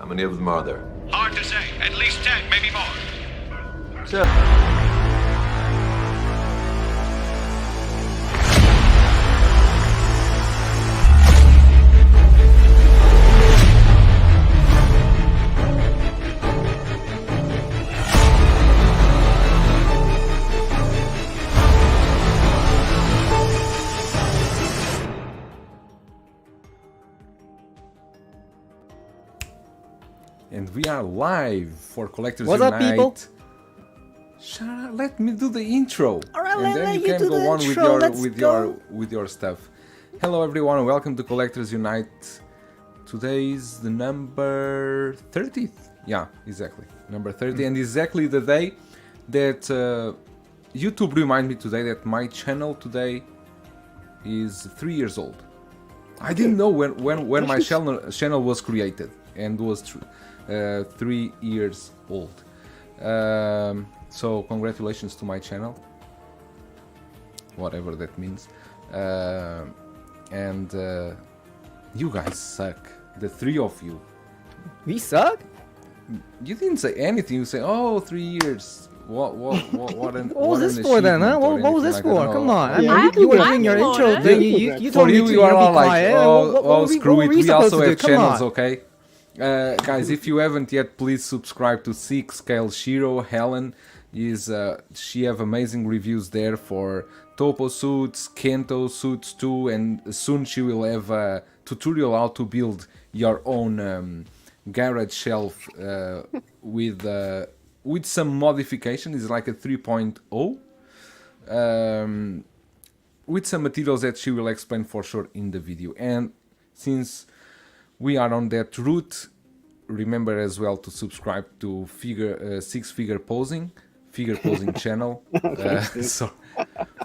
How many of them are there? Hard to say. At least 10, maybe more. So, And we are live for Collectors What's up, Unite. people? Shut up, let me do the intro. Alright, and then let you you can do go the on intro, let's go. with your stuff. Hello everyone, welcome to Collectors Unite. Today is the number 30th. Yeah, exactly. Number 30 and exactly the day that YouTube reminded me today that my channel today is 3 years old. I didn't know when my channel was created and was 3 years old. So congratulations to my channel, whatever that means. And you guys suck, the three of you. We suck? You didn't say anything. You say, "Oh, 3 years." What What was this for then, huh? What was this for? Come on. I Yeah, mean, you were I'm doing your for intro it. thing. You For told me you, to you are be all like, quiet. oh, screw it. We also have Come channels, on. okay? Guys, if you haven't yet, please subscribe to Six Scale Shiro. Helen is she have amazing reviews there for Topo suits, Kento suits too, and soon she will have a tutorial how to build your own garage shelf with some modification. It's like a 3.0 with some materials that she will explain for sure in the video. And since we are on that route, remember as well to subscribe to Six Figure Posing channel. So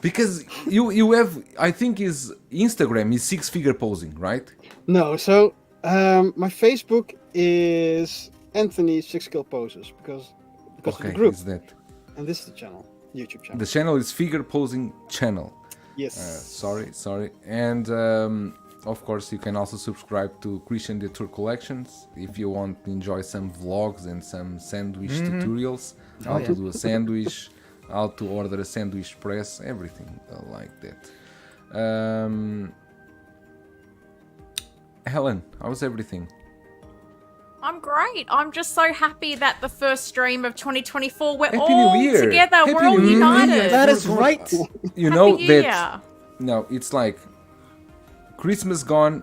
because you have, I think his Instagram is Six Figure Posing, right? No, so my Facebook is Anthony Six Skill Poses because of the group, is that and this is the channel, YouTube channel. the channel is Figure Posing channel. Yes. Sorry. And of course, you can also subscribe to Christian the Tour Collections if you want to enjoy some vlogs and some sandwich tutorials, how to do a sandwich, how to order a sandwich press, everything like that. Helen, how's everything? I'm great. I'm just so happy that the first stream of 2024, we're Happy all New Year. together. Happy We're all New Year. united. That is right. You know Happy that Year. no, it's like Christmas gone,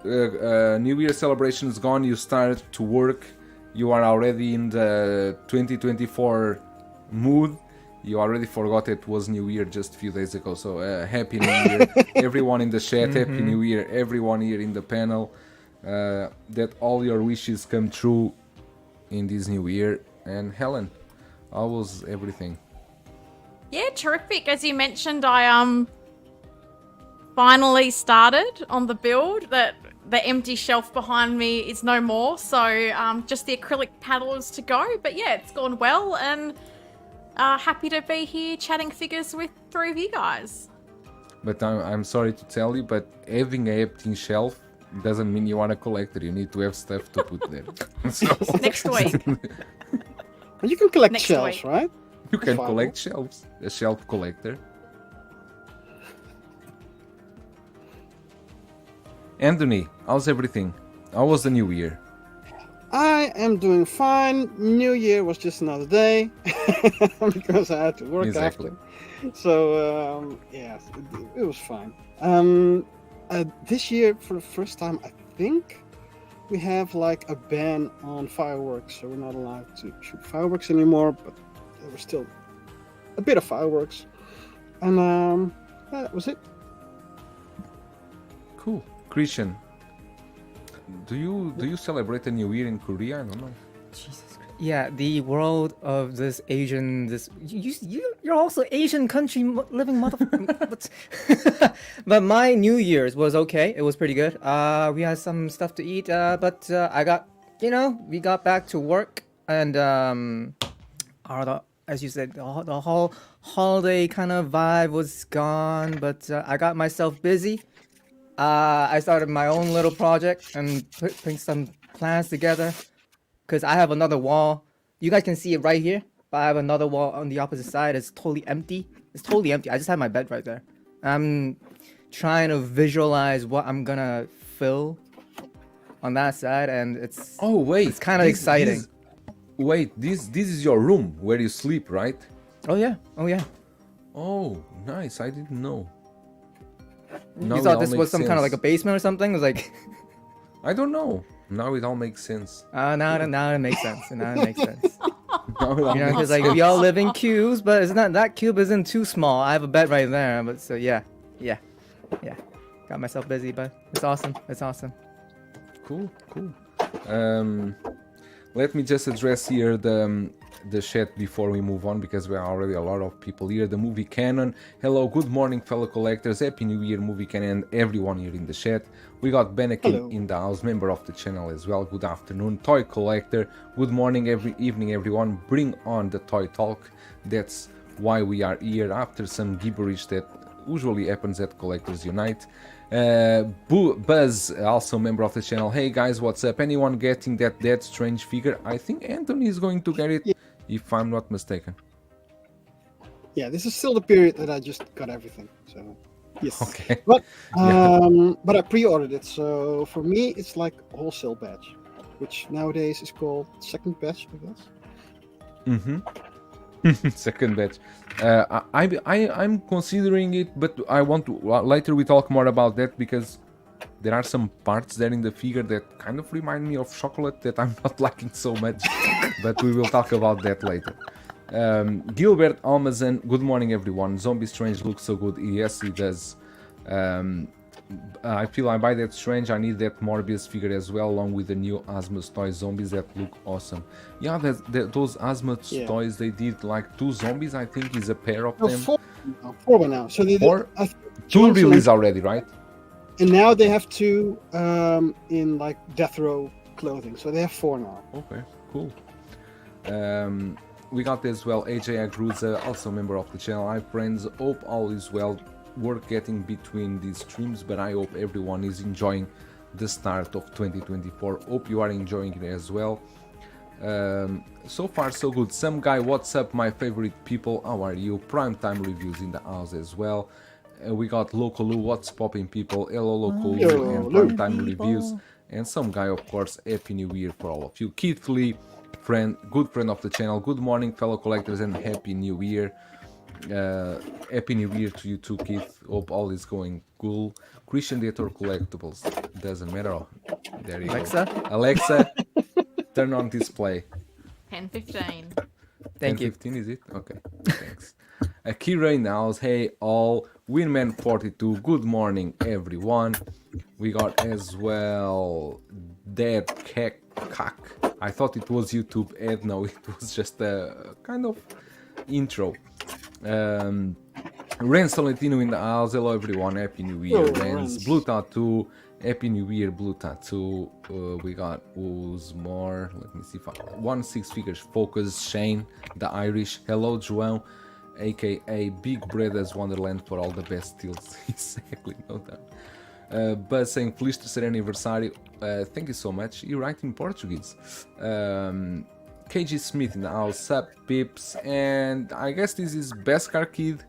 New Year celebrations gone. You start to work. You are already in the 2024 mood. You already forgot it was New Year just a few days ago. So Happy New Year, everyone in the chat. Happy New Year, everyone here in the panel. That all your wishes come true in this new year. And Helen, how was everything? Yeah, terrific. As you mentioned, I finally started on the build. That the empty shelf behind me is no more. So just the acrylic paddles to go. But yeah, it's gone well, and happy to be here chatting figures with three of you guys. But I'm sorry to tell you, but having an empty shelf doesn't mean you are a collector. You need to have stuff to put there. So Next week. And you can collect Next shells, week. right? you can Fine. collect shelves. A shelf collector. Anthony, how's everything? How was the new year? I am doing fine. New Year was just another day because I had to work Exactly. after. So yeah, it was fine. This year, for the first time, I think we have like a ban on fireworks, so we're not allowed to shoot fireworks anymore. But there was still a bit of fireworks, and that was it. Cool. Christian, do you celebrate the new year in Korea? I don't know. Jesus Christ. Yeah, the world of this Asian, you're also Asian country living motherfucker. But my New Year's was okay. It was pretty good. We had some stuff to eat, but we got back to work, and as you said, the whole holiday kind of vibe was gone. But I got myself busy. I started my own little project and putting some plans together. because I have another wall. You guys can see it right here, but I have another wall on the opposite side. It's totally empty. It's totally empty. I just have my bed right there. I'm trying to visualize what I'm gonna fill on that side, and it's Oh wait, it's kind of exciting. This is your room where you sleep, right? Oh yeah, oh yeah. Oh, nice. I didn't know. You Now it thought all this was makes some kind of like a sense. basement or something? It was like, I don't know. Now it all makes sense. now it makes sense. Now it makes sense. Now it all You know, makes because like we all live in cubes, but it's not that cube isn't too small. I have a bed right there, but so yeah. Got myself busy, but it's awesome. It's awesome. Cool. Let me just address here the chat before we move on, because we are already a lot of people here. The movie canon. Hello, good morning, fellow collectors. Happy New Year, movie canon, and everyone here in the chat. We got Benekin Hello. in the house, member of the channel as well. Good afternoon, toy collector. Good morning, evening, everyone. Bring on the toy talk. That's why we are here after some gibberish that usually happens at Collectors Unite. Buzz, also member of the channel. Hey guys, what's up? Anyone getting that Dead Strange figure? I think Anthony is going to get it, if I'm not mistaken. Yeah, this is still the period that I just got everything. So yes. Okay. But Yeah. but I pre-ordered it, so for me it's like a wholesale batch, which nowadays is called second batch, I guess. Mm-hmm. Second batch. I'm considering it, but I want to later we talk more about that, because there are some parts there in the figure that kind of remind me of chocolate that I'm not liking so much, but we will talk about that later. Gilbert Almazan, good morning everyone. Zombie Strange looks so good. Yes, it does. I feel I buy that Strange. I need that Morbius figure as well, along with the new Asmus toy zombies that look awesome. Yeah, those Asmus toys, they did like 2 zombies, I think, is a pair of No, them. 4 by now. So they Four? did, I think, 2 Johnson released already, right? and now they have 2 in like death row clothing. So they have 4 now. Okay, cool. We got as well AJ Agruza, also member of the channel. Hi friends, hope all is well. Work getting between these streams, but I hope everyone is enjoying the start of 2024. Hope you are enjoying it as well. So far so good. Some guy, what's up my favorite people, how are you? Prime time reviews in the house as well. We got Locolu, what's popping people, hello Locolu, Yo, and prime time reviews. And some guy, of course, happy new year for all of you. Keith Lee, good friend of the channel. Good morning fellow collectors and happy new year. Happy new year to you too, Keith. Hope all is going cool. Christian Dator Collectibles, doesn't matter. There you Alexa? go. Alexa, turn on display. 10:15. Thank you. 15 is it? Okay, thanks. Akira in the house, hey all. Winman42, good morning everyone. We got as well Dead Cack. I thought it was YouTube ad, no, it was just a kind of intro. Ren Solentino in the house, hello everyone, happy new year. Oh, Ren's Ren's. Blue Tattoo, happy new year, Blue Tattoo. We got who's more, let me see if I 1 6 figures focus. Shane the Irish, hello João, aka Big Brothers Wonderland, for all the best steals. Exactly, no doubt. But saying feliz terceiro aniversário, thank you so much. You write in Portuguese. KG Smith in the house, sup pips, and I guess this is Beskar Kid,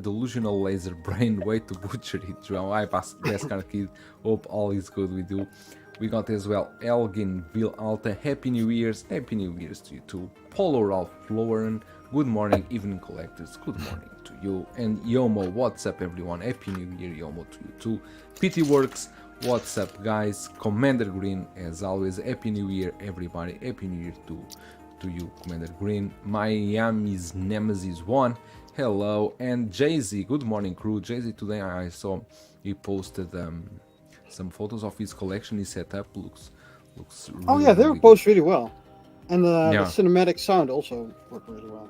delusional laser brain, way to butcher it, João. I pass Beskar Kid, hope all is good with you. We got as well Elgin Vil Alta, happy new years to you too. Polo Ralph Lauren, good morning evening collectors, good morning to you. And Yomo, what's up everyone, happy new year Yomo to you too. PT Works, what's up guys. Commander Green, as always, happy new year everybody, happy new year to you Commander Green. Miami's Nemesis 1, hello. And Jay-Z, good morning crew. Jay-Z, today I saw he posted some photos of his collection he set up. Looks really, Oh yeah, they were really posed really well, and the Yeah. cinematic sound also worked really well.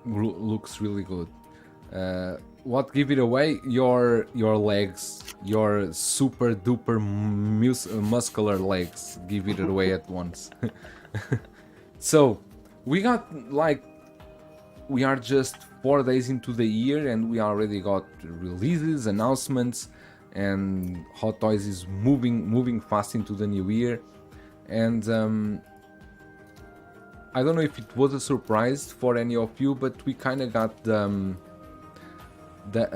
looks really good. What give it away? Your legs, your super duper muscular legs give it away at once. So we got like, we are just 4 days into the year and we already got releases, announcements, and Hot Toys is moving fast into the new year. And I don't know if it was a surprise for any of you, but we kind of got the the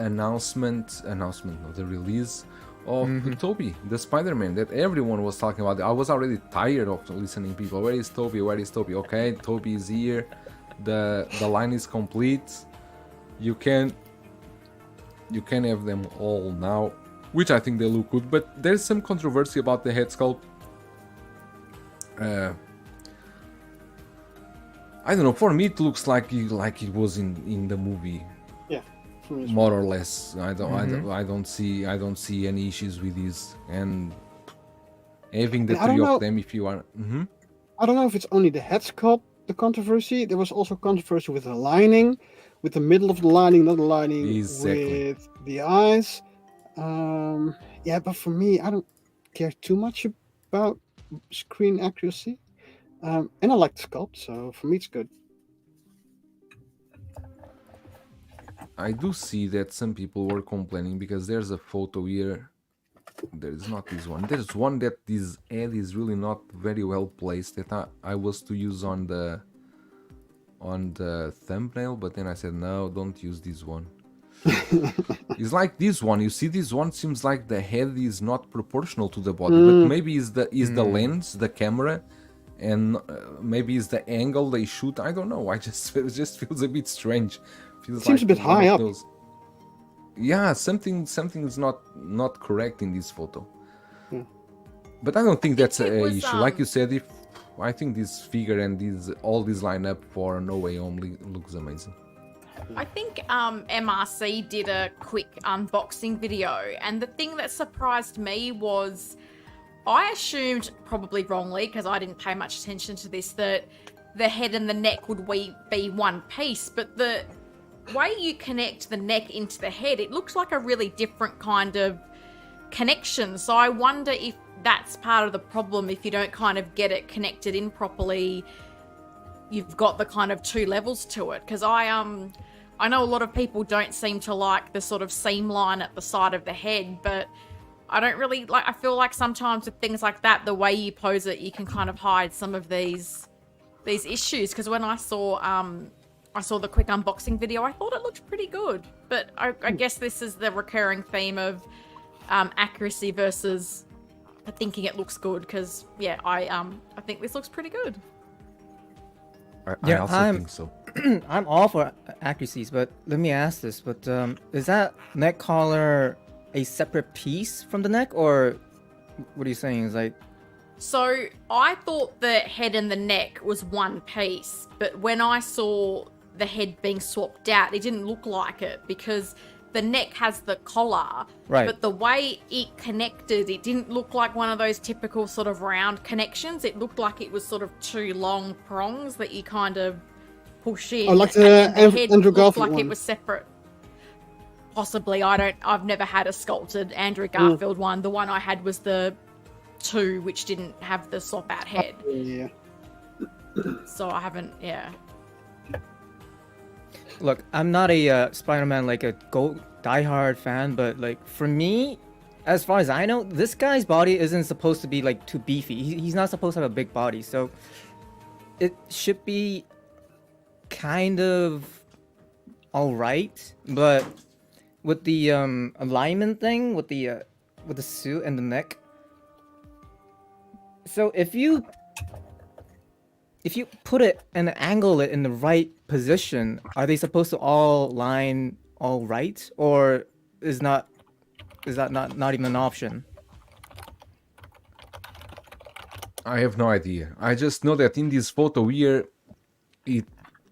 release of Tobey, the Spider-Man that everyone was talking about. I was already tired of listening people. Where is Tobey? Where is Tobey? Okay, Tobey is here. The line is complete. You can have them all now, which I think they look good. But there's some controversy about the head sculpt. I don't know. For me, it looks like it was in the movie. Yeah, for me as well. More or less. I don't see any issues with this, and having the And I don't three know- of them, if you are. I don't know if it's only the head sculpt, the controversy. There was also controversy with the lining, with the middle of the lining, not the lining Exactly. with the eyes. Yeah, but for me, I don't care too much about screen accuracy. And I like the sculpt, so for me it's good. I do see that some people were complaining because there's a photo here. There is not this one. There's one that this head is really not very well placed that I was to use on the thumbnail, but then I said no, don't use this one. It's like this one. You see, this one seems like the head is not proportional to the body, but maybe is the lens, the camera, and maybe it's the angle they shoot. I don't know. It just feels a bit strange. Feels Seems a bit one of high up. Yeah, something is not correct in this photo. Yeah. But I don't think that's it an was, issue. Like you said, I think this figure and all this lineup for No Way Home looks amazing. I think MRC did a quick unboxing video, and the thing that surprised me was I assumed, probably wrongly because I didn't pay much attention to this, that the head and the neck would be one piece, but the way you connect the neck into the head, it looks like a really different kind of connection. So I wonder if that's part of the problem. If you don't kind of get it connected in properly, you've got the kind of two levels to it. Because I know a lot of people don't seem to like the sort of seam line at the side of the head, but I don't really like. I feel like sometimes with things like that, the way you pose it, you can kind of hide some of these issues. Because when I saw the quick unboxing video, I thought it looked pretty good. But I guess this is the recurring theme of accuracy versus thinking it looks good. Because yeah, I think this looks pretty good. I also think so. I'm all for accuracies, but let me ask this: but is that neck collar a separate piece from the neck, or what are you saying? Is like, So I thought the head and the neck was one piece, but when I saw the head being swapped out, it didn't look like it because the neck has the collar, Right. but the way it connected, it didn't look like one of those typical sort of round connections. It looked like it was sort of two long prongs that you kind of push in. Oh, like and the then the head Andrew looked Garfield like it one. was separate. Possibly, I've never had a sculpted Andrew Garfield one. The one I had was the 2, which didn't have the swap out head. Yeah. So I haven't, yeah. look, I'm not a Spider-Man like a diehard fan, but like for me, as far as I know, this guy's body isn't supposed to be like too beefy. He's not supposed to have a big body, so it should be kind of all right. But with the alignment thing, with the suit and the neck, so if you put it and angle it in the right position, are they supposed to all line all right, or is that not even an option? I have no idea. I just know that in this photo here,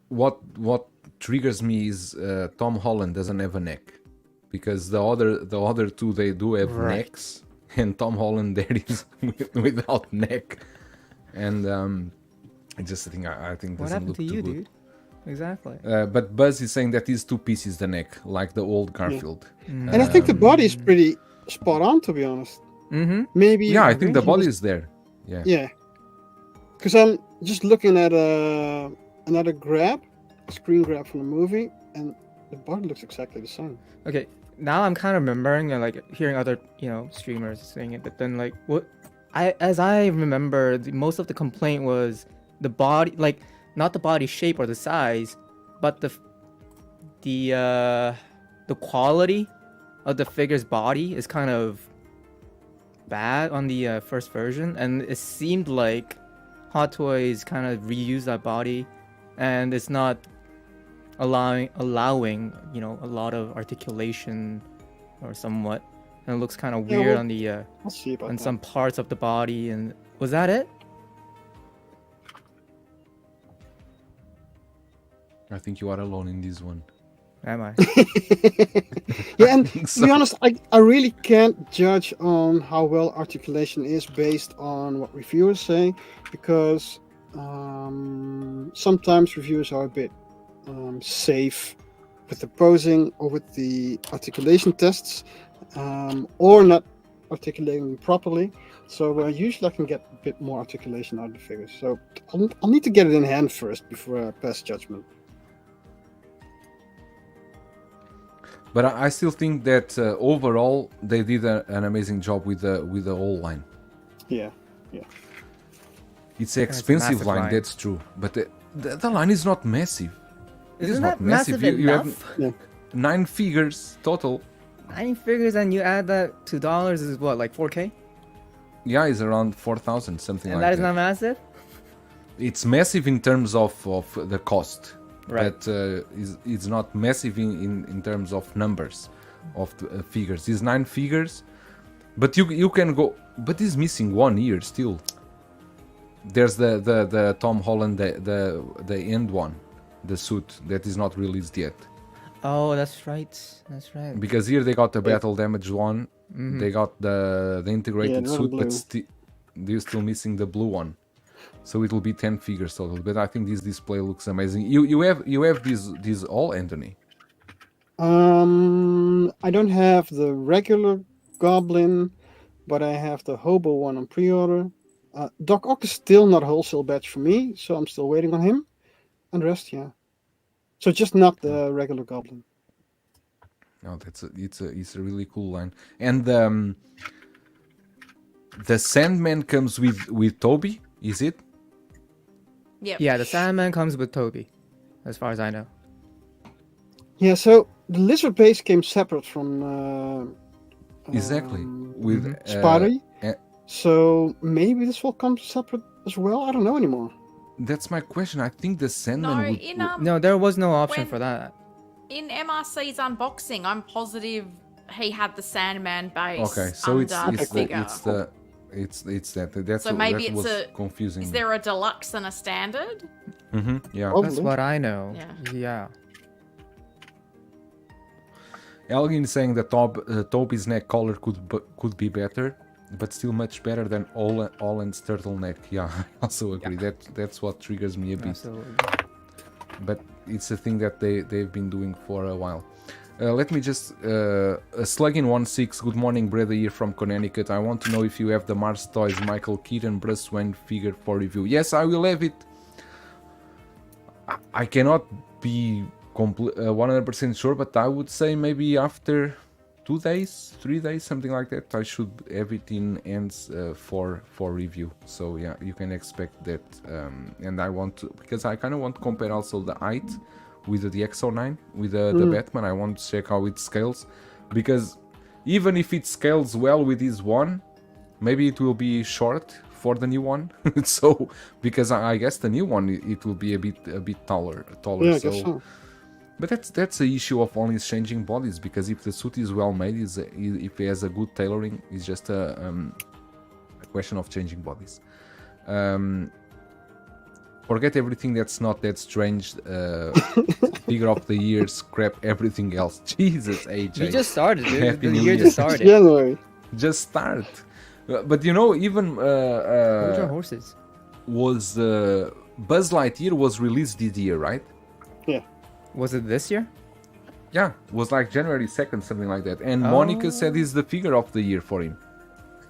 what triggers me is Tom Holland doesn't have a neck, because the other two they do have Right. necks, and Tom Holland there is without neck, and it's just a thing I think What doesn't happened look to too you, good. dude? Exactly. But Buzz is saying that these two pieces the neck, like the old Garfield. And I think the body is pretty spot on, to be honest. Mm-hmm. Maybe. Yeah, I think the he body was- is there. Yeah. Yeah. Because I'm just looking at another screen grab from the movie, and the body looks exactly the same. Okay, now I'm kind of remembering and like hearing other streamers saying it, but then like as I remember, most of the complaint was the body, like not the body shape or the size, but the quality of the figure's body is kind of bad on the first version, and it seemed like Hot Toys kind of reused that body, and it's not allowing you know, a lot of articulation or somewhat, and it looks kind of Yeah, weird well, on the I'll see about on that. some parts of the body. And was that it? I think you are alone in this one. Am I? Yeah, and think to be so. honest, I really can't judge on how well articulation is based on what reviewers say, because sometimes reviewers are a bit safe with the posing or with the articulation tests, or not articulating properly. So usually I can get a bit more articulation out of the figures. So I'll need to get it in hand first before I pass judgment. But I still think that overall they did an amazing job with the whole line. Yeah. It's an it's a expensive massive line, line. that's true. But the line is not massive. It is Isn't not that massive You have enough? 9 figures total. 9 figures, and you add that to dollars is what, like 4K? Yeah, it's around 4,000, something And like that is that. not massive? It's massive in terms of the cost. Right. But it's not massive in terms of numbers of the, figures. It's 9 figures, but you can go. But it's missing 1 ear still. There's the Tom Holland the end one, the suit that is not released yet. Oh, that's right. That's right. Because here they got the battle damage one, they got the integrated Yeah, not suit, blue. but they're still missing the blue one. So it will be 10 figures total. But I think this display looks amazing. You have these all, Anthony. I don't have the regular Goblin, but I have the Hobo one on pre-order. Doc Ock is still not a wholesale batch for me, so I'm still waiting on him. And the rest, yeah. So just not the regular Goblin. No, it's a really cool line. And the Sandman comes with Tobey, is it? Yep. Yeah, the Sandman comes with Tobey, as far as I know. Yeah, so the Lizard base came separate from Exactly. With Spotty. uh, So maybe this will come separate as well. I don't know anymore. that's my question. I think the Sandman No, would. in No, there was no option when- for that. in MRC's unboxing, I'm positive he had the Sandman base Okay, so under it's the figure. that's So maybe that it's was confusing. Is there a deluxe and a standard? Yeah. Oh. That's what I know. Yeah. Yeah. Elgin is saying that Toby's neck collar could be better, but still much better than Oland's turtleneck. Yeah, I also agree. That's what triggers me a bit. Absolutely. But it's a thing that they've been doing for a while. Let me just Sluggin16. Good morning, brother here from Connecticut. I want to know if you have the Mars Toys Michael Keaton Bruce Wayne figure for review. Yes, I will have it. I cannot be 100% sure, but I would say maybe after 2 days, 3 days, something like that, I should have it in hands for review. So yeah, you can expect that. And I want to, because I kind of want to compare also the height with the XO9 with the Batman. I want to check how it scales, because even if it scales well with this one, maybe it will be short for the new one. So because I guess the new one it will be a bit taller. Yeah, I guess so. But that's the issue of only changing bodies, because if the suit is well made, if it has a good tailoring, it's just a question of changing bodies. Forget everything that's not that strange. Figure of the year, scrap everything else. Jesus, AJ. You just started, dude. Happy The New year Year. just started. January. Just start. But you know, even Hold your horses. was Buzz Lightyear was released this year, right? Was it this year? Yeah, it was like January 2nd, something like that. And Monica said it's the figure of the year for him.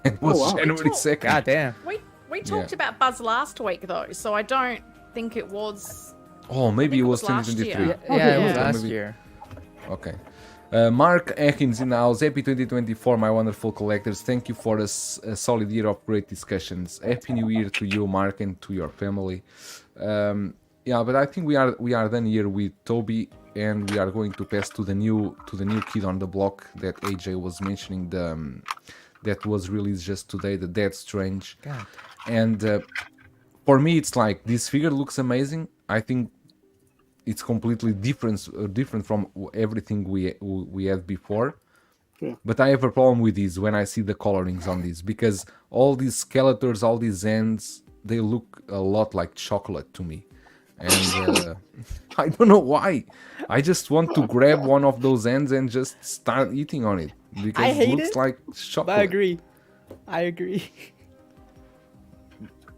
It was wow. January 2nd. God damn. We talked about Buzz last week though, so I don't think it was. Oh, maybe I it think was it was last 2023. year. Yeah, it was yeah. last Maybe- year. Okay. Mark Atkins in the house. Happy 2024, my wonderful collectors. Thank you for a solid year of great discussions. Happy New Year to you, Mark, and to your family. Yeah, but I think we are done here with Toby, and we are going to pass to the new kid on the block that AJ was mentioning. That was released just today, the Dead Strange. God. And for me, it's like this figure looks amazing. I think it's completely different from everything we had before. Yeah. But I have a problem with these when I see the colorings on these, because all these skeletons, all these ends, they look a lot like chocolate to me. And I don't know why. I just want to grab one of those ends and just start eating on it, because I it hate looks it, like But chocolate. I agree. I agree.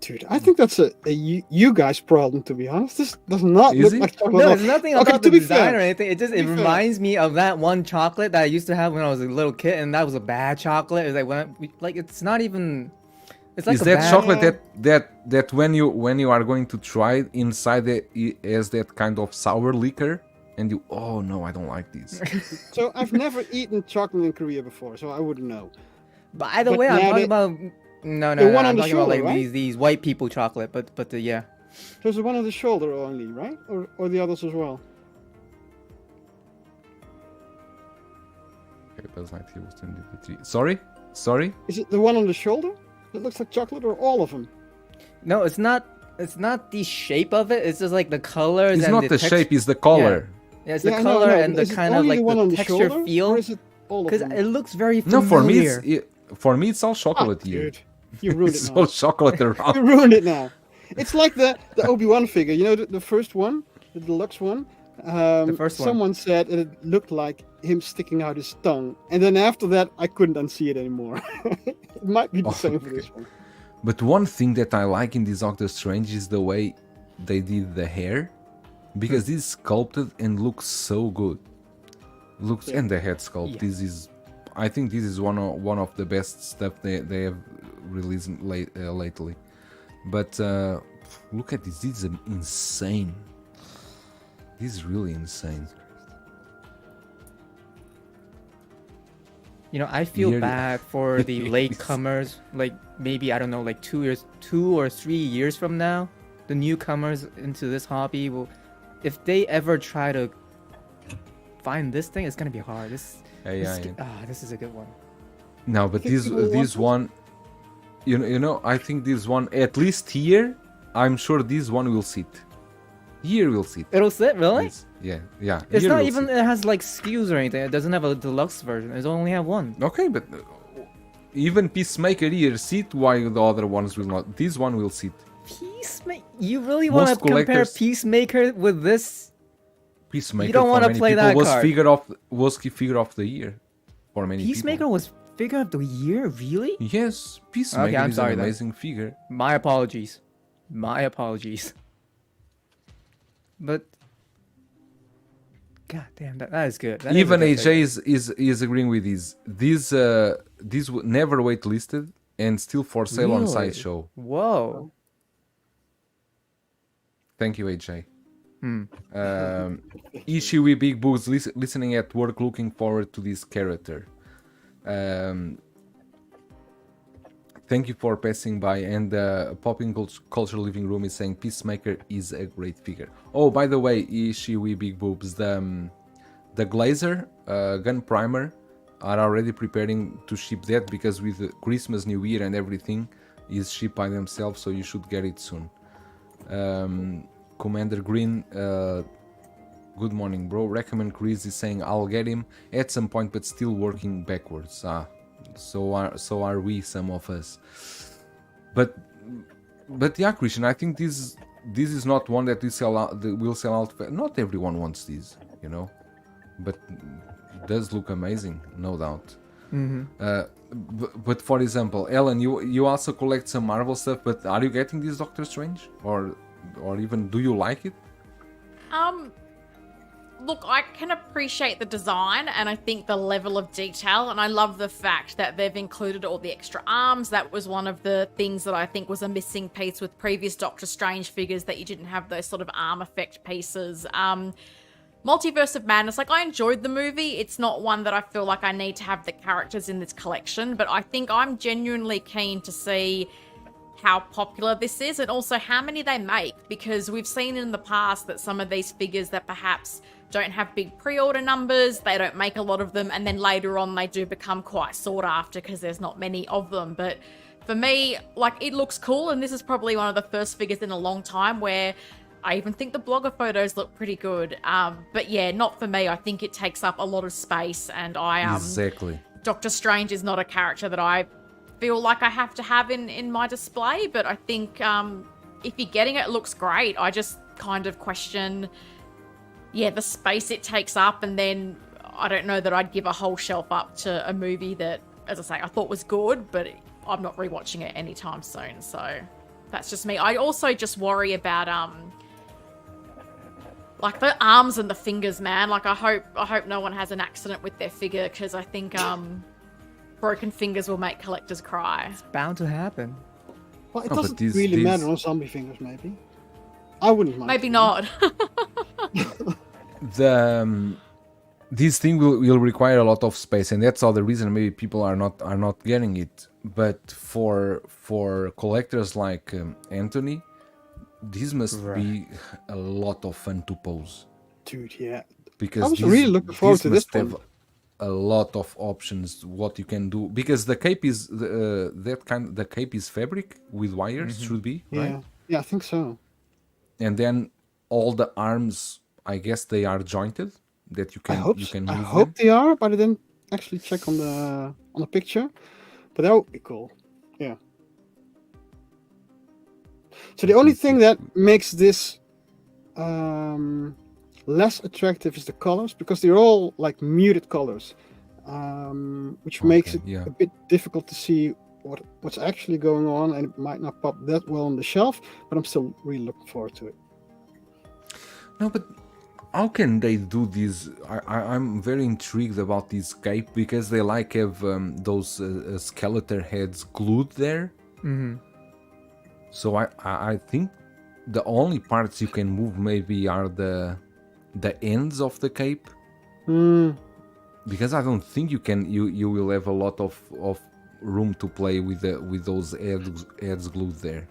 Dude, I think that's a you guys' problem, to be honest. This does not Is look it? like chocolate. No, at all. it's nothing Okay, about to the be design fair, or anything. It just to it be fair. reminds me of that one chocolate that I used to have when I was a little kid, and that was a bad chocolate. It's like like it's not even. It's like Is a that bad, chocolate that when you are going to try it, inside it has that kind of sour liquor, and you, oh no, I don't like this. So I've never eaten chocolate in Korea before, so I wouldn't know. But either But way, I'm now talking they- about no, the one I'm on the talking about shoulder, like right? these white people chocolate. But yeah. There's the one on the shoulder only, right? Or the others as well. Sorry? Is it the one on the shoulder that looks like chocolate, or all of them? No, it's not. It's not the shape of it. It's just like the colors. It's and not the the shape, it's the color. Yeah, it's the Yeah, I know, color I know. and the Is it kind of only like the one on the the texture shoulder, feel. or is it all of Because them? it looks very No, familiar. for me it's all Ah, chocolate here. dude, you ruined It's it all now. chocolate You around. ruined it now. It's like the Obi-Wan figure. You know, the first one, the deluxe one. first one. Someone said it looked like him sticking out his tongue, and then after that, I couldn't unsee it anymore. It might be the same for Okay. this one. But one thing that I like in this Doctor Strange is the way they did the hair, because this is sculpted and looks so good. Looks Yeah. and the head sculpt. Yeah. This is, I think this is one of the best stuff they have released lately. But look at this. This is insane. This is really insane. You know, I feel Nearly- bad for the latecomers. Like maybe I don't know, like 2 or 3 years from now, the newcomers into this hobby will, if they ever try to find this thing, it's gonna be hard. This is a good one. No, but Think people want this this? one, you know, I think this one, at least here, I'm sure this one will sit. Here will sit. It'll sit, really? Yeah. It's here not will even. sit. It has like SKUs or anything. It doesn't have a deluxe version. It only have one. Okay, but even Peacemaker here sit, while the other ones will not. This one will sit. Peacemaker. You really want to Most compare collectors- Peacemaker with this? Peacemaker. don't for wanna many play people that was card. figure of the year for many Peacemaker people. was figure of the year, really? Yes, Peacemaker I'm is sorry an then. amazing figure. My apologies. My apologies. But god damn, that is good. That is a Even good AJ figure. is agreeing with these. These never waitlisted and still for sale on Really? Sideshow. Whoa. Thank you, AJ. Ishiwi Big Boots listening at work, looking forward to this character. Thank you for passing by. And Popping Culture Living Room is saying Peacemaker is a great figure. Oh, by the way, Ishiwi Big Boobs, the Glazer gun primer are already preparing to ship that, because with Christmas, New Year and everything is shipped by themselves, so you should get it soon. Commander Green, good morning, bro. Recommend Chris is saying I'll get him at some point, but still working backwards. So are we, some of us. But yeah, Christian, I think this is not one that will sell out. Not everyone wants this, you know, but it does look amazing, no doubt. But for example, Ellen, you also collect some Marvel stuff, but are you getting this Doctor Strange, or even do you like it? Look, I can appreciate the design and I think the level of detail, and I love the fact that they've included all the extra arms. That was one of the things that I think was a missing piece with previous Doctor Strange figures, that you didn't have those sort of arm effect pieces. Multiverse of Madness, like, I enjoyed the movie. It's not one that I feel like I need to have the characters in this collection, but I think I'm genuinely keen to see how popular this is and also how many they make, because we've seen in the past that some of these figures that perhaps don't have big pre-order numbers, they don't make a lot of them, and then later on they do become quite sought after because there's not many of them. But for me, like, it looks cool, and this is probably one of the first figures in a long time where I even think the blogger photos look pretty good. But yeah, not for me. I think it takes up a lot of space, and Exactly. Doctor Strange is not a character that I feel like I have to have in my display, but I think if you're getting it, it looks great. I just kind of question, the space it takes up, and then I don't know that I'd give a whole shelf up to a movie that, as I say, I thought was good, but I'm not rewatching it anytime soon, so that's just me. I also just worry about like the arms and the fingers, man. Like I hope no one has an accident with their figure, because I think broken fingers will make collectors cry. It's bound to happen. Well, it No, but doesn't these- really these- matter on zombie fingers, maybe. I wouldn't mind. Maybe not. This thing will require a lot of space, and that's all the reason maybe people are not getting it. But for collectors like Anthony, this must be a lot of fun to pose, Dude, yeah. because I was really looking forward to this must have one. a lot of options what you can do, because the cape is the cape is fabric with wires, should be, Yeah. right? Yeah, I think so. And then all the arms, I guess they are jointed, that you I can hope you can I move hope them. they are, but I didn't actually check on the picture. But that would be cool. Yeah. So the only thing that makes this less attractive is the colors, because they're all like muted colors, which makes it yeah. a bit difficult to see what's actually going on, and it might not pop that well on the shelf. But I'm still really looking forward to it. No, but how can they do this? I'm very intrigued about this cape, because they like have those skeleton heads glued there. So I think the only parts you can move maybe are the ends of the cape, because I don't think you will have a lot of room to play with those heads glued there.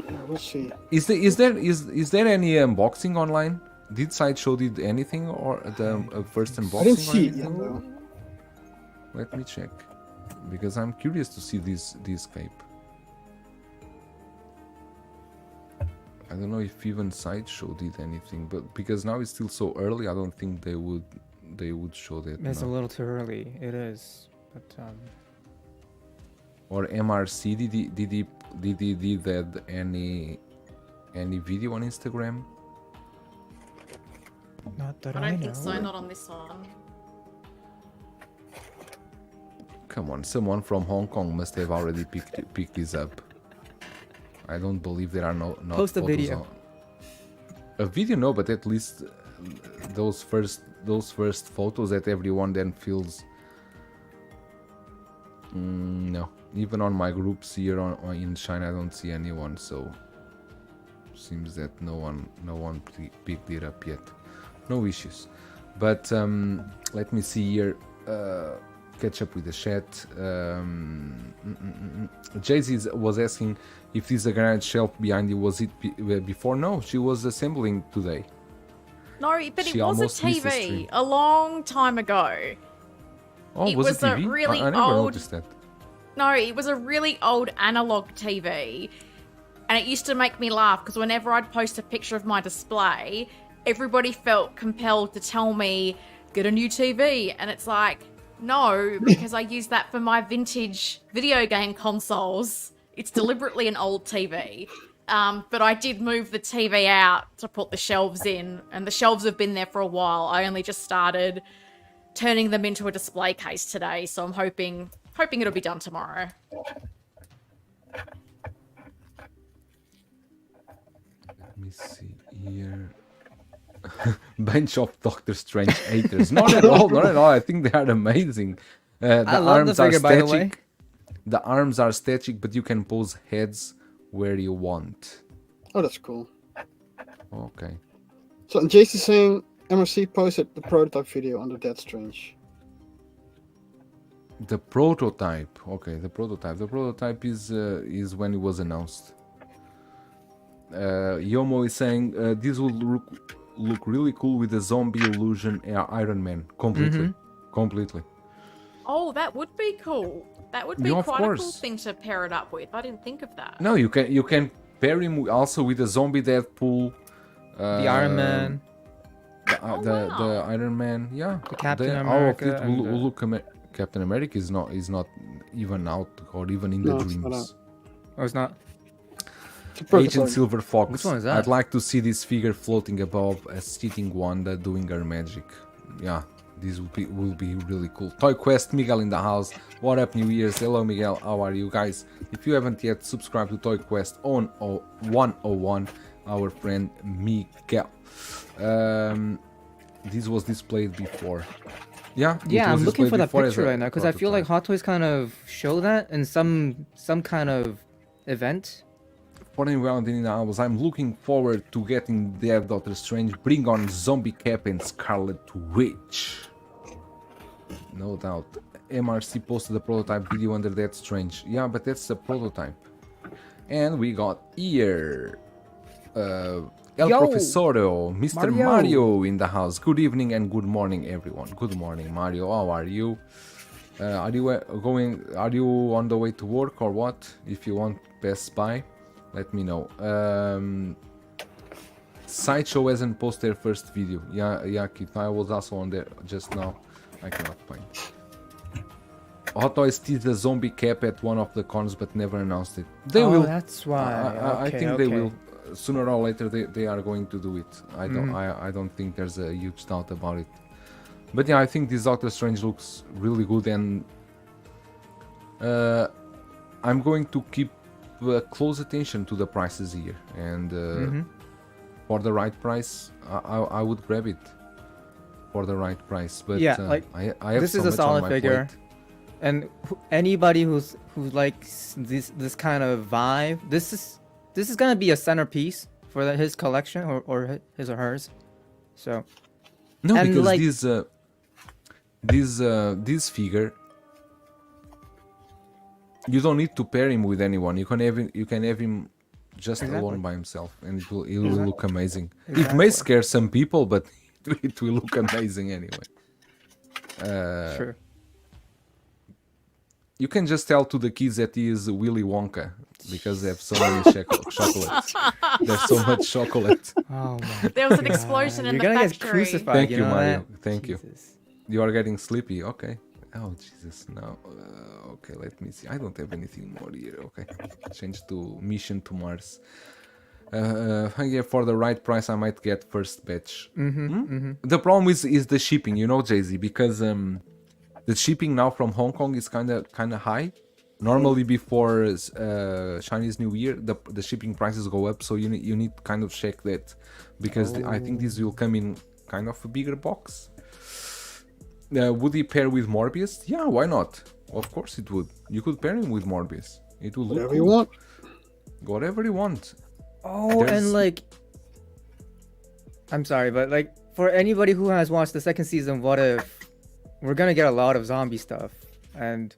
Yeah, we'll see. Is there any unboxing online? Did Sideshow did anything, or the first unboxing? I didn't or see it anything? yet, though. Let me check, because I'm curious to see this cape. I don't know if even Sideshow did anything, but because now it's still so early, I don't think they would show that. It's a now. little too early. It is, but Or MRC did he did that any video on Instagram? not that I I don't know. think so, not on this one. Come on, someone from Hong Kong must have already picked this up. I don't believe there are not Post a photos video. on- A video, no, but at least those first photos that everyone then feels. No, even on my groups here in China, I don't see anyone. So seems that no one picked it up yet. No issues, but let me see here. Catch up with the chat. Jay-Z was asking if this is a garage shelf behind you. Was it before? No, she was assembling today. No, but She it was a almost missed the stream. TV a long time ago. Oh, It was was it a TV? really I never old- noticed that. No, it was a really old analog TV. And it used to make me laugh because whenever I'd post a picture of my display, everybody felt compelled to tell me, get a new TV. And it's like, no, because I use that for my vintage video game consoles. It's deliberately an old TV. But I did move the TV out to put the shelves in, and the shelves have been there for a while. I only just started turning them into a display case today, so I'm hoping it'll be done tomorrow. Let me see here. Bunch of Doctor Strange haters. Not at all. Not at all. I think they are amazing. The I love the arms are figure, by the way. static. The arms are static, but you can pose heads where you want. Oh, that's cool. Okay. So Jason's saying MRC posted the prototype video under Dead Strange. The prototype. Okay, the prototype. The prototype is when it was announced. Yomo is saying this will look really cool with the zombie illusion Iron Man. Completely. Completely. Oh, that would be cool. That would be Yeah, of quite a cool course. thing to pair it up with. I didn't think of that. No, you can pair him also with the zombie Deadpool. The Iron Man. The Iron Man, yeah. The Captain all of America it and will look Captain America is not even out or even in the No, it's not dreams. Oh, it's not. It's a prototype. Agent Silver Fox. Which one is that? I'd like to see this figure floating above a sitting Wanda doing her magic. Yeah, this will be really cool. Toy Quest, Miguel in the house. What up, New Year's? Hello, Miguel. How are you guys? If you haven't yet subscribed to Toy Quest on 101, our friend Miguel. This was displayed before. Yeah, Yeah, I'm looking for that before as picture a right now because I feel like prototype. Hot Toys kind of show that in some kind of event. For anyone in the house, I'm looking forward to getting their Doctor Strange. Bring on Zombie Cap and Scarlet Witch. No doubt. MRC posted the prototype video under That Strange. Yeah, but that's the prototype. And we got here El Yo, Profesoro, Mr. Mario in the house. Good evening and good morning, everyone. Good morning, Mario. How are you? Are you on the way to work or what? If you want pass by, let me know. Sideshow hasn't posted their first video. Yeah, Kit. I was also on there just now. I cannot find. Hot Toys teased the zombie cap at one of the cons, but never announced it. They will. That's why. I Okay, think they okay. will. Sooner or later, they are going to do it. I don't think there's a huge doubt about it. But yeah, I think this Doctor Strange looks really good, and I'm going to keep close attention to the prices here. And for the right price, I would grab it for the right price. But Yeah, like, I have this so is a much on solid my figure. plate. And anybody who likes this kind of vibe, this is gonna be a centerpiece for his collection or his or hers. So No, and because like- this figure, you don't need to pair him with anyone. You can have him just Exactly. alone by himself, and it will look amazing. It Exactly. may scare some people, but it will look amazing anyway. Sure. You can just tell to the kids that he is Willy Wonka because they have so many chocolates. There's so much chocolate. Oh my. There was an explosion in You're the gonna get factory. crucified. Thank you you, know Mario. that? Thank you. Jesus. You are getting sleepy. Okay. Oh Jesus, no. Okay, let me see. I don't have anything more here. Okay, change to Mission to Mars. Yeah, for the right price, I might get first batch. The problem is the shipping, you know, Jay-Z, because the shipping now from Hong Kong is kind of high. Normally before Chinese New Year, the shipping prices go up, so you need to kind of check that, because I think this will come in kind of a bigger box. Would he pair with Morbius? Yeah, why not? Of course it would. You could pair him with Morbius. It will look Whatever cool. you want. Whatever you want. Oh, There's- and like, I'm sorry, but like for anybody who has watched the second season, What If, we're gonna get a lot of zombie stuff, and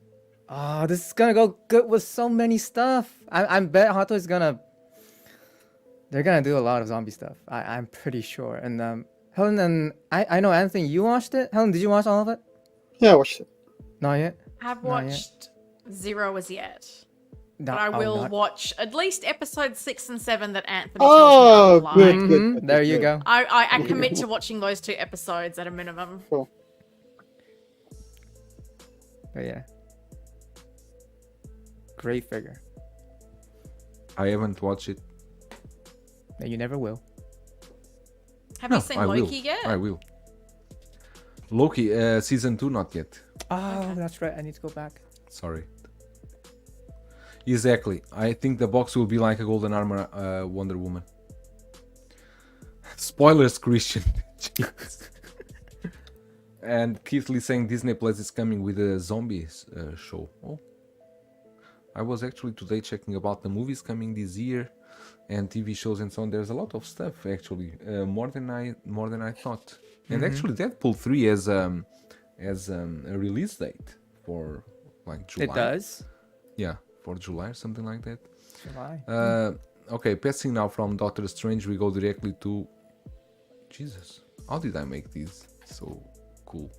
this is gonna go good with so many stuff. I bet Hot Toys they're gonna do a lot of zombie stuff. I'm pretty sure. And Helen and I know Anthony, you watched it. Helen, did you watch all of it? Yeah, I watched it. Not yet. I've Not yet. watched 0 as yet. No, But I oh, will not- watch at least episodes 6 and 7 that Anthony Oh, tells me I good, like. good. Mhm, there you go. I commit to watching those 2 episodes at a minimum. Cool. But yeah, great figure. I haven't watched it. And you never will. Have No, you seen I Loki will. yet? I will. Loki, season 2, not yet. Oh, that's right. I need to go back. Sorry. Exactly. I think the box will be like a Golden Armor Wonder Woman. Spoilers, Christian. Jeez. And Keith Lee saying Disney Plus is coming with a zombies show. Oh. I was actually today checking about the movies coming this year and TV shows and so on. There's a lot of stuff actually, more than I thought. And actually, Deadpool 3 has a release date for like July. It does. Yeah, for July or something like that. July. Okay, passing now from Doctor Strange, we go directly to... Jesus, how did I make these so cool?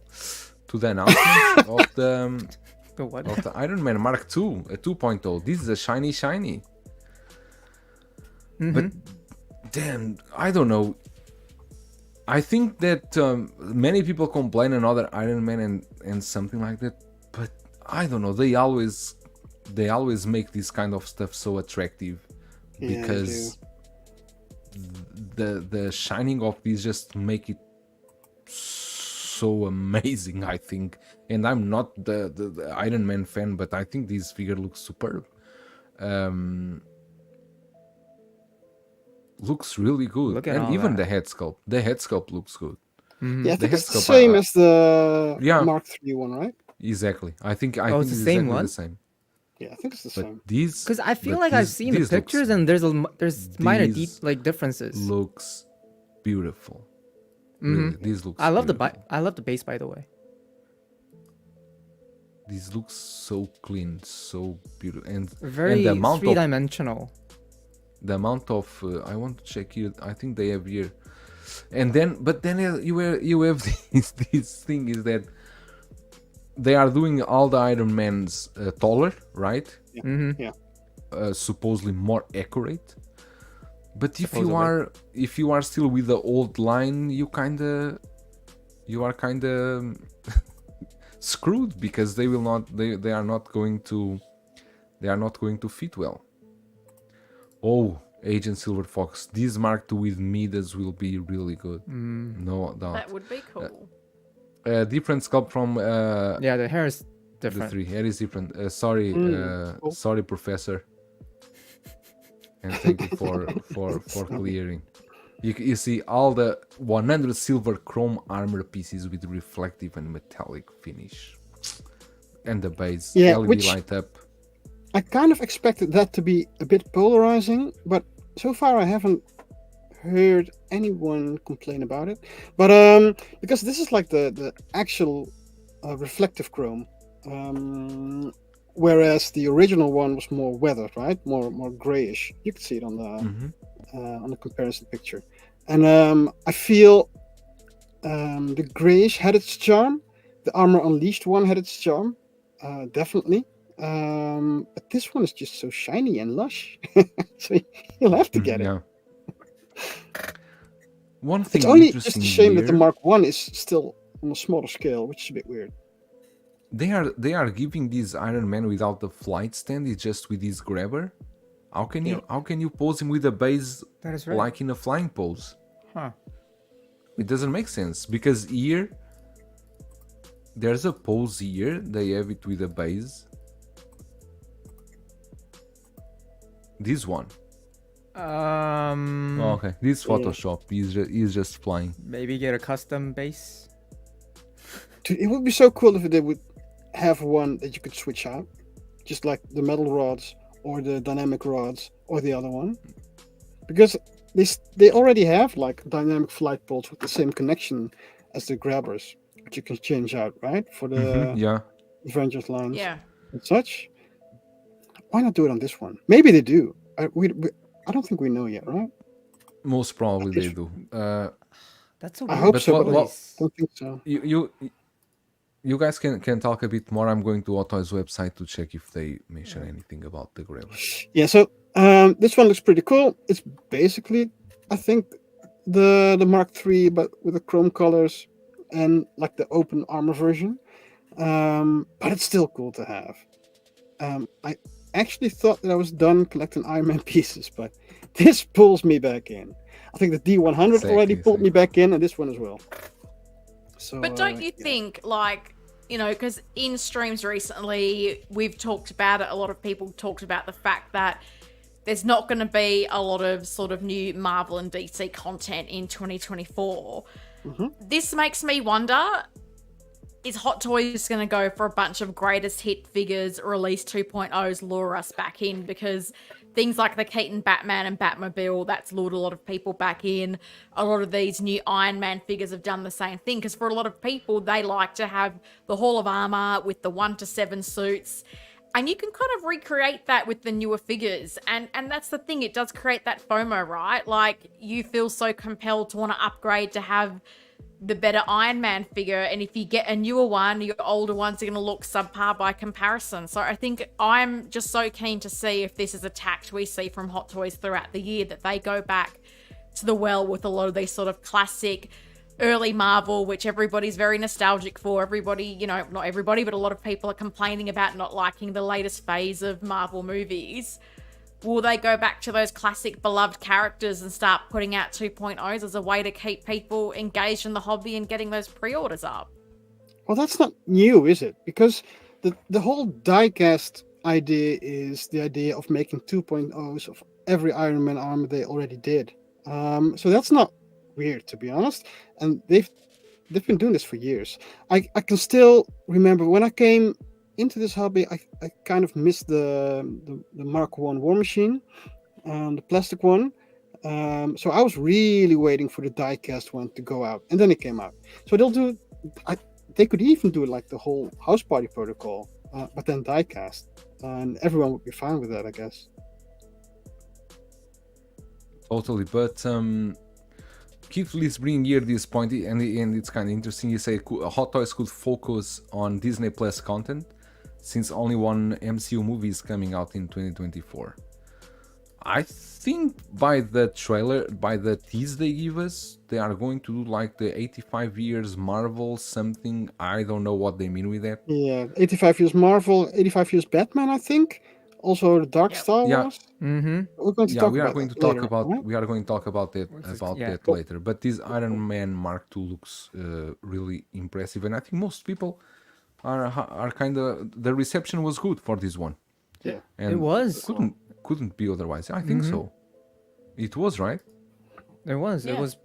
To the announcement The what? of the Iron Man Mark II, a 2.0. This is a shiny. But damn, I don't know. I think that many people complain another Iron Man and something like that, but I don't know. They always make this kind of stuff so attractive because the shining of these just make it so amazing, I think. And I'm not the Iron Man fan, but I think this figure looks superb. Looks really good. Look at And all even that. the head sculpt. The head sculpt looks good. Yeah, I think it's the Headscope, same as the yeah. Mark III one, right? Exactly. I think it's it's the same exactly one? the same. Yeah, I think it's the But same. these, Because I feel but like I've these- seen the these looks- pictures and there's minor these differences. looks beautiful. Really, these looks. I love beautiful. I love the base, by the way. These looks so clean, so beautiful, and Very the amount of three-dimensional. the amount of I want to check here. I think they have here, and then you have this thing is that they are doing all the Iron Mans taller, right? Yeah. Supposedly more accurate. But if Supposedly. you are still with the old line, you are kinda screwed because they are not going to fit well. Oh, Agent Silver Fox, this Mark II with Midas will be really good. No doubt. That would be cool. Different sculpt from Yeah, the hair is the different. three. Hair is different. Sorry, Cool. sorry, Professor. And thank you for clearing. You see all the 100 silver chrome armor pieces with reflective and metallic finish, and the base LED which- light up. I kind of expected that to be a bit polarizing, but so far I haven't heard anyone complain about it. But because this is like the actual reflective chrome, whereas the original one was more weathered, right? More grayish. You can see it on the comparison picture, and I feel the grayish had its charm. The Armor Unleashed one had its charm, definitely. But this one is just so shiny and lush, so you'll have to get it. Yeah. One thing It's only interesting just a shame that the here, Mark One is still on a smaller scale, which is a bit weird. they are giving this Iron Man without the flight stand. It's just with this grabber. How can you pose him with a base That is right. like in a flying pose? Huh. It doesn't make sense because here there's a pose here. They have it with a base. This one. Oh, okay. This Photoshop. He's just flying. Maybe get a custom base. Dude, it would be so cool if they would have one that you could switch out, just like the metal rods or the dynamic rods or the other one, because they already have like dynamic flight poles with the same connection as the grabbers, which you can change out, right, for the Yeah. Avengers lines Yeah. and such. Why not do it on this one? Maybe they do. I don't think we know yet, right? Most probably they do. That's a I weird hope But so. what- but choice. I don't think so. You guys can talk a bit more. I'm going to Otto's website to check if they mention anything about the grabber. Yeah, so this one looks pretty cool. It's basically, I think, the Mark III, but with the chrome colors and like the open armor version. But it's still cool to have. I actually thought that I was done collecting Iron Man pieces, but this pulls me back in. I think the D100 already pulled me back in, and this one as well. So, But don't you yeah. think, like, you know, because in streams recently, we've talked about it, a lot of people talked about the fact that there's not going to be a lot of sort of new Marvel and DC content in 2024. This makes me wonder, is Hot Toys going to go for a bunch of greatest hit figures, release 2.0s, lure us back in? Because things like the Keaton Batman and Batmobile, that's lured a lot of people back in. A lot of these new Iron Man figures have done the same thing, because for a lot of people, they like to have the Hall of Armor with the 1 to 7 suits. And you can kind of recreate that with the newer figures. And that's the thing, it does create that FOMO, right? Like, you feel so compelled to want to upgrade to have the better Iron Man figure, and if you get a newer one, your older ones are going to look subpar by comparison. So I think I'm just so keen to see if this is a tact we see from Hot Toys throughout the year, that they go back to the well with a lot of these sort of classic early Marvel, which everybody's very nostalgic for. Everybody, you know, not everybody, but a lot of people are complaining about not liking the latest phase of Marvel movies. Will they go back to those classic beloved characters and start putting out 2.0s as a way to keep people engaged in the hobby and getting those pre-orders up? Well, that's not new, is it? Because the whole diecast idea is the idea of making 2.0s of every Iron Man armor they already did. So that's not weird, to be honest. And they've been doing this for years. I can still remember when I came into this hobby, I kind of missed the Mark 1 War Machine, the plastic one. So I was really waiting for the diecast one to go out, and then it came out. So they could even do like the whole House Party protocol, but then diecast, and everyone would be fine with that, I guess. Totally, but Keith Lee's bringing here this point, and it's kind of interesting. You say Hot Toys could focus on Disney Plus content, since only one MCU movie is coming out in 2024. I think by the trailer, by the tease they give us, they are going to do like the 85 years Marvel something. I don't know what they mean with that. Yeah, 85 years Marvel, 85 years Batman, I think. Also, the Dark Star Wars. Mm-hmm. We're going to talk about that later, we are going to talk about that that later. But this Iron Man Mark II looks really impressive, and I think most people are kind of, the reception was good for this one. Yeah, and it was. Couldn't be otherwise. I think so. It was, right? It was. Yeah. It was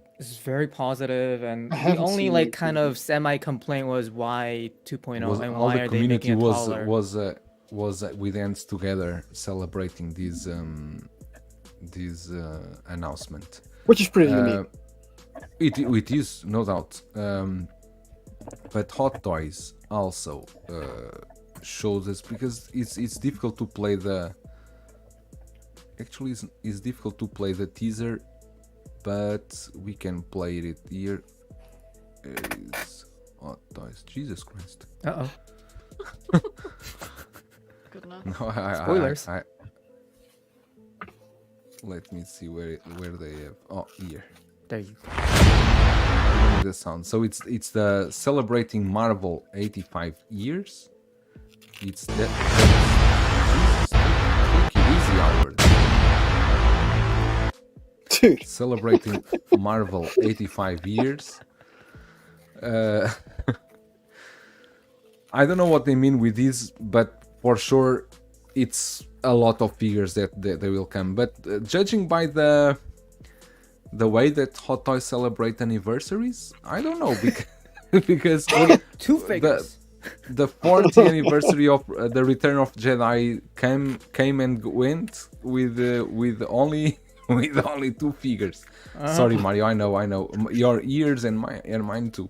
very positive, and I the haven't only seen like it. kind of semi complaint was why 2.0 Was and all why the are they making community it taller? was with hands together celebrating this announcement, which is pretty unique. It is, no doubt. But Hot Toys also shows us, because it's difficult to play the. Actually, it's difficult to play the teaser, but we can play it here. It's Hot Toys. Jesus Christ. Uh-oh. Good enough. No, Spoilers. Let me see where they have. Oh, here. There you go. The sound. So it's the celebrating Marvel 85 years. It's that. Jesus, take it easy, Howard. Dude. Celebrating Marvel 85 years. I don't know what they mean with this, but for sure it's a lot of figures that they will come. But judging by the way that Hot Toys celebrate anniversaries, I don't know, because Two figures. the 40th anniversary of the Return of Jedi came and went with only two figures. Sorry, Mario. I know. Your ears and mine too.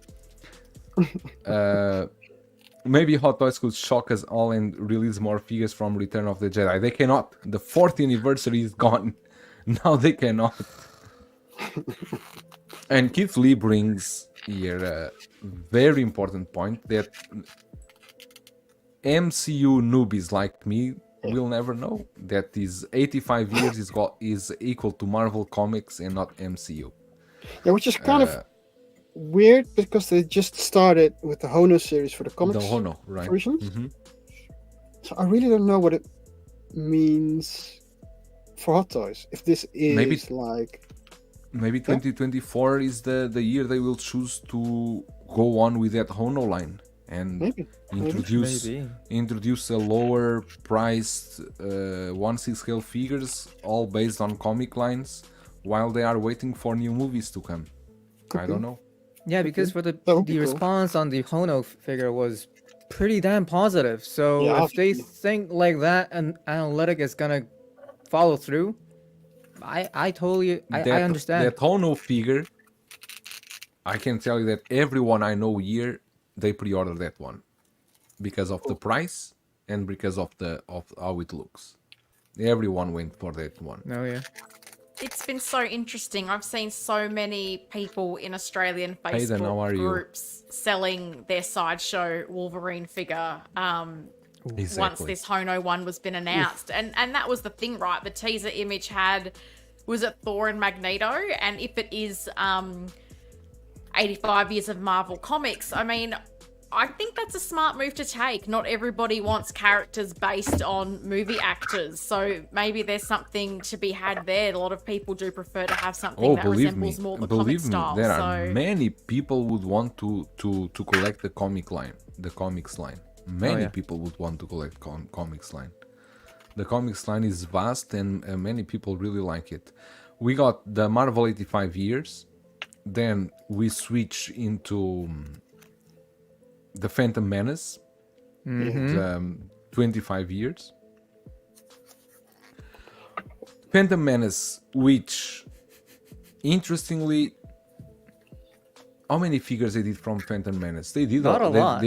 Maybe Hot Toys could shock us all and release more figures from Return of the Jedi. They cannot. The 40th anniversary is gone. Now they cannot. And Keith Lee brings here a very important point that MCU newbies like me will never know that these 85 years is equal to Marvel Comics and not MCU. Yeah, which is kind of weird, because they just started with the Hono series for the comics. The Hono, right? Versions. Mm-hmm. So I really don't know what it means for Hot Toys. If this is Maybe 2024 is the year they will choose to go on with that Hono line and introduce a lower priced 1/6 scale figures, all based on comic lines, while they are waiting for new movies to come. I don't know. Yeah, because for the would be cool. response on the Hono figure was pretty damn positive. So Yeah, if they think like that, and Analytic is gonna follow through, I totally I understand. That Hono figure, I can tell you that everyone I know here, they pre-order that one because of the price and because of how it looks. Everyone went for that one. Oh yeah. It's been so interesting. I've seen so many people in Australian Hayden, how are Facebook you? groups selling their sideshow Wolverine figure. Once Exactly. this Hono one was been announced, and that was the thing, right? The teaser image was it Thor and Magneto, and if it is 85 years of Marvel Comics, I mean, I think that's a smart move to take. Not everybody wants characters based on movie actors, so maybe there's something to be had there. A lot of people do prefer to have something that resembles more the comic style. There so are many people would want to collect the comics line. Many yeah. people would want to collect comics line. The comics line is vast, and many people really like it. We got the Marvel 85 years, then we switch into the Phantom Menace, the 25 years. Phantom Menace, which, interestingly, how many figures they did from Phantom Menace? They did Not a lot.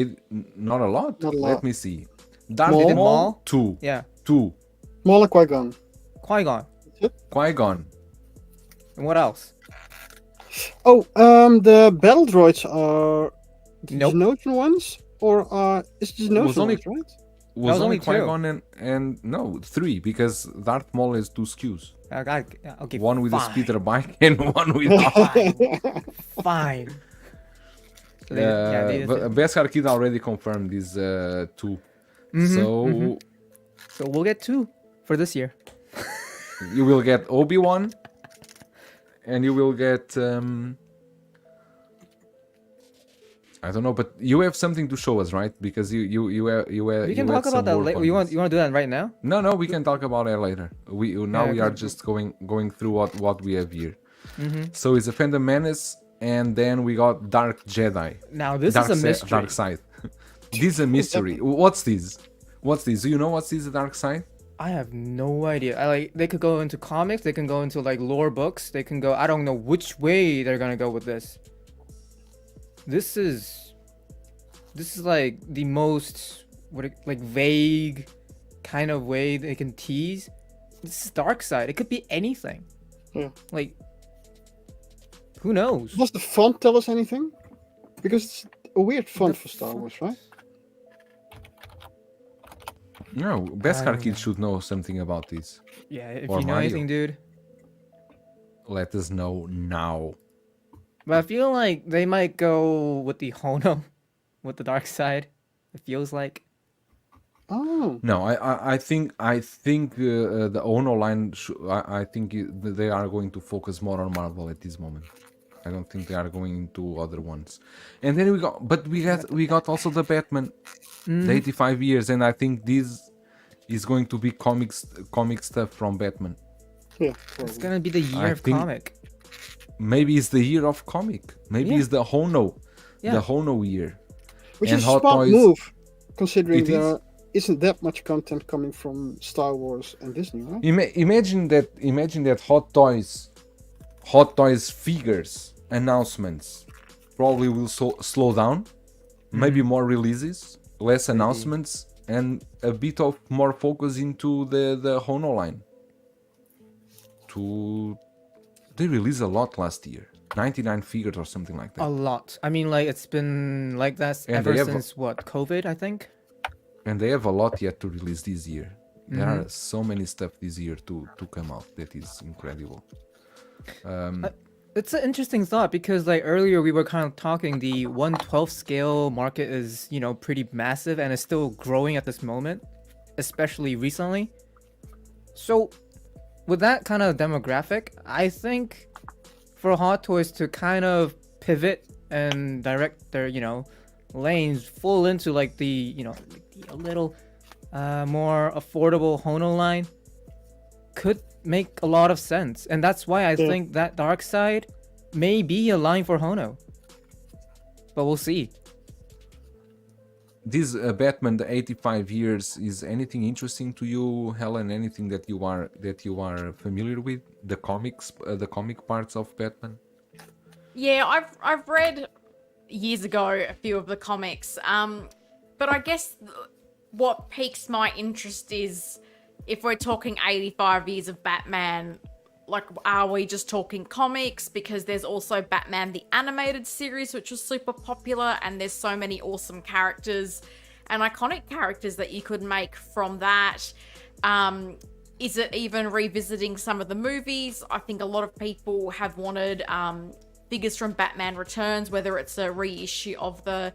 Not a lot. Not a Let lot. me see. Darth Maul? Maul, 2. Yeah. 2. More like Qui-Gon. Qui-Gon. Qui-Gon. And what else? Oh, the battle droids are the Nope. Geonosian ones, or it's the Geonosian only- ones, right? Was only only two. Qui-Gon and no, 3, because Darth Maul has 2 SKUs. Okay. One with a fine. speeder bike and one without. Fine. So they But Beskar Kid already confirmed these 2. So So we'll get 2 for this year. you will get Obi-Wan, and you will get I don't know, but you have something to show us, right? Because you We can talk about that later. You want to do that right now? No, we can talk about it later. We are okay. just going through what we have here. So it's a Phantom Menace, and then we got Dark Jedi. Now this Dark is a Si- mystery. Dark Side. This is a mystery. What's this? Do you know what's this? The Dark Side? I have no idea. They could go into comics. They can go into like lore books. They can go. I don't know which way they're gonna go with this. This is like the most vague kind of way they can tease. This is Dark Side. It could be anything. Yeah. Like, who knows? Does the font tell us anything? Because it's a weird font for Star Wars, right? No, Beskar Kid should know something about this. Yeah, if Or you know Mario. anything, dude. Let us know now. But I feel like they might go with the Hono, with the Dark Side. It feels like. Oh. No, I think the Ono line. I think they are going to focus more on Marvel at this moment. I don't think they are going into other ones. And then we got also the Batman, the 85 years, and I think this is going to be comic stuff from Batman. Yeah, It's probably. gonna be the year I of think- comic. Maybe it's the year of comic. Maybe Yeah. it's the Hono, Yeah. the Hono year. Which and is a Hot smart Toys- move, considering It there isn't that much content coming from Star Wars and Disney, right? Imagine that Hot Toys figures announcements probably will slow down. Maybe more releases, less announcements, and a bit of more focus into the Hono line. They released a lot last year, 99 figures or something like A that. lot. I mean, like it's been like that And ever they have- since what, COVID? I think. And they have a lot yet to release this year. There are so many stuff this year to come out that is incredible. It's an interesting thought because like earlier we were kind of talking the 1/12 scale market is, pretty massive and is still growing at this moment, especially recently. So with that kind of demographic, I think for Hot Toys to kind of pivot and direct their, lanes full into like the, a little more affordable Hono line could make a lot of sense. And that's why I think that Dark Side may be a line for Hono. But we'll see. this Batman, the 85 years, is anything interesting to you, Helen? Anything that you are familiar with? The comic parts of Batman. Yeah, I've read years ago a few of the comics. But I guess what piques my interest is if we're talking 85 years of Batman, like, are we just talking comics? Because there's also Batman the Animated Series, which was super popular, and there's so many awesome characters and iconic characters that you could make from that. Is it even revisiting some of the movies? I think a lot of people have wanted figures from Batman Returns, whether it's a reissue of the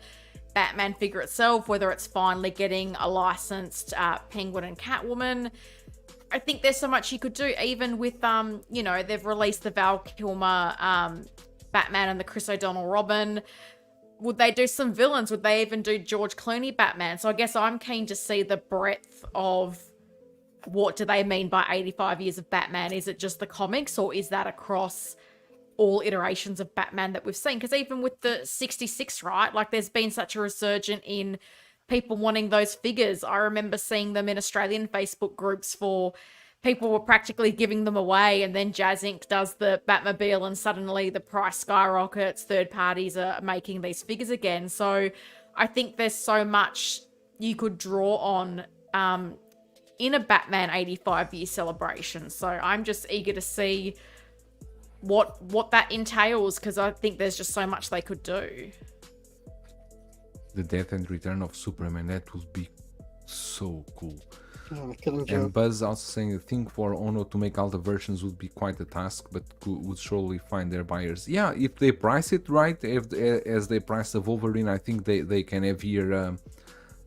Batman figure itself, whether it's finally getting a licensed Penguin and Catwoman. I think there's so much you could do, even with, they've released the Val Kilmer Batman and the Chris O'Donnell Robin. Would they do some villains? Would they even do George Clooney Batman? So I guess I'm keen to see the breadth of what do they mean by 85 years of Batman? Is it just the comics, or is that across all iterations of Batman that we've seen? Because even with the 66, right, like, there's been such a resurgence in people wanting those figures. I remember seeing them in Australian Facebook groups for people were practically giving them away, and then Jazz Inc. does the Batmobile and suddenly the price skyrockets. Third parties are making these figures again. So I think there's so much you could draw on in a Batman 85 year celebration. So I'm just eager to see what that entails, because I think there's just so much they could do. The death and return of Superman, that would be so cool. Yeah, Killing And Joke. Buzz also saying, I think for Ono to make all the versions would be quite a task, but would surely find their buyers. Yeah, if they price it right, as they price the Wolverine, I think they can have here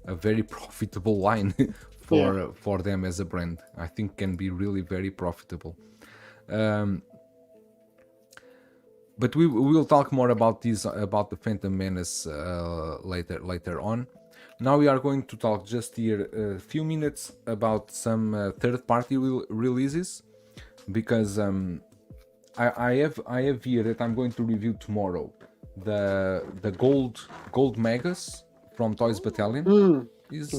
a very profitable line for them as a brand. I think can be really very profitable. But we will talk more about the Phantom Menace later on. Now we are going to talk just here a few minutes about some third-party releases, because I have here that I'm going to review tomorrow the gold Megas from Toys Battalion. Is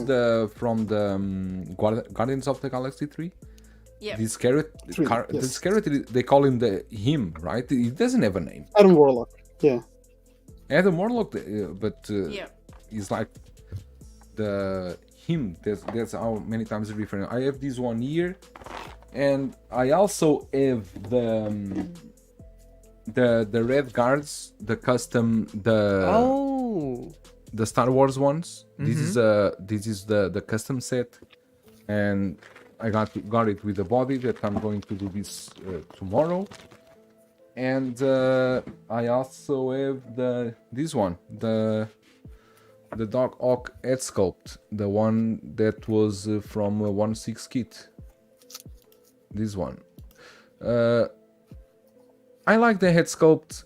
from the Guardians of the Galaxy 3. Yeah. This character, they call him him, right? He doesn't have a name. Adam Warlock. Yeah. Adam Warlock, but Yeah. he's like him. That's how many times I refer. I have this one here, and I also have the Red Guards, the custom, the Star Wars ones. Mm-hmm. This is the custom set, and I got it with the body that I'm going to do this tomorrow. And I also have this one, the Doc Ock head sculpt, the one that was from 1/6 kit. This one. I like the head sculpt.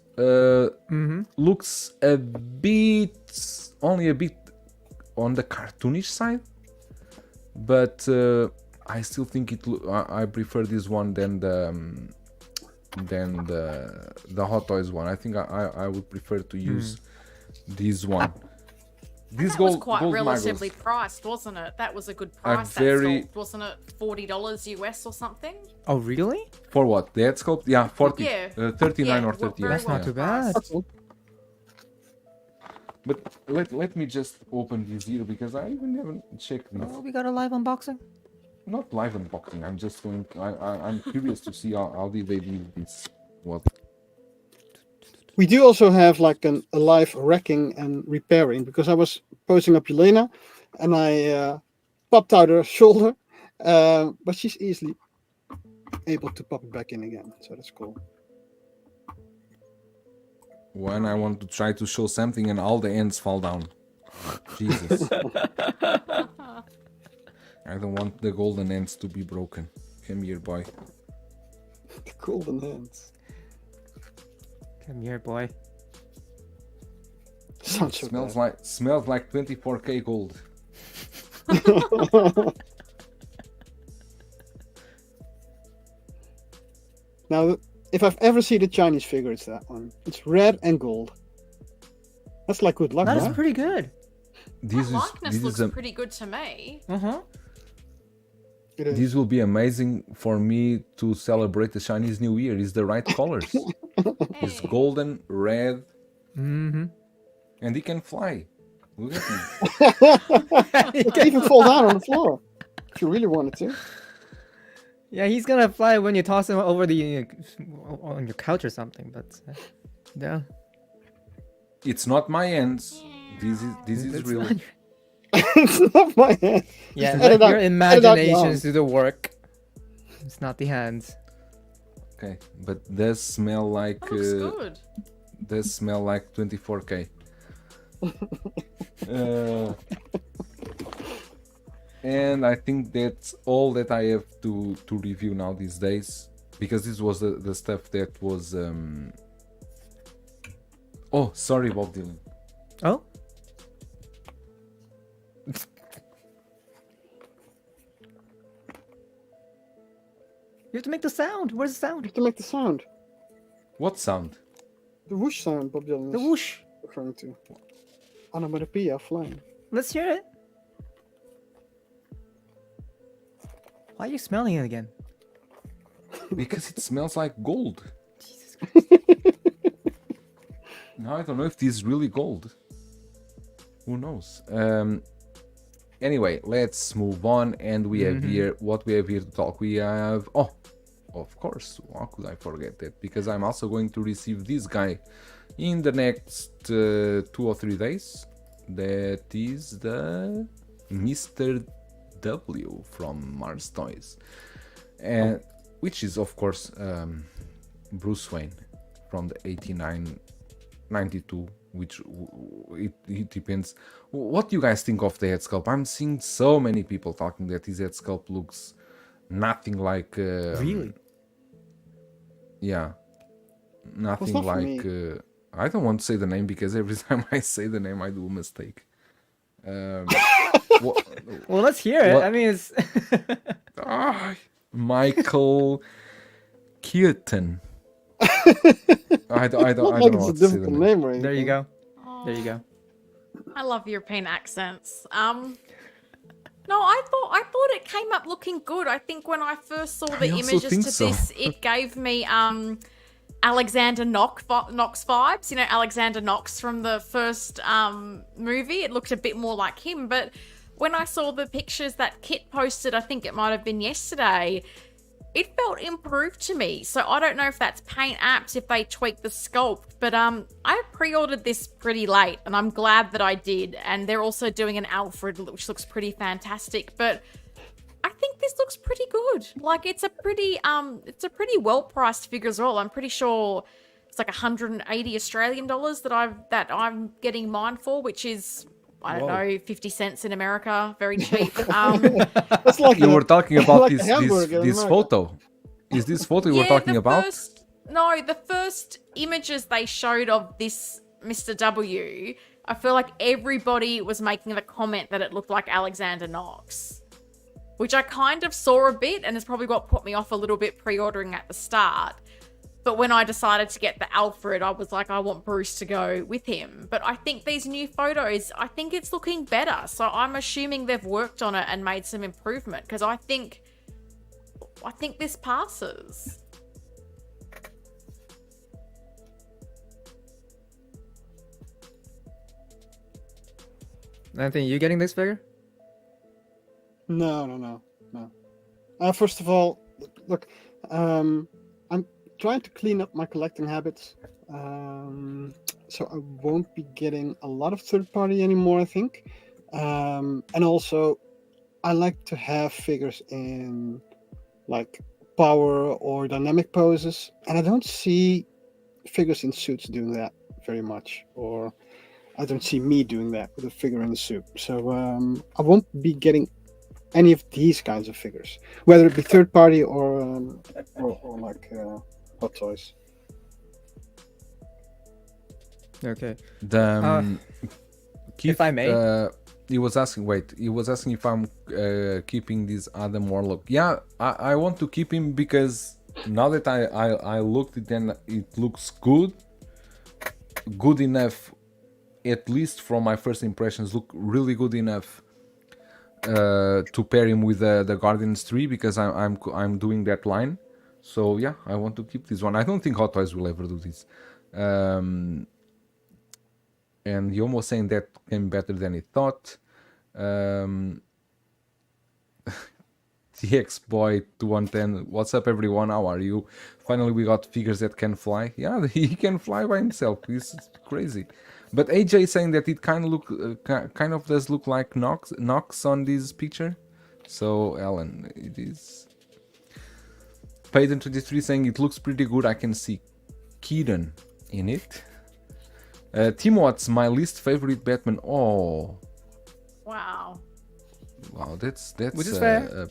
Looks only a bit on the cartoonish side, but I still think I prefer this one than the Hot Toys one. I think I would prefer to use this one. This That was quite relatively priced, wasn't it? That was a good price. Wasn't it $40 US or something? Oh, really? For what? The head sculpt? Yeah, 40. Yeah. 39 or 30. Very That's not too bad. That's all. But let me just open this here, because I even haven't checked this. Oh, we got a live unboxing. Not live unboxing. I'm just going. I'm curious to see how did they do this. What? We do also have like a live wrecking and repairing, because I was posing up Yelena and I popped out her shoulder, but she's easily able to pop it back in again. So that's cool. When I want to try to show something and all the ends fall down. Jesus. I don't want the golden ends to be broken. Come here, boy. The golden hands. Come here, boy. Sounds so Smells like 24K gold. Now, if I've ever seen a Chinese figure, it's that one. It's red and gold. That's like good luck, That is right? pretty good. this That is likeness this looks is pretty good to me. It is. this will be amazing for me to celebrate the Chinese New Year. It's the right colors. It's Hey. golden, red, Mm-hmm. and he can fly. Look at him. You can even fall down on the floor if you really wanted to. Yeah, he's gonna fly when you toss him over the on your couch or something. But yeah, It's not my hands. This is it's real. not- It's not my hand. yeah, Edit let out- your edit out imaginations wrong. do the work. It's not the hands. Okay, but does smell like That looks good. does smell like 24K. And I think that's all that I have to review now these days, because this was the stuff that was oh, sorry, Bob Dylan. Oh, you have to make the sound. Where's the sound? To make the sound. What sound? The whoosh sound Bob Dylan The is whoosh. referring to. Onomatopoeia flying. Let's hear it. Why are you smelling it again? Because it smells like gold. Jesus Christ. Now I don't know if this is really gold. Who knows? Anyway, let's move on, and we have here what we have here to talk. We have of course, how could I forget that? Because I'm also going to receive this guy in the next 2 or 3 days. That is the Mr. W from Mars Toys, and which is of course Bruce Wayne from the 92, which it depends. What do you guys think of the head sculpt? I'm seeing so many people talking that his head sculpt looks nothing like Really? yeah, nothing not for like I don't want to say the name because every time I say the name I do a mistake. What, Well, let's hear it. What- I mean, it's Michael Keaton. I don't Not know like it's a what to say the difficult name. name or anything. there you go. There you go. I love European accents. No, I thought it came up looking good. I think when I first saw the I also images think to so. this, it gave me Alexander Knox vibes. You know, Alexander Knox from the first movie. It looked a bit more like him. But when I saw the pictures that Kit posted, I think it might have been yesterday, it felt improved to me. So I don't know if that's paint apps, if they tweaked the sculpt, but I pre-ordered this pretty late, and I'm glad that I did. And they're also doing an Alfred, which looks pretty fantastic. But I think this looks pretty good. Like it's a pretty well-priced figure as well. I'm pretty sure it's like 180 Australian dollars that I'm getting mine for, which is, I don't know, 50 cents in America, very cheap. That's like You a- were talking about like a this hamburger in this America. photo. Is this photo you were Yeah, talking the about? the first images they showed of this Mr. W, I feel like everybody was making the comment that it looked like Alexander Knox, which I kind of saw a bit, and it's probably what put me off a little bit pre-ordering at the start. But when I decided to get the Alfred, I was like, I want Bruce to go with him. But I think these new photos, I think it's looking better. So I'm assuming they've worked on it and made some improvement, because I think this passes. Anthony, you getting this figure? No. First of all, look, I'm trying to clean up my collecting habits, so I won't be getting a lot of third party anymore, I think. And also, I like to have figures in like power or dynamic poses, and I don't see figures in suits doing that very much, or I don't see me doing that with a figure in a suit. So I won't be getting any of these kinds of figures, whether it be third party or like Hot Toys. Okay. The Keith, if I may. he was asking if I'm keeping this Adam Warlock. Yeah, I want to keep him because now that I looked at it and it looks good enough at least from my first impressions, look really good enough to pair him with the Guardians 3, because I'm doing that line. So yeah, I want to keep this one. I don't think Hot Toys will ever do this. And Yomo saying that came better than he thought. TX Boy 2110, what's up everyone? How are you? Finally, we got figures that can fly. Yeah, he can fly by himself. It's crazy. But AJ saying that it kind of does look like Nox on this picture. So Alan, it is. Payton 23 saying it looks pretty good. I can see Keaton in it. Tim Watts, my least favorite Batman. Oh, Wow. wow, that's Which is fair. a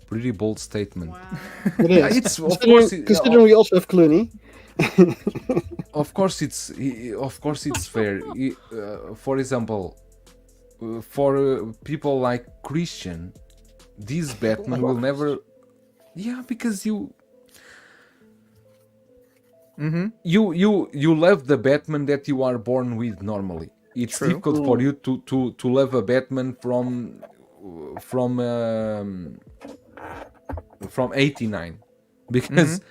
pretty bold statement. Wow. It is. It's of Considering, course considering we also have Clooney. of course it's fair. For example, for people like Christian, this Batman will never. Yeah, because you love the Batman that you are born with normally. It's True. difficult for you to love a Batman from 89, because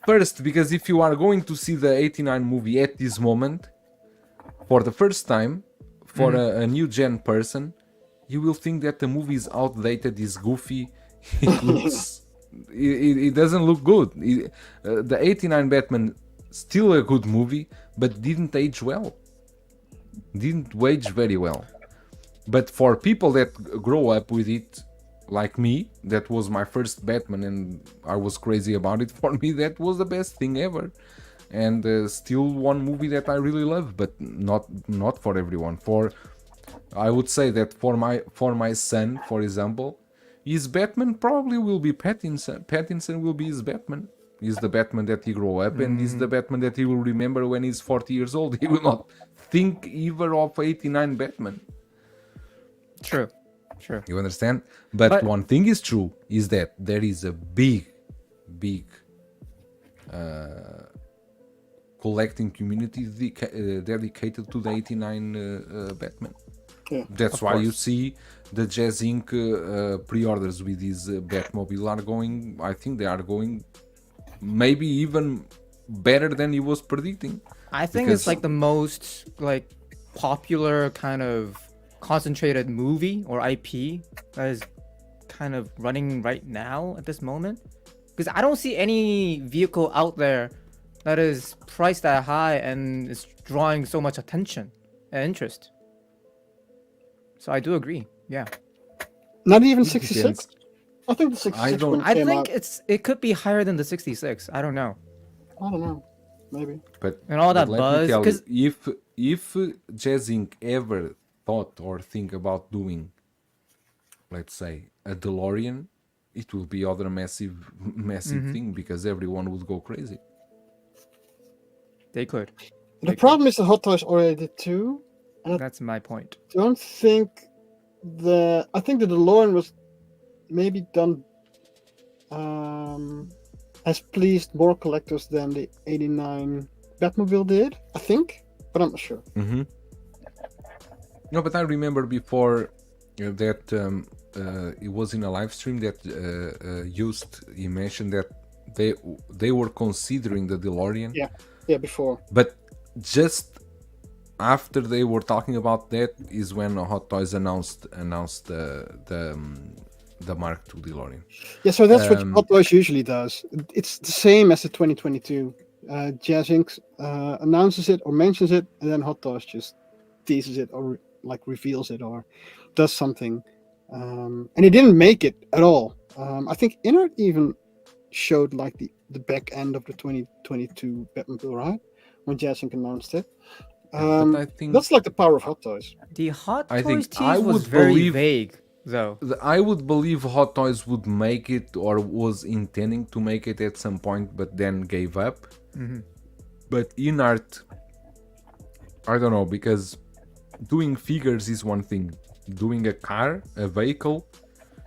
first, because if you are going to see the 89 movie at this moment for the first time for a new gen person, you will think that the movie is outdated, is goofy, it looks it doesn't look good. The 89 Batman, still a good movie, but didn't age well, didn't age very well. But for people that grow up with it, like me, that was my first Batman and I was crazy about it. For me, that was the best thing ever, and still one movie that I really love, but not for everyone. I would say that for my son, for example, his Batman probably will be Pattinson. Pattinson will be his Batman. He's the Batman that he grew up, and he's the Batman that he will remember when he's 40 years old. He will not think either of 89 Batman. True. You understand? But one thing is true, is that there is a big collecting community dedicated to the 89 Batman. Yeah, That's why you see the Jazz Inc. Pre-orders with these Batmobile are going, I think they are going maybe even better than he was predicting. I think it's like the most like popular kind of concentrated movie or IP that is kind of running right now at this moment, because I don't see any vehicle out there that is priced that high and is drawing so much attention and interest. So I do agree. Yeah. Not even 66. I think the 66 I don't- one I came think out. it could be higher than the 66. I don't know. I don't know. Maybe. But And all that let me buzz, tell 'cause- you, if Jazz Inc. ever thought or think about doing, let's say, a DeLorean, it will be other massive thing, because everyone would go crazy. They could. The problem is the Hot Toys already did too. That's my point. Don't think I think the DeLorean was maybe done has pleased more collectors than the 89 Batmobile did, I think, but I'm not sure. No, but I remember before that it was in a live stream that he mentioned that they were considering the DeLorean. Yeah, before. But just after they were talking about that is when Hot Toys announced the Mark II DeLorean. Yeah, so that's what Hot Toys usually does. It's the same as the 2022. Jazz Inc. Announces it or mentions it, and then Hot Toys just teases it or like reveals it or does something. And he didn't make it at all. I think Inert even showed like the back end of the 2022 Batmobile, right? When Jazz Inc. announced it. But I think That's like the power of Hot Toys. The Hot I Toys think tease I was would very believe- vague, though. I would believe Hot Toys would make it or was intending to make it at some point, but then gave up. But Inart, I don't know, because doing figures is one thing. Doing a car, a vehicle,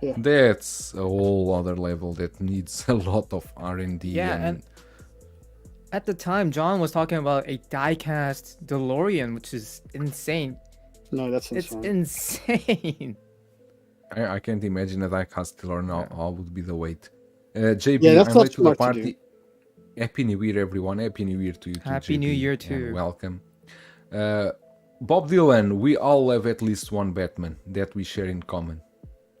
Yeah. that's a whole other level that needs a lot of R&D. Yeah, and At the time, John was talking about a die-cast DeLorean, which is insane. No, that's It's insane. insane. I can't imagine a die-cast killer now. How would be the weight? JB, Yeah, that's I'm not late to the smart to party. Happy New Year, everyone. Happy New Year to you too. Happy JB, New Year and too. welcome. Bob Dylan, we all have at least one Batman that we share in common.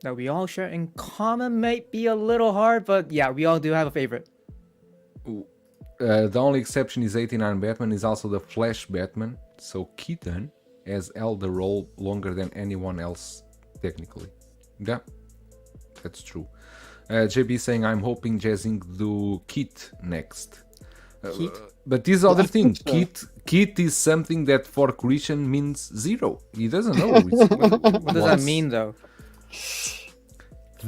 That we all share in common might be a little hard, but yeah, we all do have a favorite. The only exception is 89 Batman is also the Flash Batman, so Keaton has held the role longer than anyone else, technically. Yeah, that's true. JB saying, I'm hoping Jazzing do Keat next. Keat? But this other I thing, think so. Keat is something that for Christian means zero. He doesn't know. It's, What does that mean, though?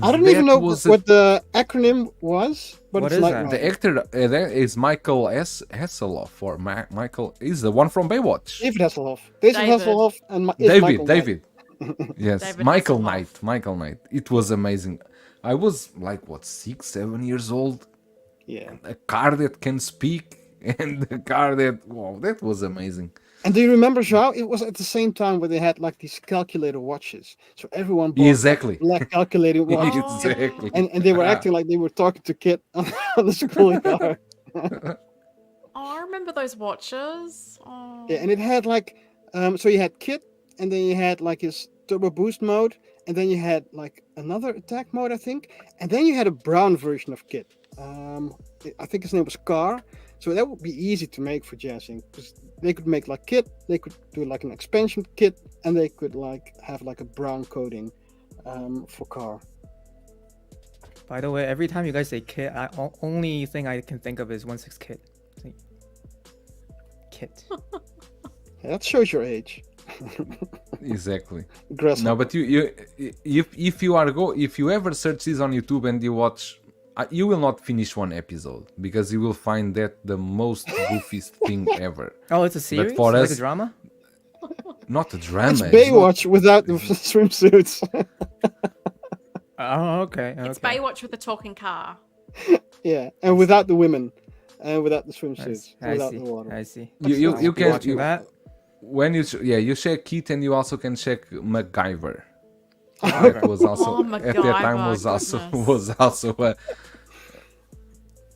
I don't even know was what the acronym was, but What it's is like that? the actor that is Michael Hasselhoff, or Michael is the one from Baywatch. David Hasselhoff. David David. Hasselhoff and Michael Knight. David. Yes, David Michael Hasselhoff. Michael Knight. It was amazing. I was like, what, 6-7 years old? Yeah. A car that can speak, and a car that, wow, that was amazing. And do you remember, João? It was at the same time where they had like these calculator watches. So everyone bought Exactly. black calculating watches. Exactly. And they were acting like they were talking to Kit on the school car. Oh, I remember those watches. Oh. Yeah, and it had like, so you had Kit, and then you had like his turbo boost mode, and then you had like another attack mode, I think, and then you had a brown version of Kit. I think his name was Car. So that would be easy to make for jazzing, because they could make like Kit, they could do like an expansion kit, and they could like have like a brown coating for Car. By the way, every time you guys say kit, only thing I can think of is 1/6 kit. Kit. Yeah, that shows your age. Exactly. Aggressive. No, but if you ever search this on YouTube and you watch, you will not finish one episode because you will find that the most goofiest thing ever. Oh, it's a series? for Like us- a drama? Not a drama. It's not- Baywatch without the swimsuits. Oh, okay. It's okay. Baywatch with a talking car. Yeah, and without the women, and without the swimsuits, I without see. the water. I see. You I'll be can watching that. when you check Keat, and you also can check MacGyver. That was also Oh, at that time MacGyver, was also a.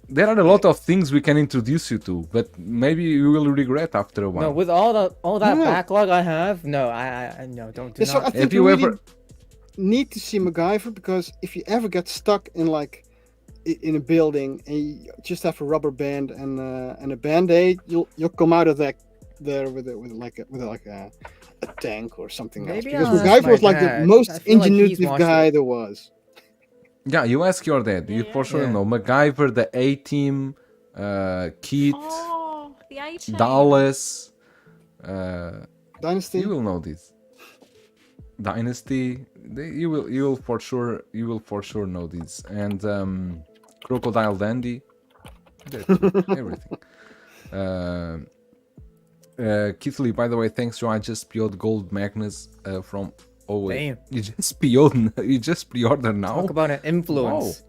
There are a lot of things we can introduce you to, but maybe you will regret after a while. No, with all that No. backlog I have, no, I no, do Yeah, so I not. think Have you you really ever- need to see MacGyver, because if you ever get stuck in like in a building and you just have a rubber band and a band-aid, you'll come out of that there with a tank or something else. Maybe Because I'll ask MacGyver my was like the dad. most I feel like he's ingenuitive watched guy it. there was. Yeah, you ask your dad. You for sure Yeah. know MacGyver, the A-Team, Keat, Oh, the A-Team. Dallas. Dynasty. You will know this. Dynasty. You will for sure know this. And Crocodile Dandy. Everything. Keith Lee, by the way, thanks, Joe. I just PO'd Gold Magnus from. Oh wait, Damn. you just PO'd. You just pre-order now. Talk about an influence.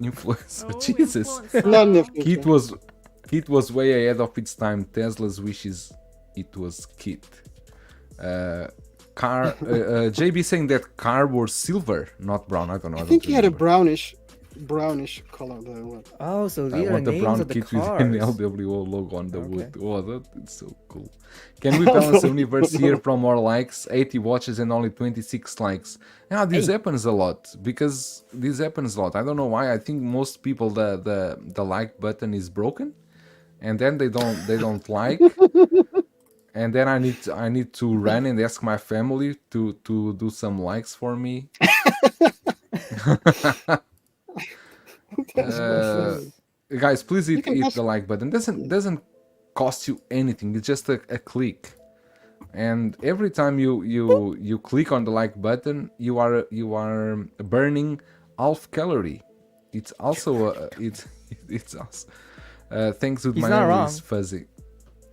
Influencer. Oh, Jesus. influencer. Not an influencer. Keat was way ahead of its time. Tesla's wishes it was Keat. JB saying that car was silver, not brown. I don't know. I think he had a remember. brownish color there. Oh, so I these are want the names brown of the kit with an cars. LWO logo on the Okay. wood. Oh, that's so cool. Can we balance the universe here from more likes? 80 watches and only 26 likes. Yeah, this happens a lot. I don't know why. I think most people the like button is broken, and then they don't like. And then I need to run and ask my family to do some likes for me. Guys, please hit the like button. Doesn't cost you anything. It's just a click. And every time you click on the like button, you are burning half calorie. It's also it's also thanks to He's my not memory wrong. is fuzzy.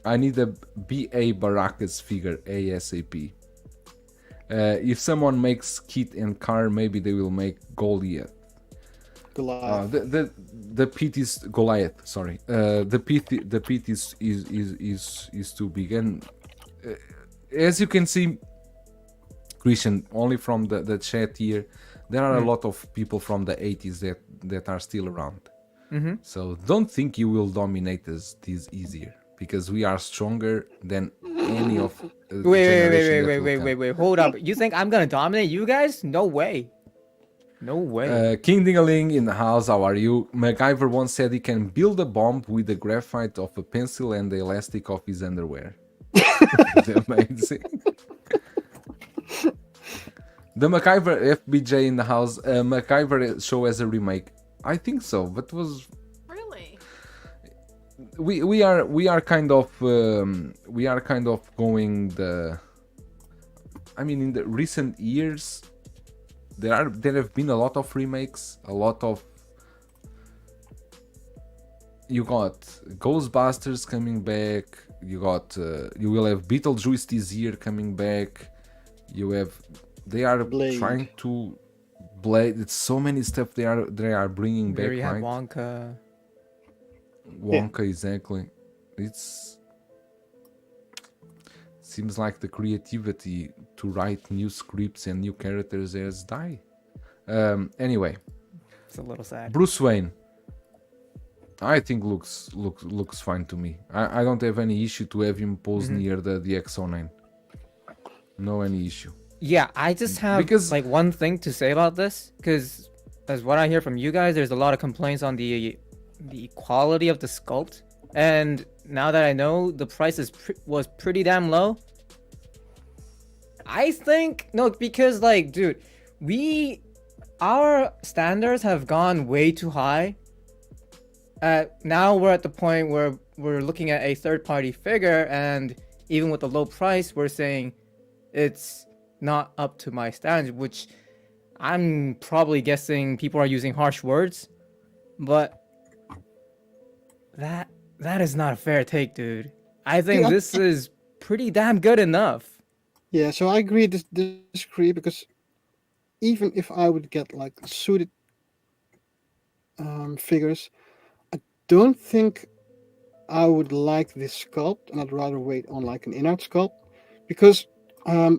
I need a BA Baracus figure ASAP. If someone makes Kit and Car, maybe they will make Goliath. Goliath. The pit is Goliath. Sorry, the pit is too big, and as you can see, Christian, only from the chat here, there are a lot of people from the 80s that are still around. So don't think you will dominate us this easier, because we are stronger than any of. Wait. Hold up. You think I'm gonna dominate you guys? No way. No way. King Dingaling in the house, how are you? MacGyver once said he can build a bomb with the graphite of a pencil and the elastic of his underwear. Amazing. The MacGyver FBJ in the house. MacGyver show as a remake. I think so, but was Really? we are kind of going the. I mean, in the recent years, there have been a lot of remakes, a lot of. You got Ghostbusters coming back. You will have Beetlejuice this year coming back. They are Blade. trying to Blade. It's so many stuff they are bringing back, There you have right? Wonka. Exactly. Seems like the creativity to write new scripts and new characters has died. Anyway, It's a little sad. Bruce Wayne. I think looks fine to me. I don't have any issue to have him pose near the X09. No any issue. Yeah, I just have Because- like one thing to say about this, because as what I hear from you guys, there's a lot of complaints on the quality of the sculpt, and now that I know the price was pretty damn low, I think no, because like, dude, our standards have gone way too high. Now we're at the point where we're looking at a third-party figure, and even with the low price, we're saying it's not up to my standards, which I'm probably guessing people are using harsh words, but that is not a fair take, dude. I think Yeah. this is pretty damn good enough. Yeah, so I agree disagree, because even if I would get like suited figures, I don't think I would like this sculpt, and I'd rather wait on like an in-out sculpt, because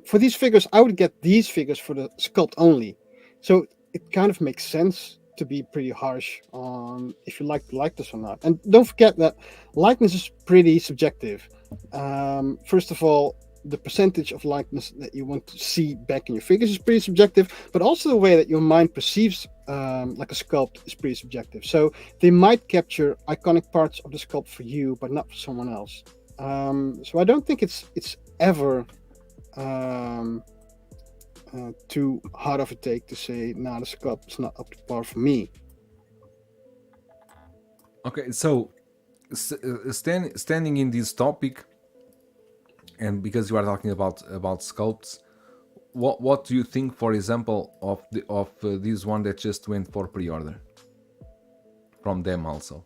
for these figures I would get these figures for the sculpt only. So it kind of makes sense to be pretty harsh on if you like the likeness or not. And don't forget that likeness is pretty subjective. First of all, the percentage of likeness that you want to see back in your figures is pretty subjective, but also the way that your mind perceives like a sculpt is pretty subjective. So they might capture iconic parts of the sculpt for you, but not for someone else. So I don't think it's ever too hard of a take to say, nah, the sculpt is not up to par for me. Okay, so standing in this topic, and because you are talking about sculpts, what do you think, for example, of this one that just went for pre-order from them also?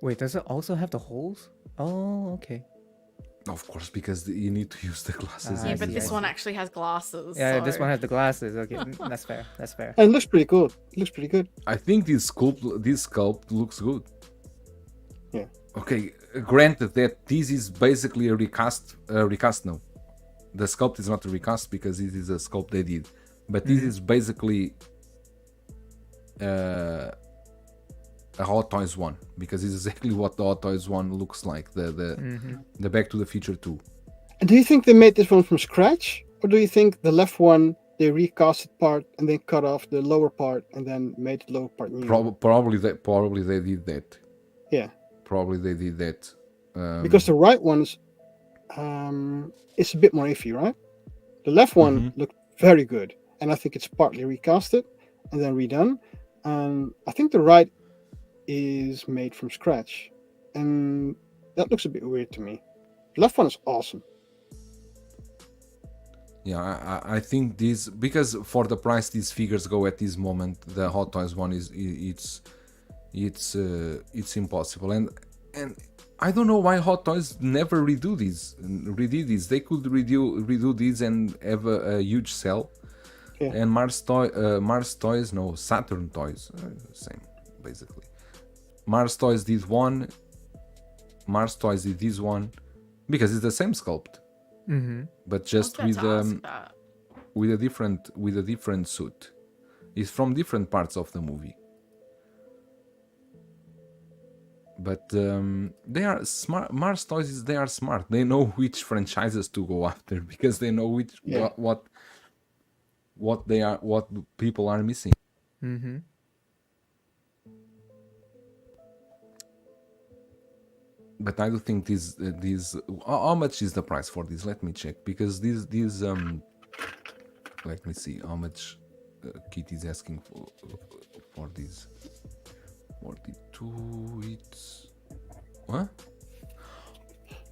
Wait, does it also have the holes? Oh, okay. Of course, because you need to use the glasses. I Yeah, and but see, the- this one actually has glasses. Yeah, so... this one has the glasses. Okay, that's fair. That's fair. And it looks pretty good. It looks pretty good. I think this sculpt looks good. Yeah. Okay, granted that this is basically a recast. No, the sculpt is not a recast because this is a sculpt they did, but this is basically a Hot Toys one, because it's exactly what the Hot Toys one looks like. The Back to the Future 2. And do you think they made this one from scratch, or do you think the left one they recasted part and then cut off the lower part and then made the lower part new? Probably they did that. Yeah, Probably they did that. because the right one's it's a bit more iffy, right? The left one looked very good, and I think it's partly recasted and then redone. And I think the right is made from scratch, and that looks a bit weird to me. The left one is awesome. Yeah, I think this, because for the price these figures go at this moment, the Hot Toys one it's impossible, and I don't know why Hot Toys never redid this. They could redo this and have a huge sell. Yeah. And Saturn Toys, same basically. Mars Toys did one. Mars Toys did this one because it's the same sculpt, but just with with a different suit. It's from different parts of the movie. But they are smart. Mars Toys, they are smart. They know which franchises to go after because they know which what people are missing. But I do think these how much is the price for this? Let me check because these let me see how much Kit is asking for this. 42. It's what?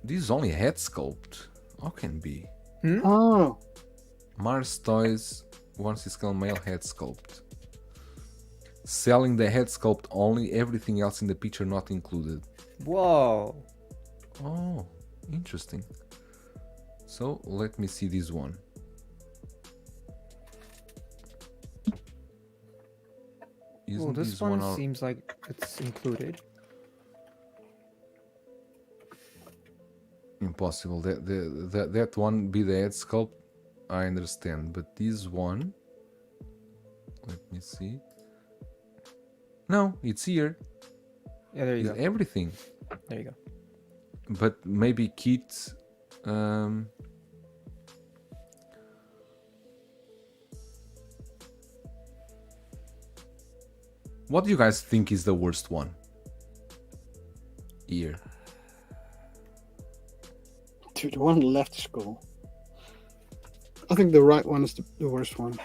This is only head sculpt. How can be? Oh, Mars Toys 1/6 male head sculpt. Selling the head sculpt only. Everything else in the picture not included. Whoa. Oh, interesting. So let me see this one. Well, Isn't this one al- seems like it's included. impossible? That one be the head sculpt. I understand, but this one. Let me see. No, it's here. Yeah, there you It's go. everything. There you go. But maybe Kit. What do you guys think is the worst one? Here. dude, the one left is cool. I think the right one is the worst one.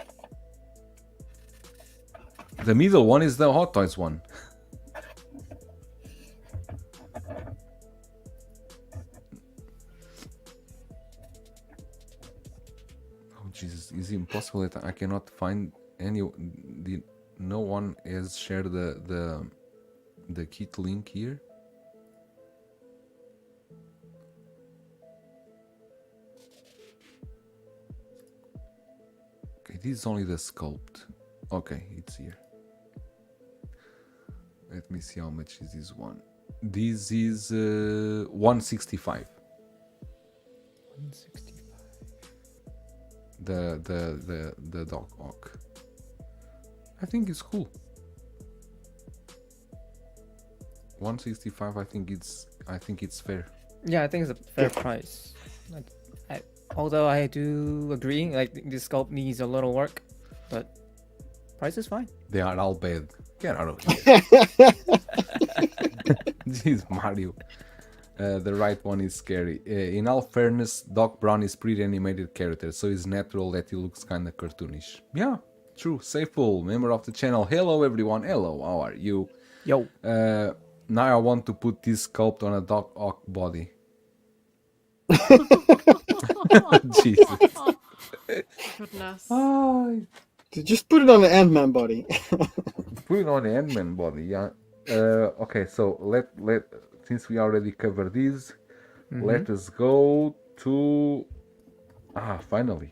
The middle one is the Hot Toys one. Oh Jesus, is it impossible that I cannot find any? No one has shared the kit link here. Okay, this is only the sculpt. Okay, it's here. Let me see how much is this one. This is 165. 165. The Doc Ock. I think it's cool. 165. I think it's fair. Yeah, I think it's a fair price. Although I do agree, like the sculpt needs a little work, but price is fine. They are all bad. Get out of here. Jeez, Mario. The right one is scary. In all fairness, Doc Brown is pretty animated character, so it's natural that he looks kinda cartoonish. Yeah, true. Safeful, member of the channel. Hello everyone. Hello, how are you? Yo. Now I want to put this sculpt on a Doc Ock body. Jesus. Goodness. Just put it on the Ant-Man body. Put it on the Ant-Man body, yeah. Okay, so let since we already covered this, let us go to finally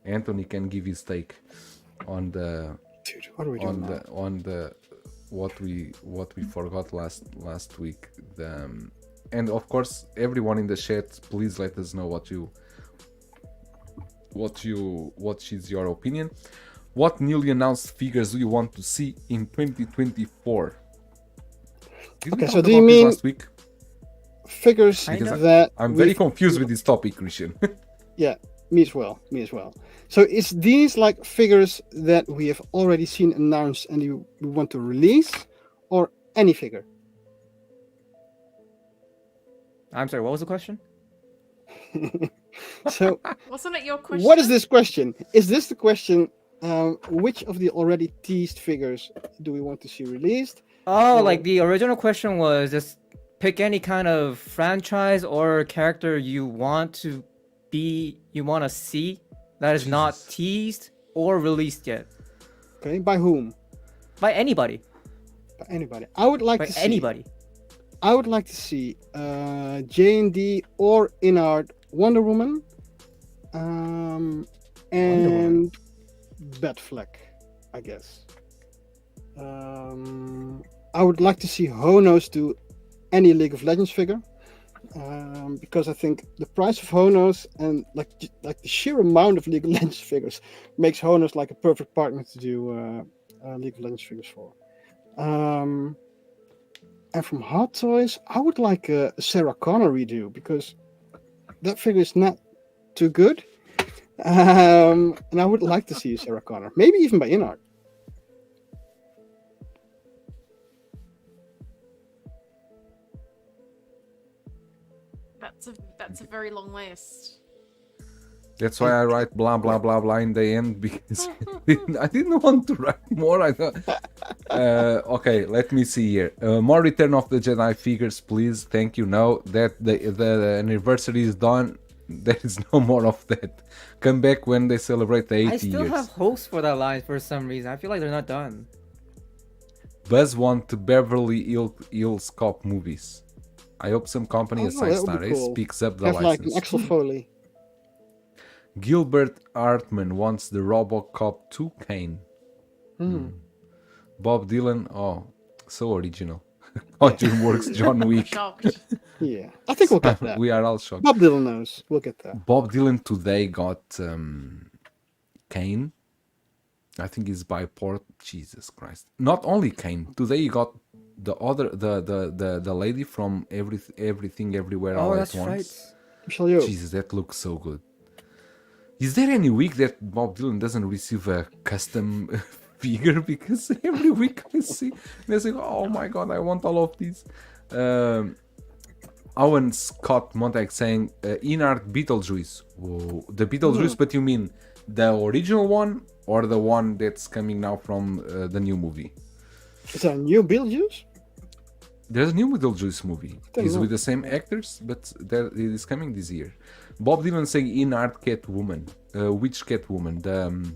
Anthony can give his take on the Dude, what are we doing now? on the what we forgot last week. And of course, everyone in the chat, please let us know what is your opinion. What newly announced figures do you want to see in 2024? Okay, so do you mean last week? figures Because that I'm very we've- confused with this topic, Christian. Yeah, me as well. So is these like figures that we have already seen announced and you want to release, or any figure? I'm sorry, what was the question? So Wasn't it your question? what is this question? Is this the question? Which of the already teased figures do we want to see released? Oh, Or- like the original question was just pick any kind of franchise or character you want to see that is not Jesus. teased or released yet Okay, by whom? by anybody. By anybody. I would like By to see. anybody. I would like to see J&D or Inard Wonder Woman. And Batfleck, I guess. I would like to see Honos do any League of Legends figure, because I think the price of Honos and like the sheer amount of League of Legends figures makes Honos like a perfect partner to do League of Legends figures for. And from Hot Toys, I would like a Sarah Connor redo because that figure is not too good. And I would like to see Sarah Connor, maybe even by InArt. That's a very long list. That's why I write blah blah blah blah in the end, because I didn't want to write more. I thought, okay, let me see here. More Return of the Jedi figures, please. Thank you. No, that the anniversary is done. There is no more of that. Come back when they celebrate the 80 I still years. have hopes for that line for some reason. I feel like they're not done. Buzz want to Beverly Hills Cop movies. I hope some company Oh, aside that would Star be Ace cool. picks up the Have like an license. Axel Foley. Gilbert Hartman wants the RoboCop 2 Kane. Bob Dylan, oh, so original. Oh, DreamWorks John Wick. Shocked. Yeah, I think we'll get that. We are all shocked. Bob Dylan knows. We'll get that. Bob Dylan today got Kane. I think he's by Port. Jesus Christ! Not only Kane. Today he got the other the lady from Everything Everywhere All Oh, at that's Once. right. Michelle Yeoh. Jesus, that looks so good. Is there any week that Bob Dylan doesn't receive a custom figure? Because every week I see, they say, "Oh my God, I want all of these." Owen Scott Montag saying, "InArt Beetlejuice." Whoa, the Beetlejuice, but you mean the original one or the one that's coming now from the new movie? Is that a new Beetlejuice? There's a new Beetlejuice movie. Don't It's know. with the same actors, but it is coming this year. Bob Dylan saying InArt Catwoman. Which Catwoman? The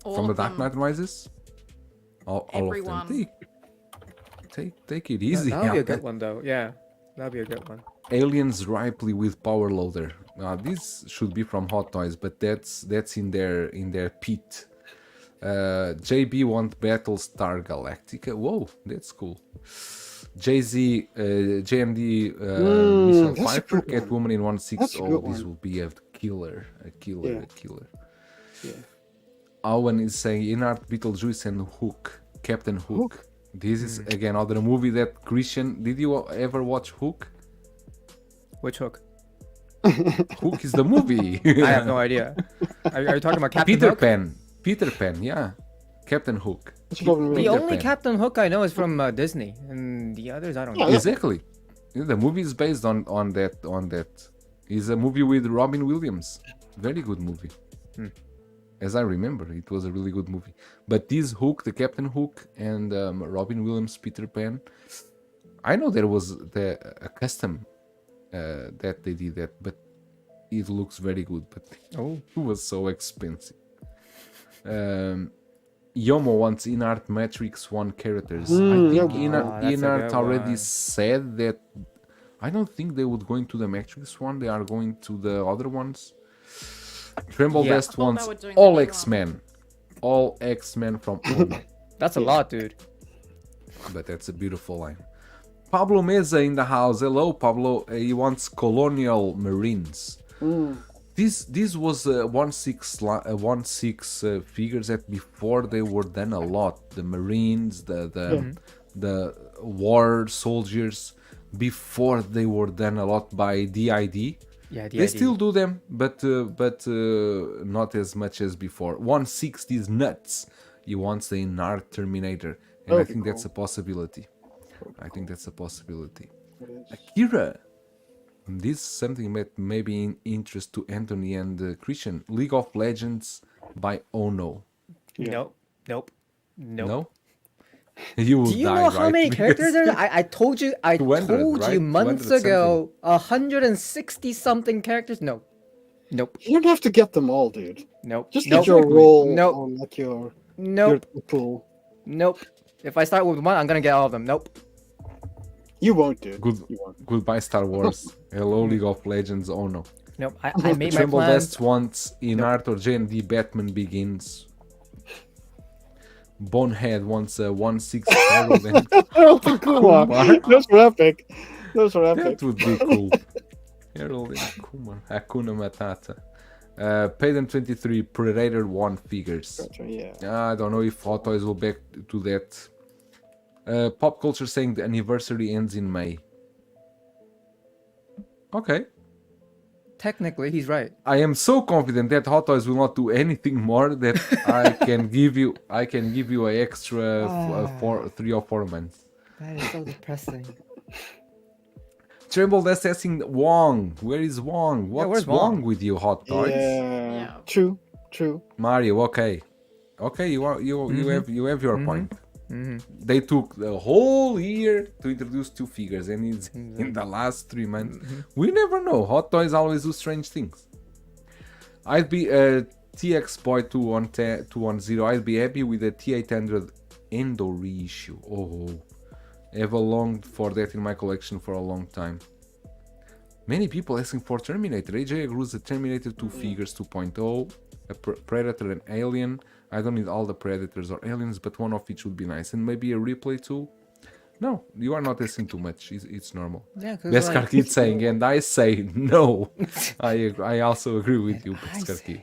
All from the of Dark them. Knight Rises? All Everyone. of them. Take it easy. That would be a yeah. good one, though. Yeah, that'd be a good one. Aliens Ripley with Power Loader. This should be from Hot Toys, but that's in their pit. JB want Battlestar Galactica. Whoa, that's cool. JZ, JMD, Michelle that's a Pfeiffer, good one. Catwoman in 1/6. That's a Oh, good this one. will be a killer. Yeah. Owen is saying InArt Beetlejuice and Hook, Captain Hook. This is again another movie that Christian. Did you ever watch Hook? Which hook? Hook is the movie. I have no idea. Are you talking about Captain Peter Hook? Pan. Peter Pan, yeah. Captain Hook. That's probably The Peter really only Pan. Captain Hook I know is from Disney, and the others I don't know. Yeah. Exactly. The movie is based on that. It's a movie with Robin Williams. Very good movie. As I remember, it was a really good movie. But this Hook, the Captain Hook, and Robin Williams, Peter Pan. I know there was a custom that they did that, but it looks very good. But Oh, it was so expensive. Yomo wants InArt Matrix 1 characters. I think yeah. Oh, that's a InArt good already one. said that. I don't think they would go into the Matrix one. They are going to the other ones. Tremble Yeah. Dust I thought wants they were doing the all new one. X-Men. All X-Men from Uno. that's a lot, dude. But that's a beautiful line. Pablo Meza in the house. Hello, Pablo. He wants Colonial Marines. This was 1/6 figures that before they were done a lot. The Marines, the war soldiers, before they were done a lot by DID. Yeah, They still do them, but not as much as before. 1/6 is nuts. He wants the InArt Terminator, and I That'd be think that's a cool. possibility. I think that's a possibility. Akira. This is something that may be in interest to Anthony and Christian. League of Legends by Ono. Yeah. Nope. No? You will Do you die, know how right? many characters Because- there are? I told you 200, right? you months 200 ago 160 something characters. Nope. You don't have to get them all, dude. Nope. Just nope. get your roll Nope. on like your Nope. pool. Nope. If I start with one, I'm gonna get all of them. Nope. You won't, dude. Good, You won't. goodbye, Star Wars. Hello, League of Legends. Ono. Nope. I made my Tremble plans. Dust wants InArt or JND Batman Begins. Bonehead wants a 1/6 Harold and Harold and Kumar. Kumar. Those were epic. Those were epic. That would be cool. Harold and Kumar. Hakuna Matata. Payden 23 Predator 1 figures. Yeah. I don't know if Hot Toys will back to that. Pop culture saying the anniversary ends in May. Okay. Technically, he's right. I am so confident that Hot Toys will not do anything more that I can give you an extra 3 or 4 months. That is so depressing. Trembled assessing Wong. Where is Wong? What's where's wrong Wong? with you, Hot Toys? Yeah. True. Mario, okay, you have your point. Mm-hmm. They took the whole year to introduce 2 figures, and it's in the last 3 months. We never know. Hot Toys always do strange things. I'd be TX Boy 210. I'd be happy with a T800 Endo reissue. Oh, I've longed for that in my collection for a long time. Many people asking for Terminator. AJ agrees the Terminator 2 figures 2.0, a Predator and Alien. I don't need all the Predators or Aliens, but one of each would be nice. And maybe a replay too? No, you are not asking too much. It's normal. Yeah, Beskar Kid saying, and I say no. I also agree with you, Beskar Kid.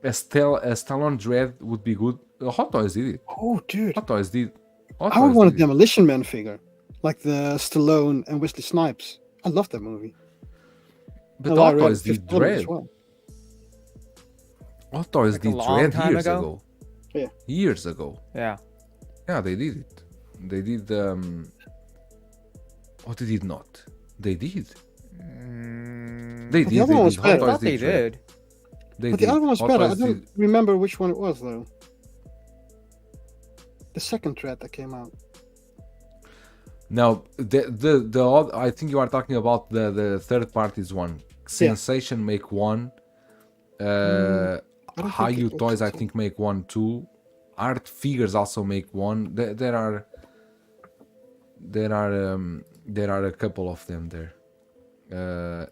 A Stallone Dread would be good. Hot Toys did it. Oh, dude. Hot Toys did. I would want a Demolition Man figure. Like the Stallone and Wesley Snipes. I love that movie. But Hot Toys did Dread. Well. Hot Toys did Dread years ago. Yeah. Years ago. Yeah. Yeah, they did it. They did. Oh, they did not. They did. They did. The other one was better. I thought they did. But the other one was better. I don't remember which one it was though. The second Dread that came out. Now, the I think you are talking about the third parties one. Sensation make one. Hayu Toys I think make one too. Art Figures also make one. There are a couple of them there.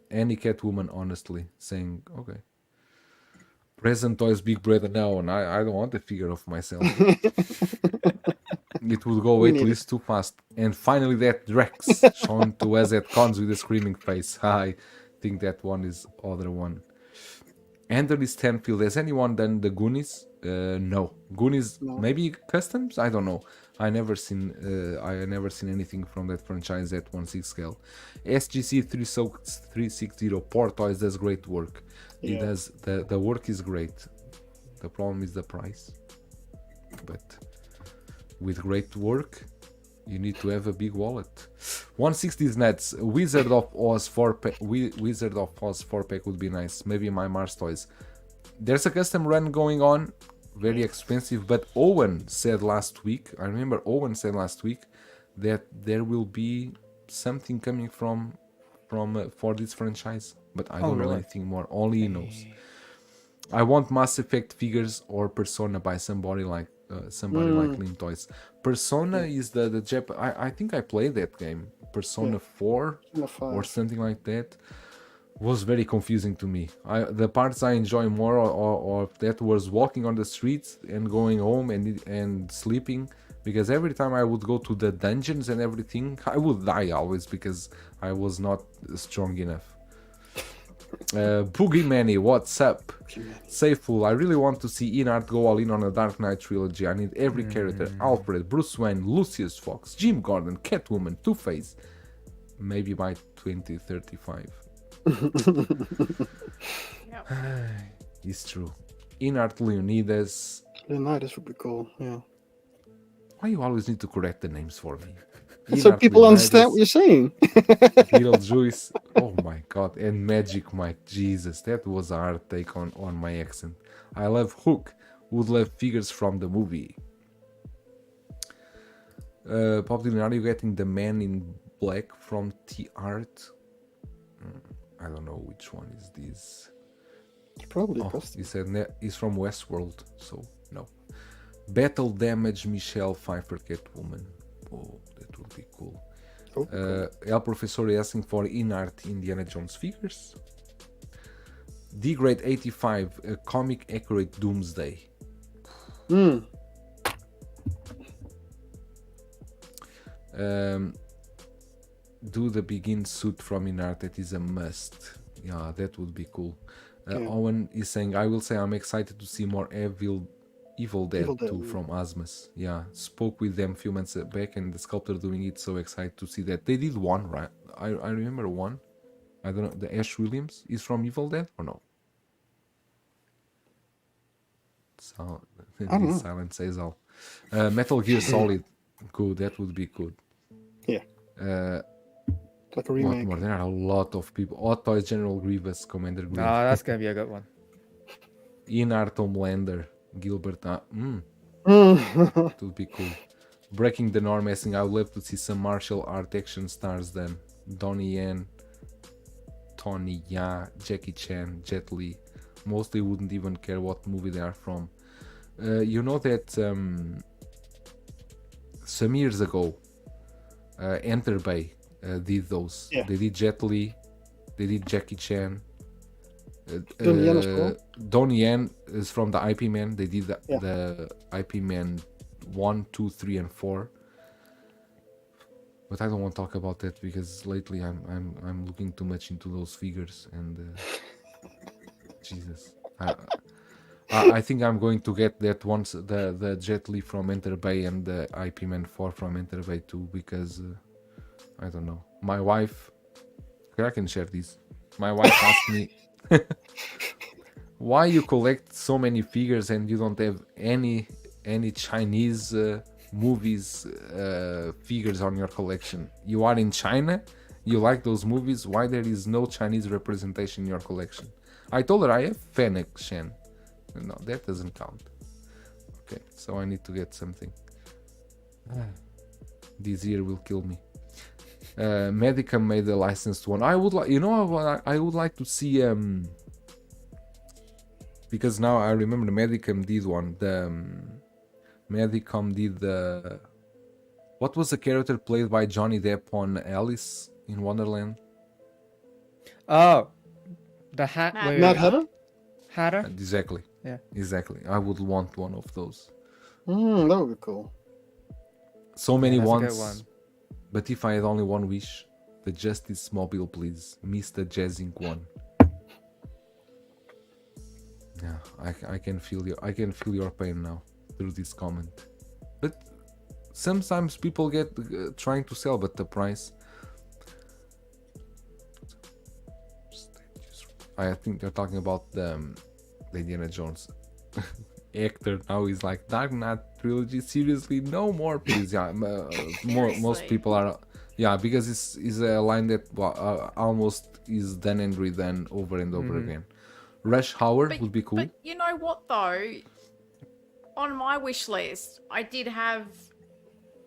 Any Catwoman, honestly, saying okay. Present Toys Big Brother now, and I don't want a figure of myself. It would go at least too fast. And finally that Drex shown to us at cons with a screaming face. I think that one is other one. Anthony Stanfield, has anyone done the Goonies? No. Goonies, no. Maybe customs? I don't know. I never seen anything from that franchise at 1/6 scale. SGC 360 Port Toys does great work. Yeah. It does. The work is great. The problem is the price. But with great work, you need to have a big wallet. 160 is nuts. Wizard of Oz 4-pack would be nice. Maybe my Mars Toys. There's a custom run going on. Very expensive. But Owen said last week, I remember Owen said last week that there will be something coming from for this franchise. But I don't know anything more. Only he knows. I want Mass Effect figures or Persona by somebody like Lin Toys. Persona is the Jap. I think I played that game. Persona 4 or something like that. Was very confusing to me. The parts I enjoy more or that was walking on the streets and going home and sleeping, because every time I would go to the dungeons and everything, I would die always because I was not strong enough. Boogie Manny, what's up? Sayful, I really want to see Inart go all in on a Dark Knight trilogy. I need every character: Alfred, Bruce Wayne, Lucius Fox, Jim Gordon, Catwoman, Two-Face. Maybe by 2035. It's true. Inart Leonidas. Leonidas would be cool, yeah. Why you always need to correct the names for me? So people understand what you're saying. Little Juice. Oh my god. And Magic Mike. Jesus, that was a hard take on my accent. I love Hook. Would love figures from the movie. Pop Dylan, are you getting the Man in Black from T-Art? I don't know which one is this. Probably. He said he's from Westworld, so no. Battle Damage Michelle Pfeiffer Catwoman. Oh, that would be cool. El Professor asking for Inart Indiana Jones figures. D-Grade 85, a comic accurate Doomsday. Do the begin suit from Inart, that is a must. Yeah, that would be cool. Yeah. Owen is saying, I will say I'm excited to see more Evil Dead Evil Dead, 2 yeah. from Asmus. Yeah, spoke with them a few months back and the sculptor doing it, so excited to see that. They did one, right? I remember one. I don't know, the Ash Williams is from Evil Dead or no? So, I don't know. silence says all. Metal Gear Solid, good, that would be good. Yeah. Like a What remake. more? There are a lot of people. Hot Toys General Grievous, Commander Green. Oh, that's gonna be a good one. Inart Homelander, Gilbert. It would be cool. Breaking the Norm asking, I would love to see some martial art action stars then. Donnie Yen, Tony Ya, Jackie Chan, Jet Li. Mostly wouldn't even care what movie they are from. You know that some years ago, Enter Bay did those. Yeah. They did Jet Li, they did Jackie Chan. Donnie Yen is cool. Donnie Yen is from the IP Man. They did Yeah. the IP Man 1, 2, 3, and 4. But I don't want to talk about that because lately I'm looking too much into those figures and Jesus. I think I'm going to get that once the Jet Li from Enter Bay and the IP Man 4 from Enter Bay 2 because I don't know. My wife, I can share this. My wife asked me why you collect so many figures and you don't have any Chinese movies figures on your collection. You are in China, you like those movies, why there is no Chinese representation in your collection? I told her I have Fennec Shen. No, that doesn't count. Okay, so I need to get something. This year will kill me. Medicam made a licensed one. I would like, I would like to see because now I remember Medicam did one. The Medicam did the what was the character played by Johnny Depp on Alice in Wonderland? Oh, the hat. Mad where- Mad Hatter? Hatter. Exactly. Yeah. Exactly. I would want one of those. That would be cool. So many that's a good wants. one. But if I had only one wish, the Justice Mobile, please. Mr. Jazzing one. Yeah, I can feel your pain now through this comment. But sometimes people get trying to sell, but the price. I think they're talking about the Indiana Jones. Hector now is like Dark Knight trilogy. Seriously, no more, please. Yeah, most people are. Yeah, because it's a line that almost is done and redone over and over again. Rush Hour would be cool. But you know what though? On my wish list, I did have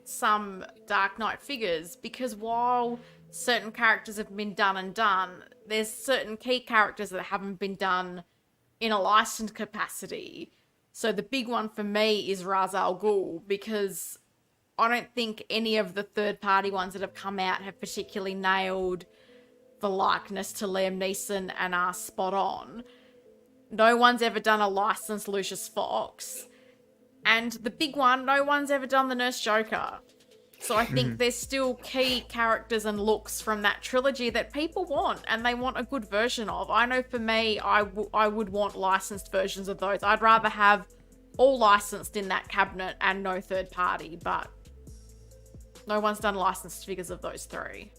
some Dark Knight figures because while certain characters have been done, there's certain key characters that haven't been done in a licensed capacity. So the big one for me is Ra's al Ghul because I don't think any of the third-party ones that have come out have particularly nailed the likeness to Liam Neeson and are spot on. No one's ever done a licensed Lucius Fox. And the big one, no one's ever done the Nurse Joker. So I think there's still key characters and looks from that trilogy that people want and they want a good version of. I know for me, I would want licensed versions of those. I'd rather have all licensed in that cabinet and no third party, but no one's done licensed figures of those three.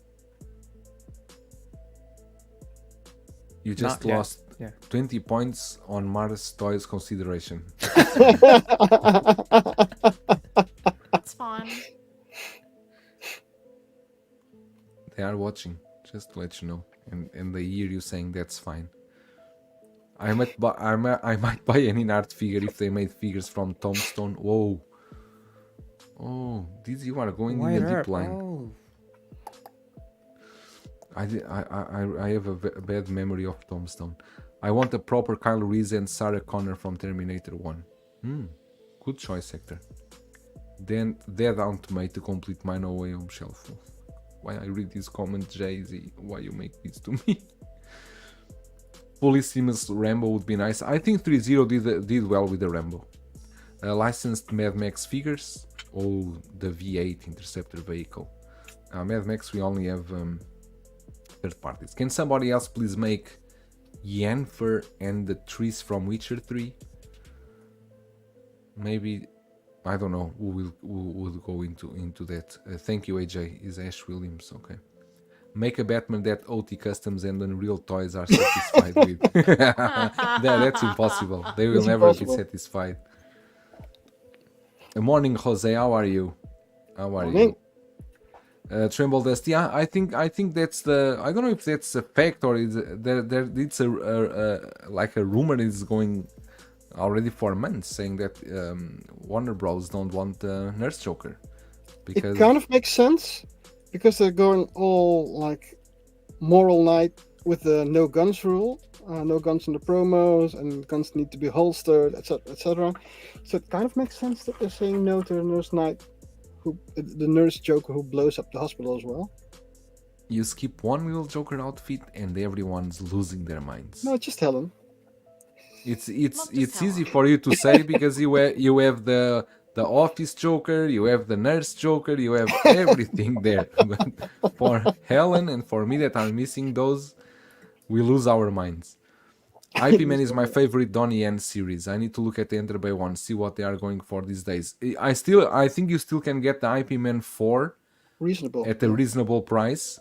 You just Not yet. lost 20 points on Mars Toys consideration. That's fine. They are watching, just to let you know, and they hear you saying that's fine. I might buy any art figure if they made figures from Tombstone. Whoa. Oh, these you are going in a deep line. Oh. I have a bad memory of Tombstone. I want a proper Kyle Reese and Sarah Connor from Terminator 1. Good choice, Hector. Then Dead Aunt May to complete my No Way Home shelf. Why I read this comment, Jay-Z? Why you make this to me? Polysimus Rambo would be nice. I think 3-0 did well with the Rambo. Licensed Mad Max figures. Oh, the V8 interceptor vehicle. Mad Max, we only have third parties. Can somebody else please make Yennefer and the trees from Witcher 3? Maybe, I don't know who will go into that. Thank you, AJ. Is Ash Williams? Okay. Make a Batman that OT Customs and Unreal Toys are satisfied with. That's impossible. They will It's never impossible. be satisfied. Morning, Jose. How are you? How are Morning. you? Tremble Dust. Yeah, I think that's the. I don't know if that's a fact or it's it's like a rumor is going already for months saying that Warner Bros don't want Nurse Joker because It kind of makes sense because they're going all like moral night with the no guns rule, no guns in the promos, and guns need to be holstered, etc., etc. So it kind of makes sense that they're saying no to the Nurse Knight, the Nurse Joker who blows up the hospital as well. you skip one little Joker outfit and everyone's losing their minds. No, just Helen. It's Not just easy Helen. for you to say because you have the office Joker, you have the nurse Joker, you have everything there. But for Helen and for me that are missing those, we lose our minds. IP Man is my favorite Donnie Yen series. I need to look at the Enter Bay one, see what they are going for these days. I think you still can get the IP Man 4 Reasonable. at a reasonable price.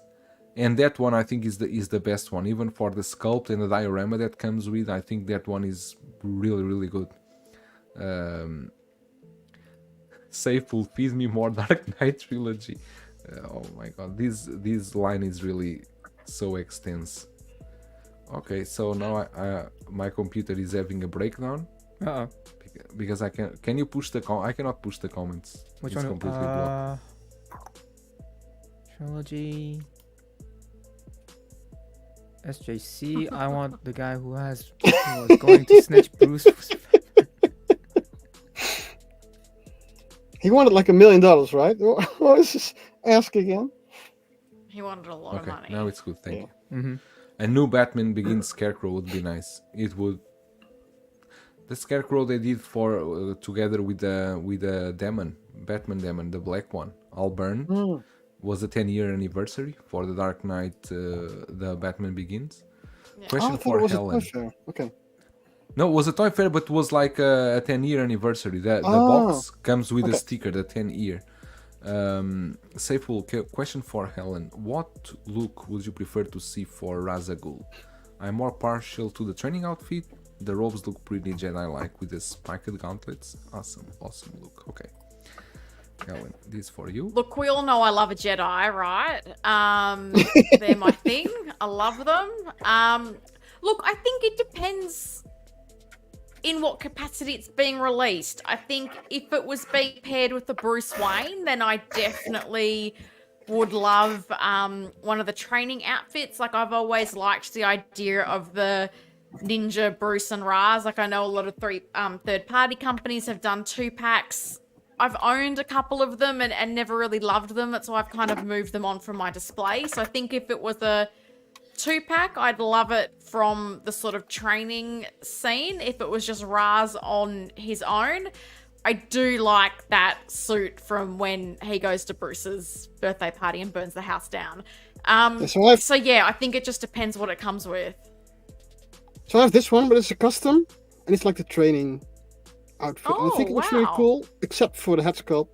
And that one I think is the best one, even for the sculpt and the diorama that comes with. I think that one is really good. Safe will feed me more Dark Knight trilogy. Oh my god, this line is really so extensive. Okay, so now my computer is having a breakdown Uh-oh. because I can you push the I cannot push the comments. Which It's one? completely blocked. Trilogy. SJC. I want the guy who was going to snatch Bruce. He wanted like $1 million, right? What is this ask again? He wanted a lot of Okay, money. now it's good. Thank Yeah. you. Mm-hmm. A new Batman Begins Scarecrow would be nice. It would. The Scarecrow they did for together with the demon, Batman demon, the black one, Al Byrne, was a 10-year anniversary for the Dark Knight, the Batman Begins. Yeah. Question I thought for it was Helen. a toy fair. Okay. No, it was a toy fair, but it was like a 10-year anniversary. The Oh, box comes with a okay. sticker, the 10-year. Saiful, question for Helen. What look would you prefer to see for Ra's al Ghul? I'm more partial to the training outfit. The robes look pretty Jedi-like with the spiked gauntlets. Awesome look. Okay. Helen, this for you. Look, we all know I love a Jedi, right? They're my thing. I love them. Look, I think it depends in what capacity it's being released. I think if it was being paired with the Bruce Wayne, then I definitely would love one of the training outfits. Like, I've always liked the idea of the Ninja Bruce and Ra's. Like, I know a lot of third-party companies have done 2-packs. I've owned a couple of them and never really loved them. So I've kind of moved them on from my display. So I think if it was a 2-pack, I'd love it from the sort of training scene. If it was just Raz on his own, I do like that suit from when he goes to Bruce's birthday party and burns the house down. So yeah, I think it just depends what it comes with. So I have this one, but it's a custom, and it's like the training outfit. And I think it looks really wow. cool, except for the head sculpt,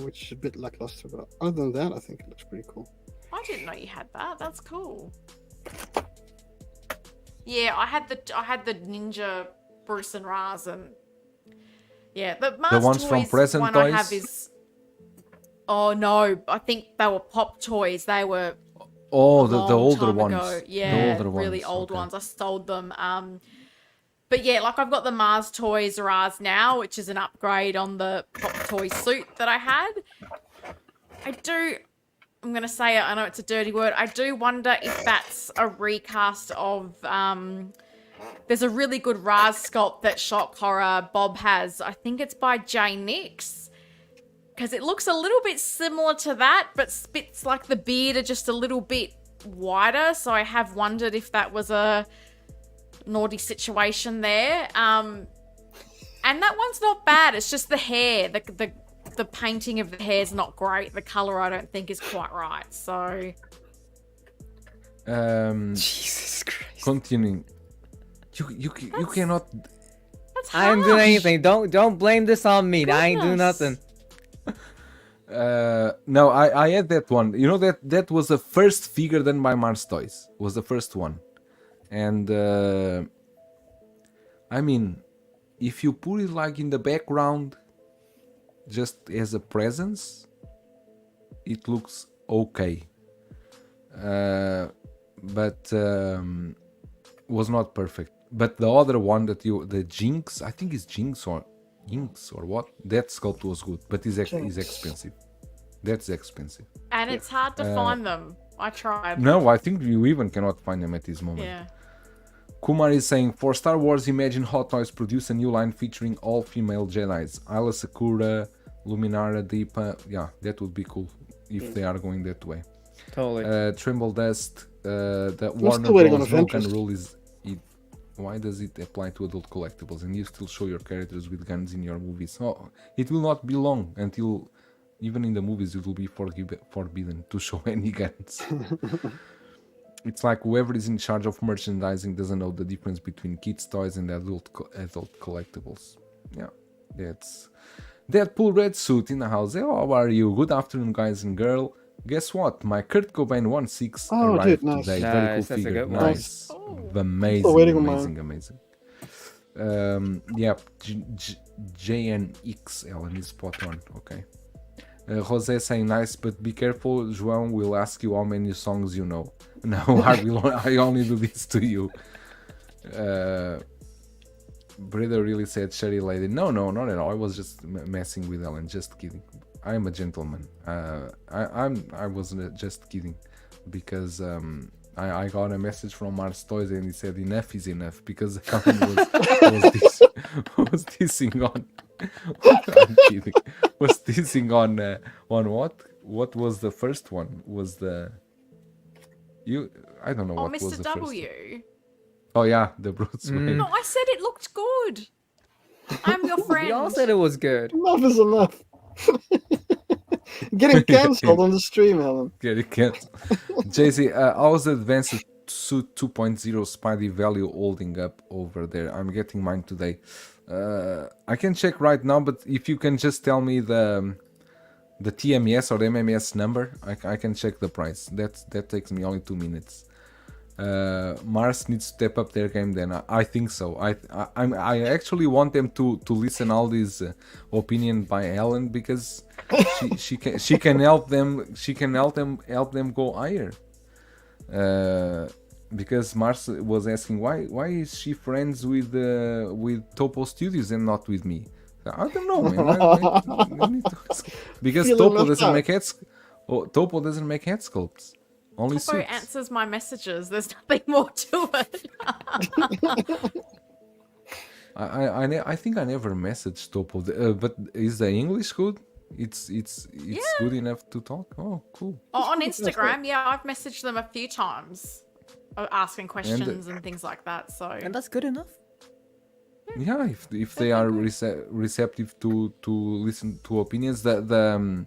which is a bit lackluster. But other than that, I think it looks pretty cool. I didn't know you had that. That's cool. Yeah, I had the Ninja Bruce and Raz, and yeah, the Mars ones Toys from Present one Toys? I have is. Oh no, I think they were Pop Toys. They were Oh, a the long older time ones. ago. Yeah, the older really ones. old Okay. ones. I sold them. But yeah, like I've got the Mars Toys Raz now, which is an upgrade on the Pop Toy suit that I had. I'm going to say it, I know it's a dirty word. I do wonder if that's a recast of, there's a really good Raz sculpt that Shock Horror Bob has. I think it's by Jay Nix. Because it looks a little bit similar to that, but it's like the beard are just a little bit wider. So I have wondered if that was a naughty situation there. And that one's not bad. It's just the hair. the painting of the hair's not great. The color I don't think is quite right. So Jesus Christ. Continuing. You cannot. that's I didn't do harsh. anything. Don't blame this on me. I ain't do Goodness. nothing. No, I had that one. You know that was the first figure done by Mars Toys. Was the first one, and I mean, if you put it like in the background, just as a presence, it looks okay. But was not perfect. But the other one the Jinx, I think it's Jinx or Inks or what? That sculpt was good, but is expensive. That's expensive. And it's hard to find them. I tried. No, I think you even cannot find them at this moment. Yeah. Kumar is saying, for Star Wars, imagine Hot Toys produce a new line featuring all female Jedis. Ayla Sakura, Luminara, Deepa. Yeah, that would be cool if they are going that way. Totally. Tremble Dust, the Warner still waiting on Bros. Vulcan Avengers. rule is... Why does it apply to adult collectibles and you still show your characters with guns in your movies? Oh, it will not be long until... Even in the movies, it will be forbidden to show any guns. It's like whoever is in charge of merchandising doesn't know the difference between kids' toys and adult collectibles. Yeah, that's Deadpool Red Suit in the house. Hey, how are you? Good afternoon, guys and girl. Guess what? My Kurt Cobain 1/6 Oh, arrived dude, nice. today. Nice, Very that's cool a figure. good one. Nice, Oh. amazing, waiting on amazing. Yeah, JNX Ellen is spot on. Okay. Jose saying nice, but be careful. João will ask you how many songs you know. No, I only do this to you. Brother really said Sherry Lady. No, not at all. I was just messing with Ellen. Just kidding. I am a gentleman. I wasn't just kidding because I got a message from Mars Toys and he said enough is enough because Ellen was dissing on. I'm kidding. Was dissing on what? What was the first one? Was the I don't know Oh, what was Mr. the W. first. Oh yeah, the Bruce Wayne. No, I said it looked good. I'm your friend. We all said it was good. Enough is enough. Getting cancelled on the stream, Helen. Yeah, you can't. JC, how's the Advanced Suit 2.0 Spidey value holding up over there? I'm getting mine today. I can check right now, but if you can just tell me the TMS or the MMS number, I can check the price. That takes me only 2 minutes. Mars needs to step up their game. Then I think so. I actually want them to listen all these opinion by Ellen because she can help them. She can help them go higher. Because Mars was asking why is she friends with Topo Studios and not with me? I don't know, man. I need to ask. Because Feeling Topo left doesn't out. make Topo doesn't make head sculpts. Only Topo suits. answers my messages. There's nothing more to it. I think I never messaged Topo, but is the English good? It's good enough to talk. Oh, cool. On Instagram, yeah, I've messaged them a few times, asking questions and things like that. So And that's good enough. Yeah, if they are receptive to listen to opinions, the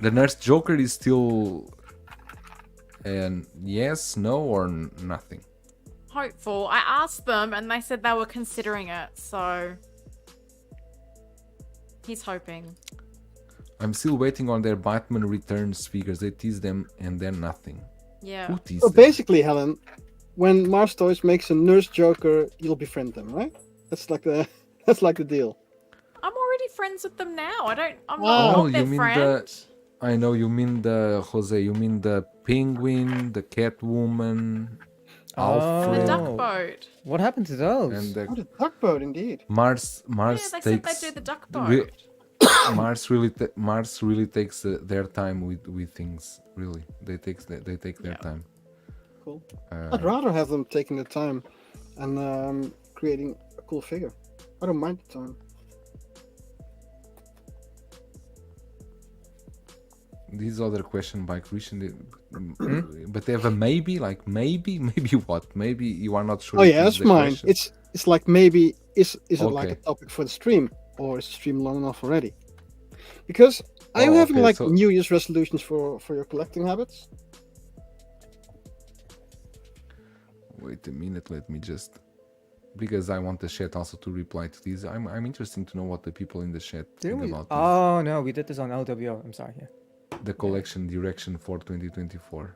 Nurse Joker is still an yes, no, or nothing. hopeful. I asked them and they said they were considering it. So he's hoping. I'm still waiting on their Batman Returns figures. They tease them and then nothing. Yeah. Who teased So them? basically, Helen, when Mars Toys makes a Nurse Joker, you'll befriend them, right? That's like the deal. I'm already friends with them now. I'm Oh, not their you mean friend. I know you mean Jose. You mean the Penguin, the Catwoman, The Alfred, duck boat. What happened to those? and Oh, the tugboat, indeed. Mars. Yeah, Mars they said takes. they do the duck re- boat. Mars really takes their time with things. Really, they take their Yeah. time. Cool. I'd rather have them taking the time and creating a cool figure. I don't mind the time. This other question by Christian, but they have a maybe, like maybe what? Maybe you are not sure. Oh if yeah, this is that's the mine. question. It's like maybe is it like a Okay. topic for the stream? or is the stream long enough already? Because are you having okay, like so- New Year's resolutions for your collecting habits? Wait a minute, let me just, because I want the chat also to reply to these. I'm interested to know what the people in the chat Didn't think we? about this, Oh no, we did this on LWO. I'm sorry. Yeah. the collection direction for 2024.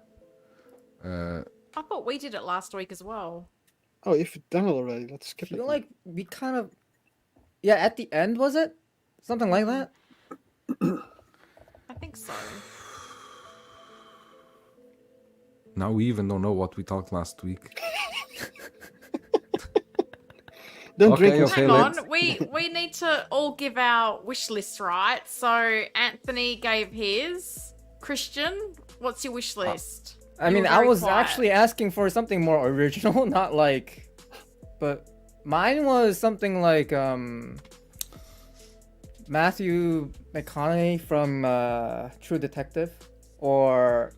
I thought we did it last week as well. Oh, if you've done it already, let's I skip it. feel like we kind of. Yeah, at the end was it? Something like that. I think so. Now we even don't know what we talked last week. Don't Okay, drink and okay, Hang let's- on, we need to all give our wish list, right? So Anthony gave his. Christian, what's your wish list? I You mean, were I very was quiet. actually asking for something more original, not like. But mine was something like Matthew McConaughey from True Detective, or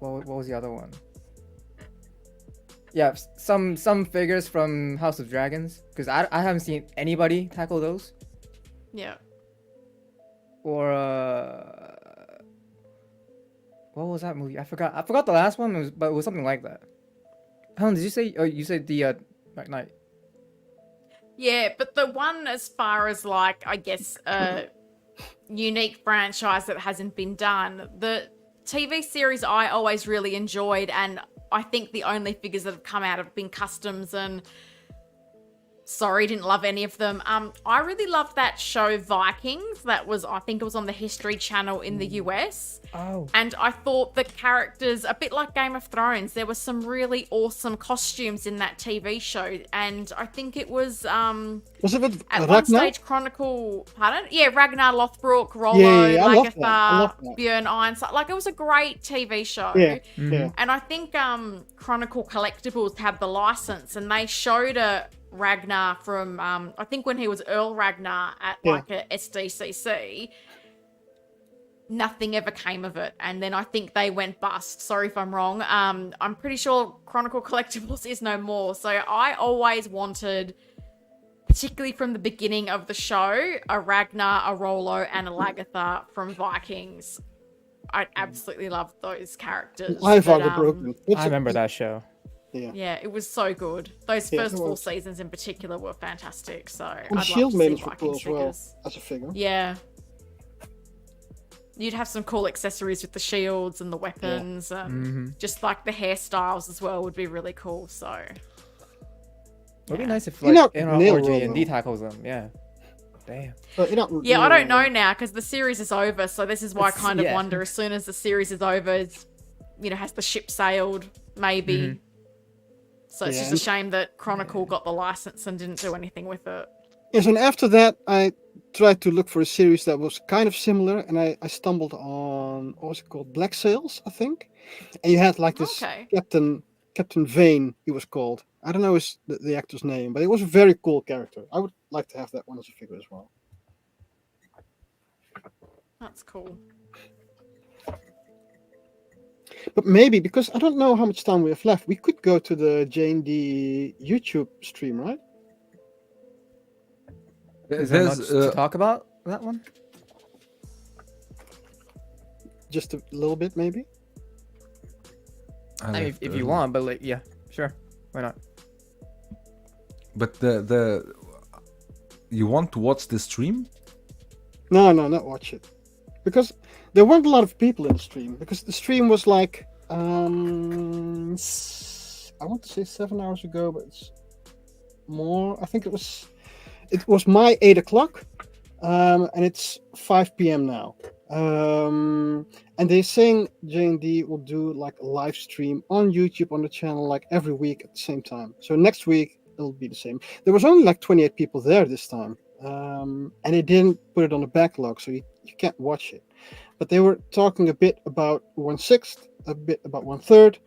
what was the other one? Yeah, some figures from House of Dragons, because I haven't seen anybody tackle those. Yeah. Or what was that movie? I forgot the last one, but it was something like that. Helen, did you say? Oh, you said the Dark Knight. Yeah, but the one as far as like, I guess, a unique franchise that hasn't been done, the TV series I always really enjoyed, and I think the only figures that have come out have been customs, and sorry, didn't love any of them. I really loved that show Vikings. That was, I think it was on the History Channel in the US. Oh. And I thought the characters, a bit like Game of Thrones, there were some really awesome costumes in that TV show. And I think it was Was it with at one Ragnar? stage Chronicle, pardon? Yeah, Ragnar Lothbrok, Rollo, Yeah, I love that. I love Lagertha, that. Björn Ironside. Like, it was a great TV show. Yeah, Mm-hmm. yeah. And I think Chronicle Collectibles had the license, and they showed a Ragnar from, I think when he was Earl Ragnar at Yeah. like a SDCC. Nothing ever came of it, and then I think they went bust. Sorry if I'm wrong. I'm pretty sure Chronicle Collectibles is no more. So I always wanted, particularly from the beginning of the show, a Ragnar, a Rollo, and a Lagertha from Vikings. I absolutely loved those characters. I've but, broken. I remember that show. Yeah, it was so good. Those Yeah, first it 4 was. seasons in particular were fantastic. So And I'd the love Shield to see Maidens were cool Vikings as well figures. as a figure. Yeah. You'd have some cool accessories with the shields and the weapons, and just like the hairstyles as well would be really cool. So It'd be Yeah. nice if You know, like in our Neil orgy Rollo. and D tackles them. Yeah. Damn. yeah, I don't know now because the series is over. So this is why I It's- kind of yeah. wonder, as soon as the series is over, has the ship sailed? Maybe. Mhm. So it's Yeah, just a shame that Chronicle got the license and didn't do anything with it. Yes, and after that, I tried to look for a series that was kind of similar, and I stumbled on, what was it called? Black Sails, I think. And you had like this Okay. Captain Vane, he was called. I don't know the actor's name, but it was a very cool character. I would like to have that one as a figure as well. That's cool. But maybe, because I don't know how much time we have left, we could go to the J&D YouTube stream, right? Is there much There's, to talk about that one? Just a little bit, maybe? I mean, if you want, but like, yeah, sure, why not? But the you want to watch the stream? No, not watch it. Because there weren't a lot of people in the stream. Because the stream was like, I want to say 7 hours ago, but it's more. I think it was my 8 o'clock, and it's 5 p.m. now. And they're saying J&D will do like a live stream on YouTube on the channel like every week at the same time. So next week it'll be the same. There was only like 28 people there this time, and they didn't put it on the backlog, so you can't watch it. But they were talking a bit about 1/6, a bit about 1/3.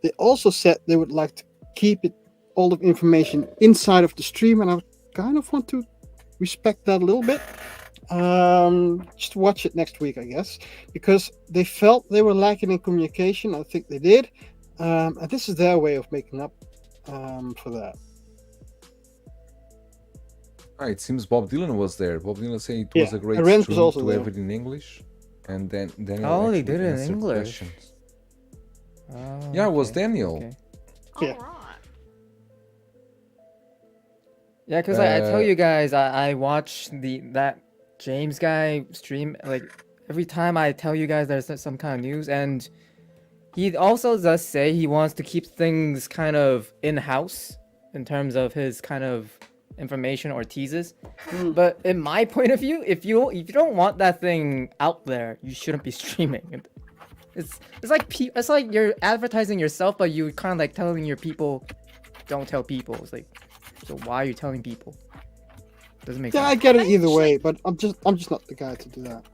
They also said they would like to keep all the information inside of the stream, and I kind of want to respect that a little bit. Just watch it next week, I guess, because they felt they were lacking in communication. I think they did, and this is their way of making up for that. It seems Bob Dylan was there. Bob Dylan said it Yeah, was a great Arend was stream also to there. have it in English, and then Daniel Oh, they actually did it in answered English. questions. Oh, Yeah, it was okay, Daniel. okay. All Yeah. right. Yeah, because I tell you guys, I watch that James guy stream like every time I tell you guys there's some kind of news, and he also does say he wants to keep things kind of in-house in terms of his kind of information or teases. But in my point of view, if you don't want that thing out there, you shouldn't be streaming. It's like you're advertising yourself, but you kind of like telling your people, don't tell people. It's like, so why are you telling people? Doesn't make Yeah, I sense. get it either way, but I'm just not the guy to do that.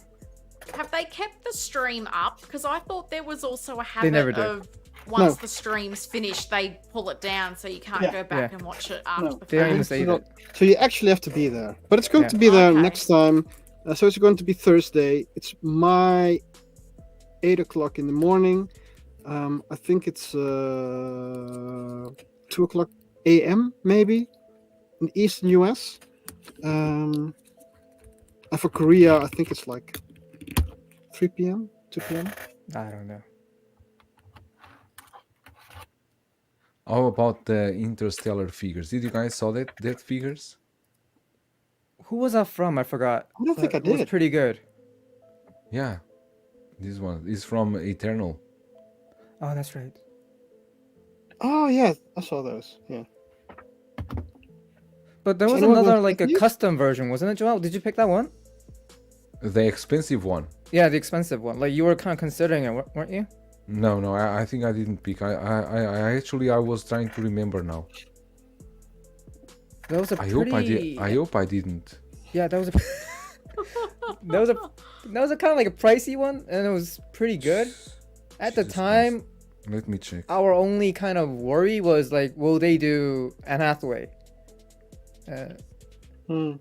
Have they kept the stream up? Because I thought there was also a habit never did. of once No. the stream's finished, they pull it down so you can't Yeah. go back Yeah. and watch it after No. the They don't even fact. save So- it. So you actually have to be there, but it's going Yeah. to be there Okay. next time. So it's going to be Thursday. It's my 8 o'clock in the morning. I think it's 2 o'clock a.m. maybe in the Eastern US. And for Korea, I think it's like 3 p.m., 2 p.m. I don't know. How about the Interstellar figures? Did you guys saw that figures? Who was that from? I forgot. I don't think But I It was did. pretty good. Yeah, this one is from Eternal. Oh, that's right. Oh yeah, I saw those. Yeah. But there was anyone another want like a cookies? custom version, wasn't it, Joel? Did you pick that one? The expensive one. Yeah, the expensive one. Like you were kind of considering it, weren't you? No, I think I didn't pick. I actually I was trying to remember now. That was a I pretty. hope I did. I hope I didn't. Yeah, that was a. that was a kind of like a pricey one, and it was pretty good. At the Jesus time, Let me check. our only kind of worry was like, will they do Anne Hathaway? Hmm.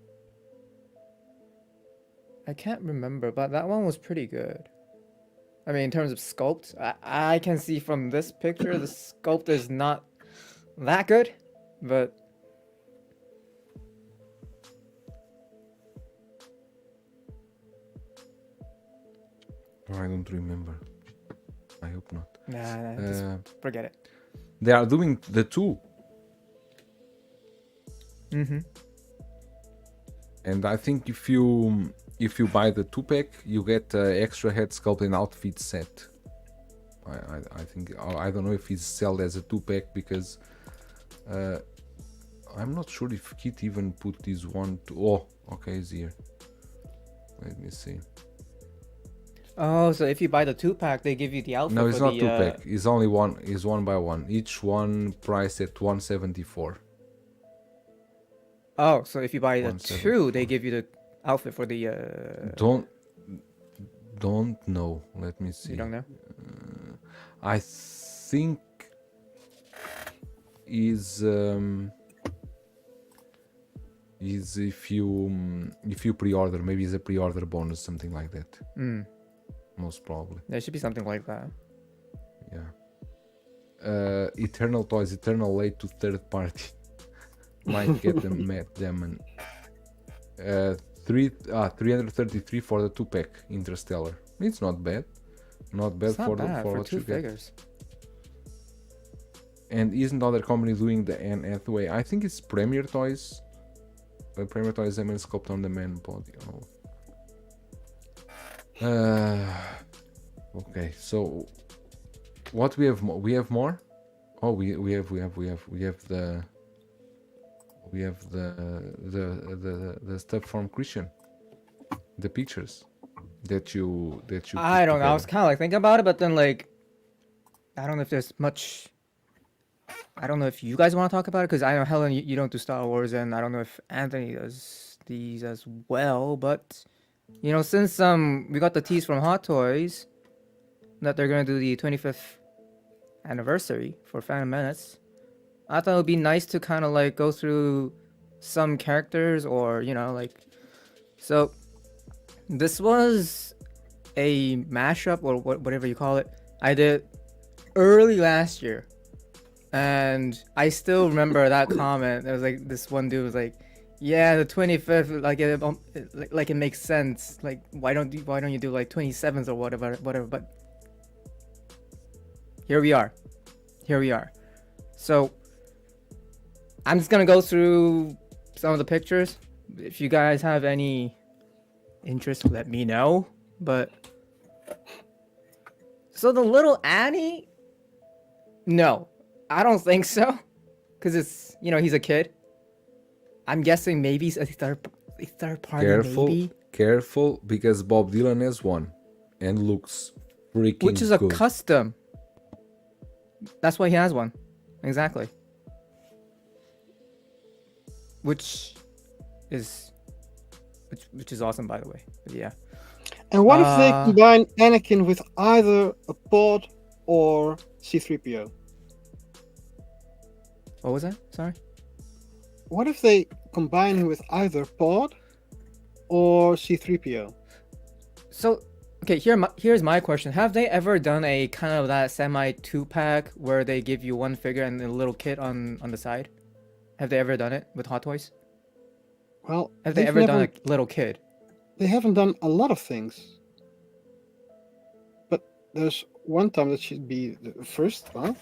I can't remember, but that one was pretty good. I mean, in terms of sculpt, I can see from this picture the sculpt is not that good, but Oh, I don't remember. I hope not. nah, just forget it. They are doing the two, Mm-hmm. and I think if you buy the 2-pack, you get extra head sculpt and outfit set. I think I don't know if it's sold as a 2-pack because I'm not sure if Kit even put this one to. Oh, okay, it's here. Let me see. Oh, so if you buy the 2-pack, they give you the outfit. No, it's for not the, 2-pack. It's only one. It's one by one. Each one priced at 174. Oh, so if you buy the 174. 2, they give you the outfit for the. Don't know. Let me see. You don't know? I think is if you pre-order, maybe it's a pre-order bonus, something like that. Mm. Most probably, There should be something like that. yeah. Eternal Toys, Eternal late to third party. Might get them, met them, and 333 for the 2-pack Interstellar. It's not bad, not bad It's not for bad for what 2 you get. figures. And isn't other company doing the Anne Hathaway? I think it's Premier Toys. Premier Toys, the man sculpt on the man body. Okay, so what we have? We have more. Oh, we have the stuff from Christian. The pictures that you. I put don't know. I was together. kind of like thinking about it, but then like, I don't know if there's much. I don't know if you guys want to talk about it because I know Helen, you don't do Star Wars, and I don't know if Anthony does these as well. But you know, since we got the tease from Hot Toys that they're gonna do the 25th anniversary for Phantom Menace, I thought it would be nice to kind of like go through some characters or you know like. So this was a mashup or whatever you call it. I did early last year. And I still remember that comment. There was like this one dude was like, Yeah, the 25th, like it makes sense. Like, why don't you do like 27th or whatever? But here we are. So I'm just gonna go through some of the pictures. If you guys have any interest, let me know. But so the little Annie, no, I don't think so, because it's he's a kid. I'm guessing maybe a third party. Maybe. Careful, because Bob Dylan has one, and looks freaking Which is a good. custom. That's why he has one. Exactly. Which is awesome, by the way. But yeah. And what if they combine Anakin with either a pod or C-3PO? What was that? Sorry. What if they combine him with either pod or C-3PO? So, okay, here's my question. Have they ever done a kind of that semi 2-pack where they give you one figure and a little kit on the side? Have they ever done it with Hot Toys? Well, Have they ever done a little kid? They haven't done a lot of things. But there's one time that should be the first one.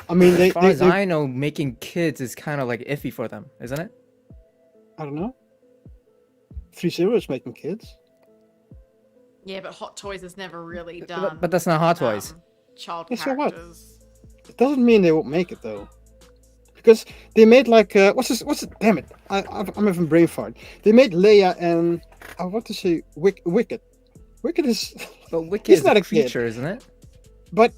I mean, As far as I know, making kids is kind of like iffy for them, isn't it? I don't know. 3-0 is making kids. Yeah, but Hot Toys has never really done. But that's not Hot Toys. Child Yeah, so what? characters. It doesn't mean they won't make it though, because they made like what's it? Damn it! I'm having brain fart. They made Leia and I want to say Wicked. Wicked is But Wicked he's is not a a kid. creature, isn't it? But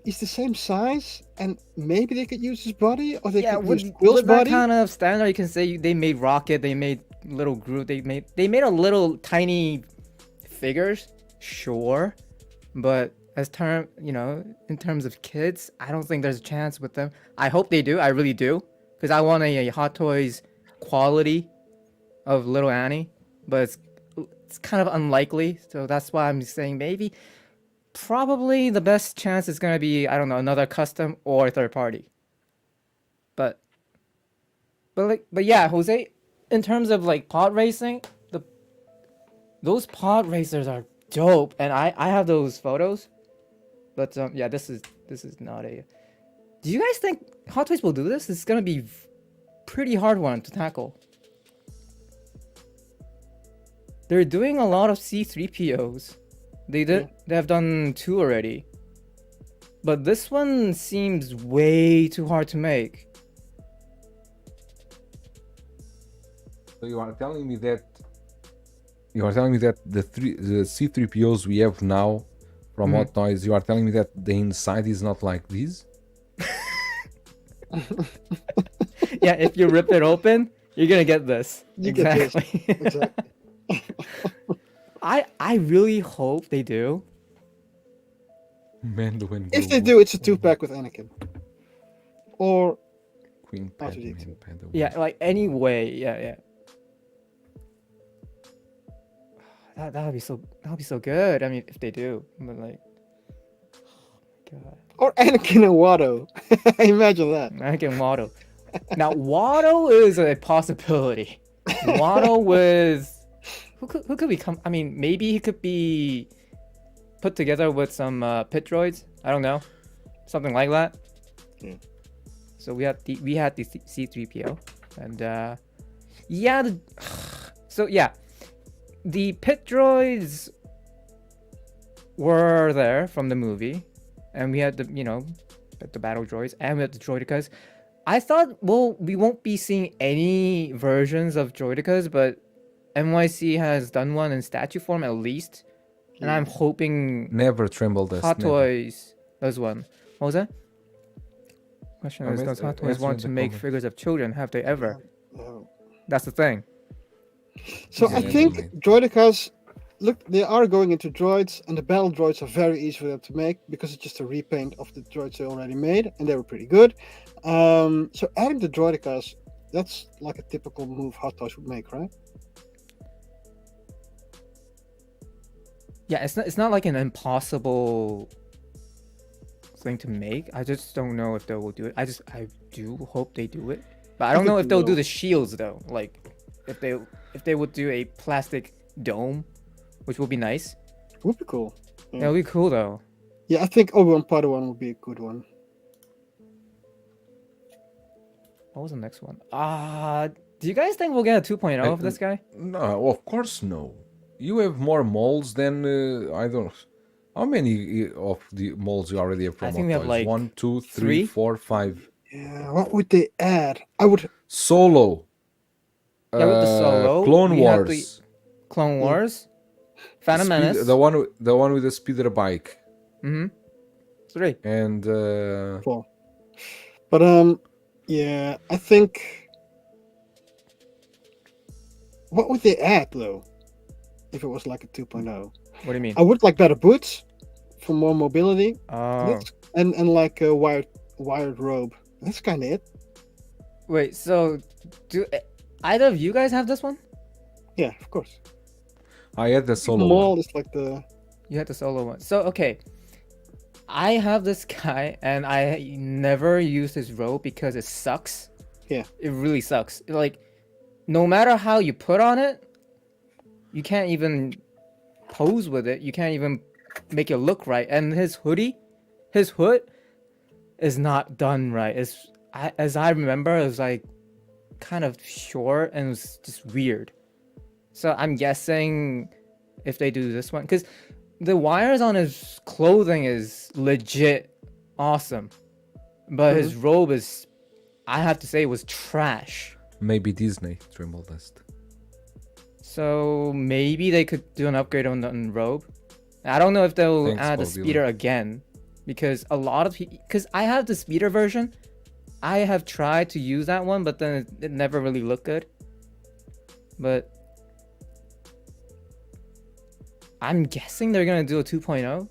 he's the same size, and maybe they could use his body, or they could use Will's with that body. kind of standard, you can say they made Rocket, they made little Groot, they made a little tiny figures, sure, but in terms of kids, I don't think there's a chance with them. I hope they do, I really do, because I want a Hot Toys quality of little Annie, but it's kind of unlikely, so that's why I'm saying maybe. Probably the best chance is gonna be, I don't know, another custom or third party. But yeah, Jose, in terms of like pod racing, those pod racers are dope, and I have those photos. But yeah, this is not a. Do you guys think Hot Toys will do this? It's gonna be pretty hard one to tackle. They're doing a lot of C-3POs. They have done 2 already. But this one seems way too hard to make. So you are telling me that the C-3POs we have now from Hot Toys, you are telling me that the inside is not like this? Yeah, if you rip it open, you're gonna get this. You get this. Exactly. Exactly. I really hope they do. If they do, it's a 2-pack with Anakin. Or Queen R2-D2. Padme. Yeah, like anyway, yeah. That would be so good. I mean, if they do, but like, oh my god. Or Anakin and Watto. Imagine that. I can Watto. Now Watto is a possibility. Watto with who could become? I mean, maybe he could be put together with some pit droids. I don't know, something like that. Yeah. So we had the C-3PO, and yeah. So yeah, the pit droids were there from the movie, and we had the battle droids, and we had the droidicas. I thought, well, we won't be seeing any versions of droidicas, but NYC has done one in statue form at least, and I'm hoping Never tremble this. Hot never. Toys does one. What was that? Question is, does Hot Toys answer want the to make comment. figures of children? Have they ever? Oh. That's the thing. So Yeah, I think definitely. droidicas, look, they are going into droids, and the battle droids are very easy for them to make because it's just a repaint of the droids they already made, and they were pretty good. So adding the droidicas, that's like a typical move Hot Toys would make, right? Yeah, it's not like an impossible thing to make. I just don't know if they will do it. I do hope they do it. But I don't know think if they'll they do will. the shields though. Like, if they would do a plastic dome, which would be nice. Would be cool. Yeah. That would be cool though. Yeah, I think Obi-Wan Padawan would be a good one. What was the next one? Do you guys think we'll get a 2.0 of this guy? No, of course no. You have more molds than I don't. How many of the molds you already have from I think we have, Toys? like, 1, 2, 3, three? 4, 5. Yeah, what would they add? I would. Solo. Yeah, with the Solo, Clone we have Wars. Clone Wars, Phantom Menace. The one with the speeder bike. Mm-hmm. 3. And Four. But yeah, I think. What would they add though? If it was like a 2.0, What do you mean? I would like better boots for more mobility. Oh, And like a wired robe. That's kind of it. wait. So, do either of you guys have this one? Yeah, of course. I had the solo Maul one. is like the. You had the Solo one. So okay, I have this guy, and I never use his robe because it sucks. Yeah. It really sucks. Like, no matter how you put on it, you can't even pose with it. You can't even make it look right. And his hood is not done right. As I remember, it was like kind of short and it was just weird. So I'm guessing if they do this one, because the wires on his clothing is legit awesome, but his robe is, I have to say, was trash. Maybe Disney Tremble Dust. So maybe they could do an upgrade on the robe. I don't know if they'll Thanks, add the Bob Dylan. speeder again, because a lot of because I have the speeder version. I have tried to use that one, but then it never really looked good. But I'm guessing they're gonna do a 2.0.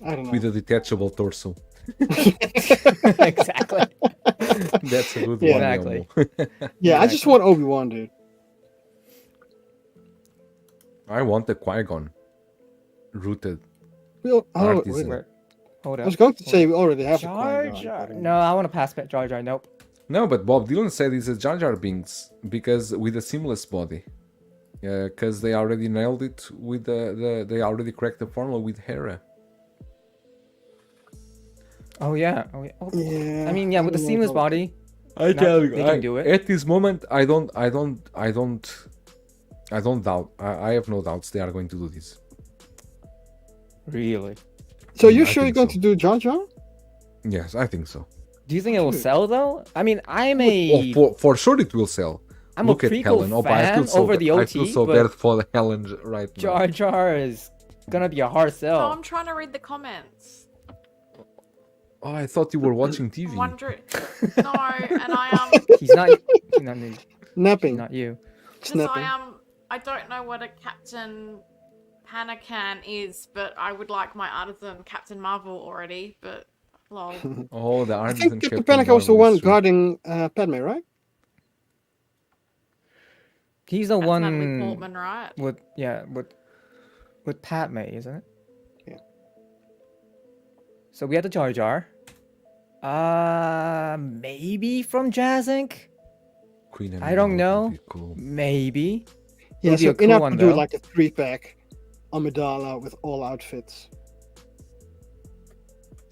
I don't know. With a detachable torso. Exactly. That's a good Yeah. one. Exactly. Yamo. Yeah, I just want Obi-Wan, dude. I want the Qui-Gon. Rooted. Oh, Artisan. wait. Where- Hold I up. was going to say we already have a Jar Qui-Gon, Jar. but, No, I want to pass Jar Jar. Nope. No, but Bob Dylan said it's a Jar Jar Binks because with a seamless body. Because they already nailed it with they already cracked the formula with Hera. Oh yeah. Oh, yeah. Oh, Yeah. I mean, yeah, with the don't know seamless about- body. I tell you, they can do it. At this moment, I don't doubt. I have no doubts they are going to do this. Really? So you're I sure you're think going so. to do Jar Jar? Yes, I think so. Do you think it will sell though? I mean, I'm Oh, a for sure it will sell. I'm Look a at prequel Helen. Oh, but I feel fan so, over the I OT, feel so but bad for Helen right now. Jar Jar is gonna be a hard Oh, sell. I'm trying to read the comments. Oh, I thought you were watching TV. I'm wondering. No, and He's not. He's not, he's Napping. not you. Snapping. I don't know what a Captain Panacan is, but I would like my artisan Captain Marvel already. But lol. Oh, the I artisan think Captain Captain Panaca was the Marvel is one true. guarding Padme, right? He's the That's Natalie one Portman, right? with Padme, isn't it? Yeah. So we had the Jar Jar. Maybe from Jazz Inc. Queen I don't Amidala know. would be Cool. Maybe. Yeah, Would be so a cool enough one, to do though. like a 3-pack Amidala with all outfits.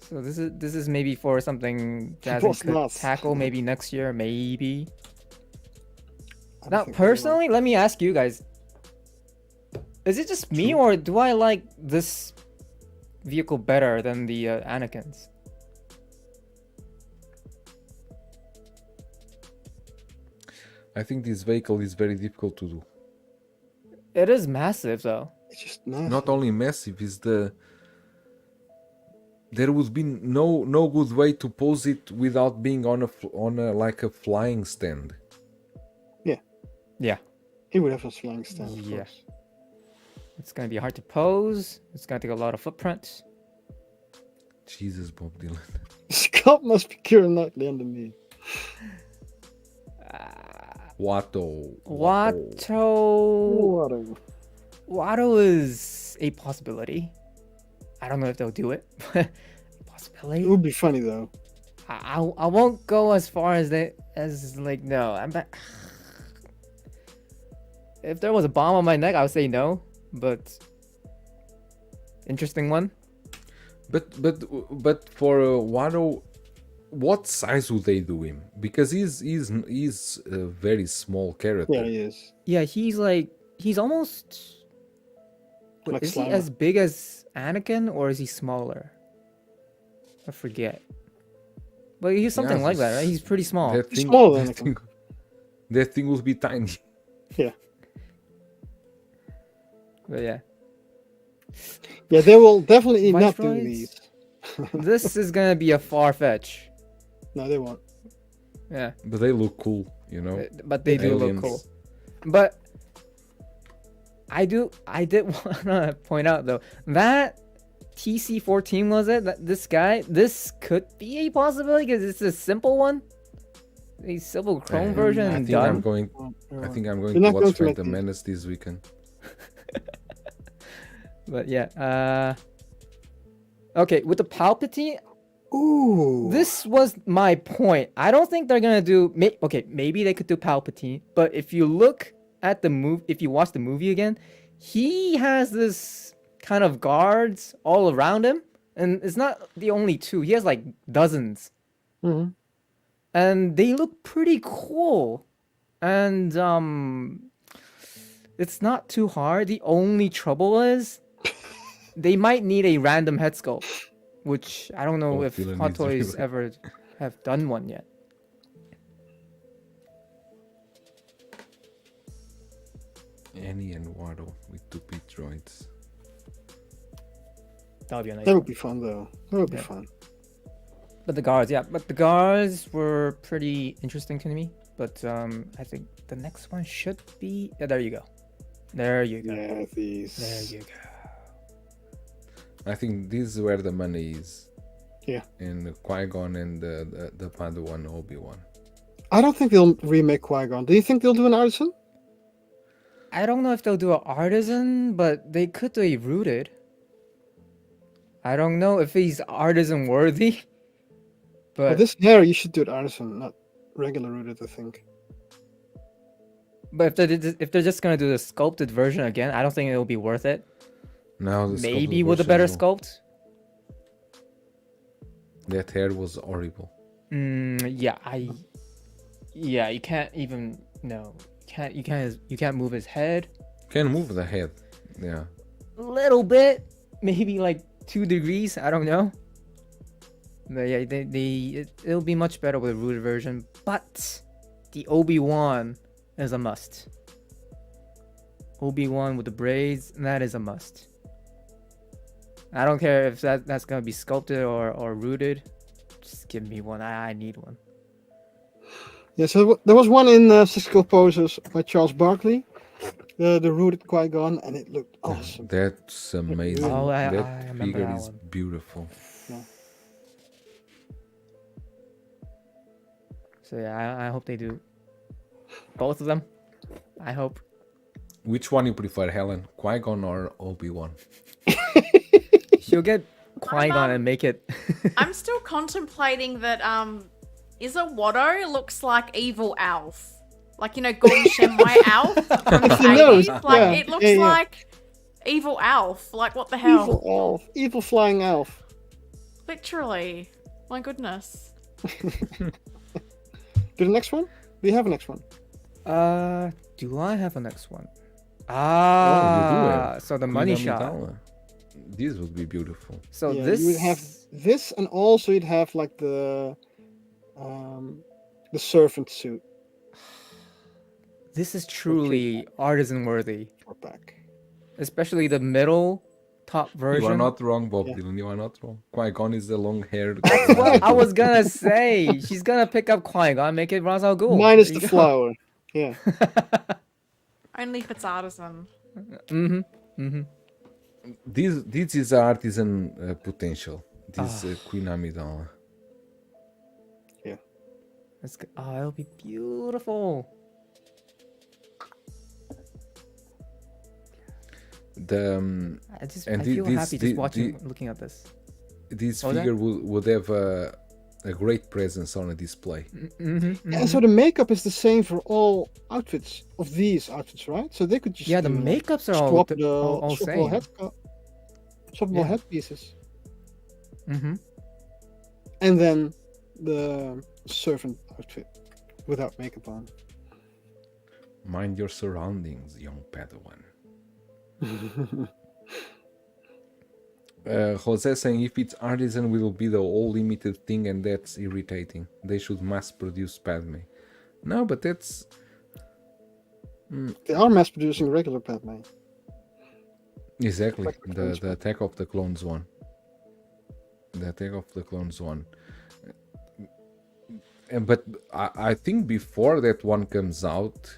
So this is maybe for something Jazz Was Inc. could not. tackle maybe next year, maybe. I don't Now, think they will. personally, let me ask you guys: is it just me, or do I like this vehicle better than the Anakin's? I think this vehicle is very difficult to do. It is massive, though. It's just nice. Not only massive, is there would be no good way to pose it without being on a like a flying stand. Yeah, He would have a flying stand. Of Yeah. course. it's gonna be hard to pose. It's gonna take a lot of footprints. Jesus, Bob Dylan. Scott must be Keira Knightley underneath. Watto. Watto. Watto is a possibility. I don't know if they'll do it, but It possibility. would be funny though. I won't go as far as no. If there was a bomb on my neck, I would say no. But interesting one. But for Wado, what size would they do him? Because he's a very small character. Yeah, he is. Yeah, he's almost. Wait, Like is he Slimer. as big as Anakin or is he smaller? I forget. But he's something like that, right? He's pretty small. That He's thing, smaller than that Anakin. thing, that thing will be tiny. Yeah. But yeah, Yeah, they will definitely Vice not do Droids? these. this is gonna be a far fetch. No, they won't. Yeah, But they look cool, you know. but they do look Aliens. cool. But I did wanna point out though that TC-14 was it? That this could be a possibility because it's a simple one. A simple Chrome version I and think I'm done. going. Oh, I think I'm They're going to not going watch to make the these. Menace this weekend. But yeah, okay, with the Palpatine, Ooh. this was my point. I don't think they're gonna do. Okay, maybe they could do Palpatine, but if you look at the movie, if you watch the movie again, he has this kind of guards all around him, and it's not the only two. He has like dozens, Mhm. and they look pretty cool. And it's not too hard. The only trouble is they might need a random head sculpt, which I don't know Oh, if Dylan Hot needs Toys really- ever have done one yet. Annie and Wado with 2P droids. That would be a nice That one. would be fun, though. That would be Yeah. fun. But the guards, yeah. But the guards were pretty interesting to me. But I think the next one should be. Yeah, there you go. There you go. Yeah, these. There you go. I think this is where the money is. Yeah. In Qui-Gon and the Padawan Obi-Wan. I don't think they'll remake Qui-Gon. Do you think they'll do an artisan? I don't know if they'll do an artisan, but they could do a rooted. I don't know if he's artisan worthy. But But this hair, you should do it artisan, not regular rooted, I think. but if they're just gonna do the sculpted version again, I don't think it'll be worth it. Now the Maybe sculpted with a version better will- sculpt. That hair was horrible. Yeah, you can't even no. You can't move his head. Can move the head. Yeah. A little bit, maybe like 2 degrees. I don't know. But yeah, it'll be much better with a rooted version. But the Obi-Wan is a must. Obi-Wan with the braids, that is a must. I don't care if that's gonna be sculpted or rooted. Just give me one. I need one. Yeah, so there was one in Cisco Poses by Charles Barkley, the rooted Qui-Gon, and it looked awesome. That's amazing. Oh, I that remember figure that is one. beautiful. So yeah, I hope they do both of them. I hope. Which one you prefer, Helen? Qui-Gon or Obi-Wan? She'll get Qui-Gon and make it. I'm still contemplating that is a Watto looks like evil Alf. Like, you know, Gordon Shenmue Alf from the He knows, 80s. Like, yeah, it looks yeah. like evil Alf. Like, what the hell? Evil elf. Evil flying elf. Literally. My goodness. Do the next one? Do you have a next one? Do I have a next one? Oh, So the Queen money shot. Amidala. This would be beautiful. So Yeah, this you would have this, and also you'd have like the servant suit this is truly artisan worthy, or back. especially the middle top version. You are not wrong, Bob Yeah. Dylan. You are not wrong. Qui-Gon is the long-haired. That's what I was gonna say. She's gonna pick up Qui-Gon, make it Ra's al Ghul. Minus There the you go. flower. Yeah. Only if it's artisan. This is artisan potential. This Queen Amidala. That's good. Oh, it'll be beautiful. The I And feel this- happy the- just watching, looking at this. this Oh, that- figure would have a great presence on a display. And so the makeup is the same for all outfits of these outfits, right? So they could just Yeah, the do, like, makeups are all swap th- the all swappable same. swappable Yeah. headpieces, Mm-hmm. and then the servant outfit without makeup on. Mind your surroundings, young Padawan. Jose saying if it's artisan will be the all limited thing and that's irritating. They should mass produce Padme. No, but that's They are mass producing regular Padme. exactly Attack of the Clones the Attack of the Clones one. The Attack of the Clones one. But I think before that one comes out,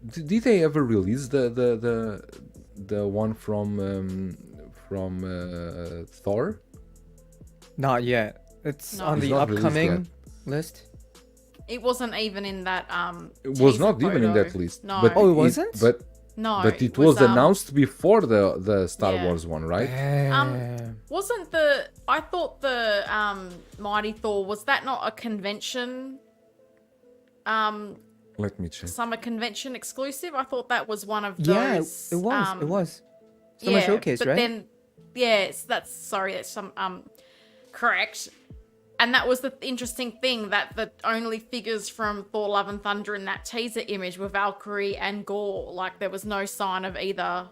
did they ever release the one from Thor? Not yet. It's No. on It's the not released upcoming list. It wasn't even in that It was teaser not even in photo. that list. No. But Oh, it wasn't? No, but it was um, announced before the Star Yeah. Wars one, right? Damn. Wasn't the I thought the Mighty Thor, was that not a convention Let me check. summer convention exclusive? I thought that was one of Yeah, those. it was. It was. Summer Showcase, but right? then yes, that's some correct. And that was the interesting thing, that the only figures from Thor: Love and Thunder in that teaser image were Valkyrie and Gore. Like there was no sign of either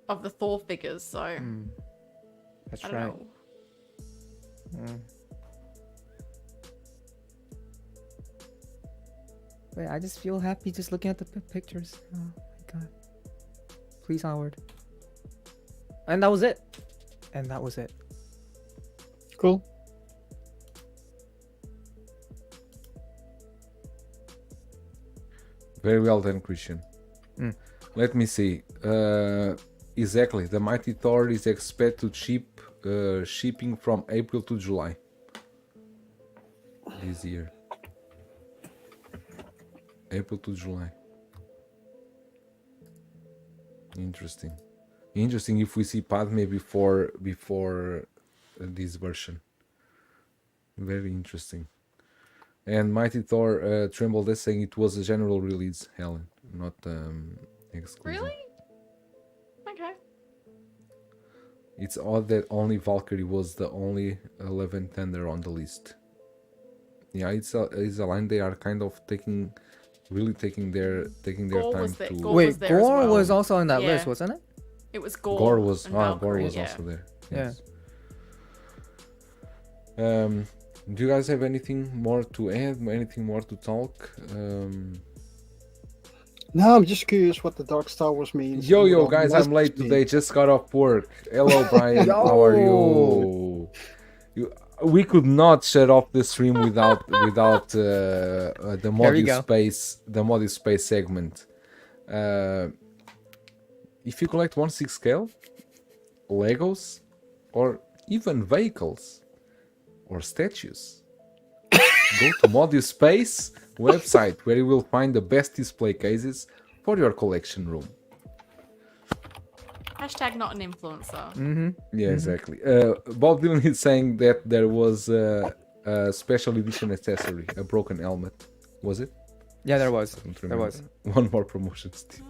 of the Thor figures. So That's I don't right. know. Wait, I just feel happy just looking at the pictures. Oh my god. Please, Howard. And that was it. And that was it. Cool. Very well done, Christian. Mm. Let me see. Exactly. The Mighty Thor is expected to shipping from April to July this year. April to July. Interesting. Interesting if we see Padme before this version. Very interesting. And Mighty Thor trembled as saying it was a general release, Helen, not exclusive. Really? Okay. It's odd that only Valkyrie was the only 11th tender on the list. Yeah, it's a line they are kind of really taking their Gore time was there- to. Gore Wait, was there as Gore well. was also on that Yeah. list, wasn't it? It was Gore. Gore was and Gore Valkyrie, was yeah. also there. Yeah. Yes. Do you guys have anything more to add? Anything more to talk? No, I'm just curious what the Dark Star Wars means. Yo, and what all the guys, I'm messages late mean. today. Just got off work. Hello, Brian. How are you? We could not shut off the stream without the There we go. Module Space segment. If you collect 1/6 scale, Legos, or even vehicles or statues, go to Module Space website where you will find the best display cases for your collection room. Hashtag not an influencer. Yeah, exactly. Bob Dylan is saying that there was a special edition accessory, a broken helmet. Was it? Yeah, there was. Don't There remember. was. One more promotion still.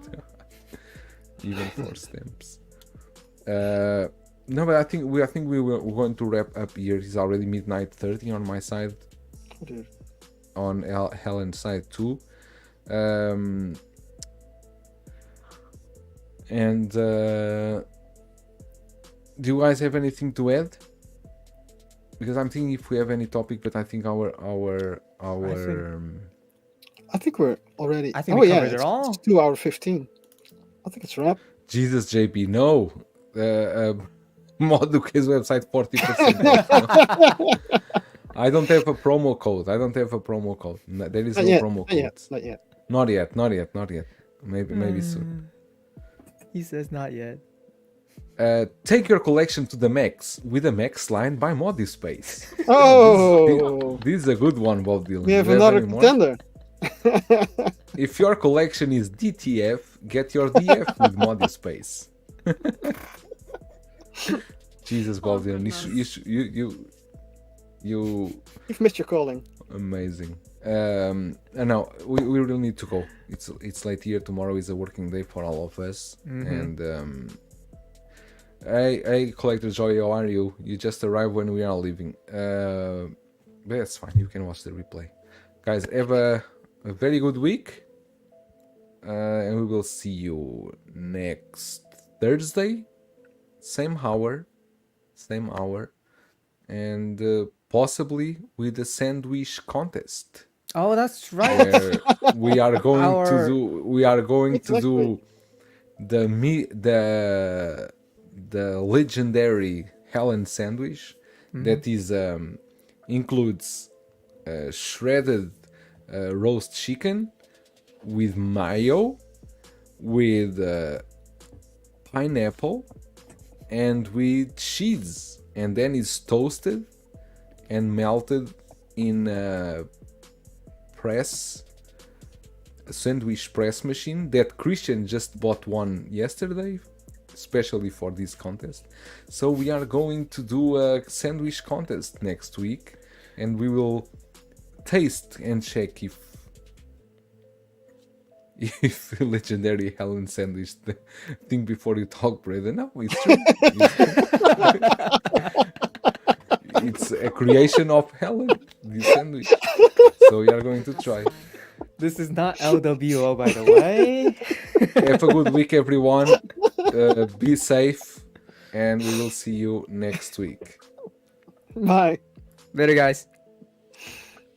Even for stamps. No, but I think we're going to wrap up here. It's already midnight 30 on my side, Oh, dear. on Helen's side too. Do you guys have anything to add? Because I'm thinking if we have any topic, but I think I think we're already. I think oh we yeah, covered it all. It's 2:15. I think it's a wrap. Jesus JP, no. Moduke's website 40% off. I don't have a promo code. There is Not no yet. promo Not code. yet. Not yet. Not yet. Maybe soon. He says not yet. Take your collection to the max with a max line by Modispace. Oh, This is a good one, Bob Dylan. we have Do you another any more? contender. If your collection is DTF, get your DF with Modispace. Jesus, Bob Dylan, You've missed your calling. Amazing. No, we really need to go. It's late here. Tomorrow is a working day for all of us. And hey, Collector Joy, how are you? You just arrived when we are leaving. But that's fine. You can watch the replay. Guys, have a very good week. And we will see you next Thursday. Same hour. And possibly with the sandwich contest. Oh, that's right. Where we are going to do the legendary Helen sandwich that is includes shredded roast chicken with mayo, with pineapple, and with cheese, and then it's toasted and melted in a sandwich press machine that Christian just bought one yesterday, especially for this contest. So we are going to do a sandwich contest next week, and we will taste and check if legendary Helen sandwich. Think before you talk, brother. No, it's true. It's a creation of Helen, this sandwich. So we are going to try. This is not LWO, by the way. Have a good week, everyone. Be safe, and we will see you next week. Bye. Later, guys.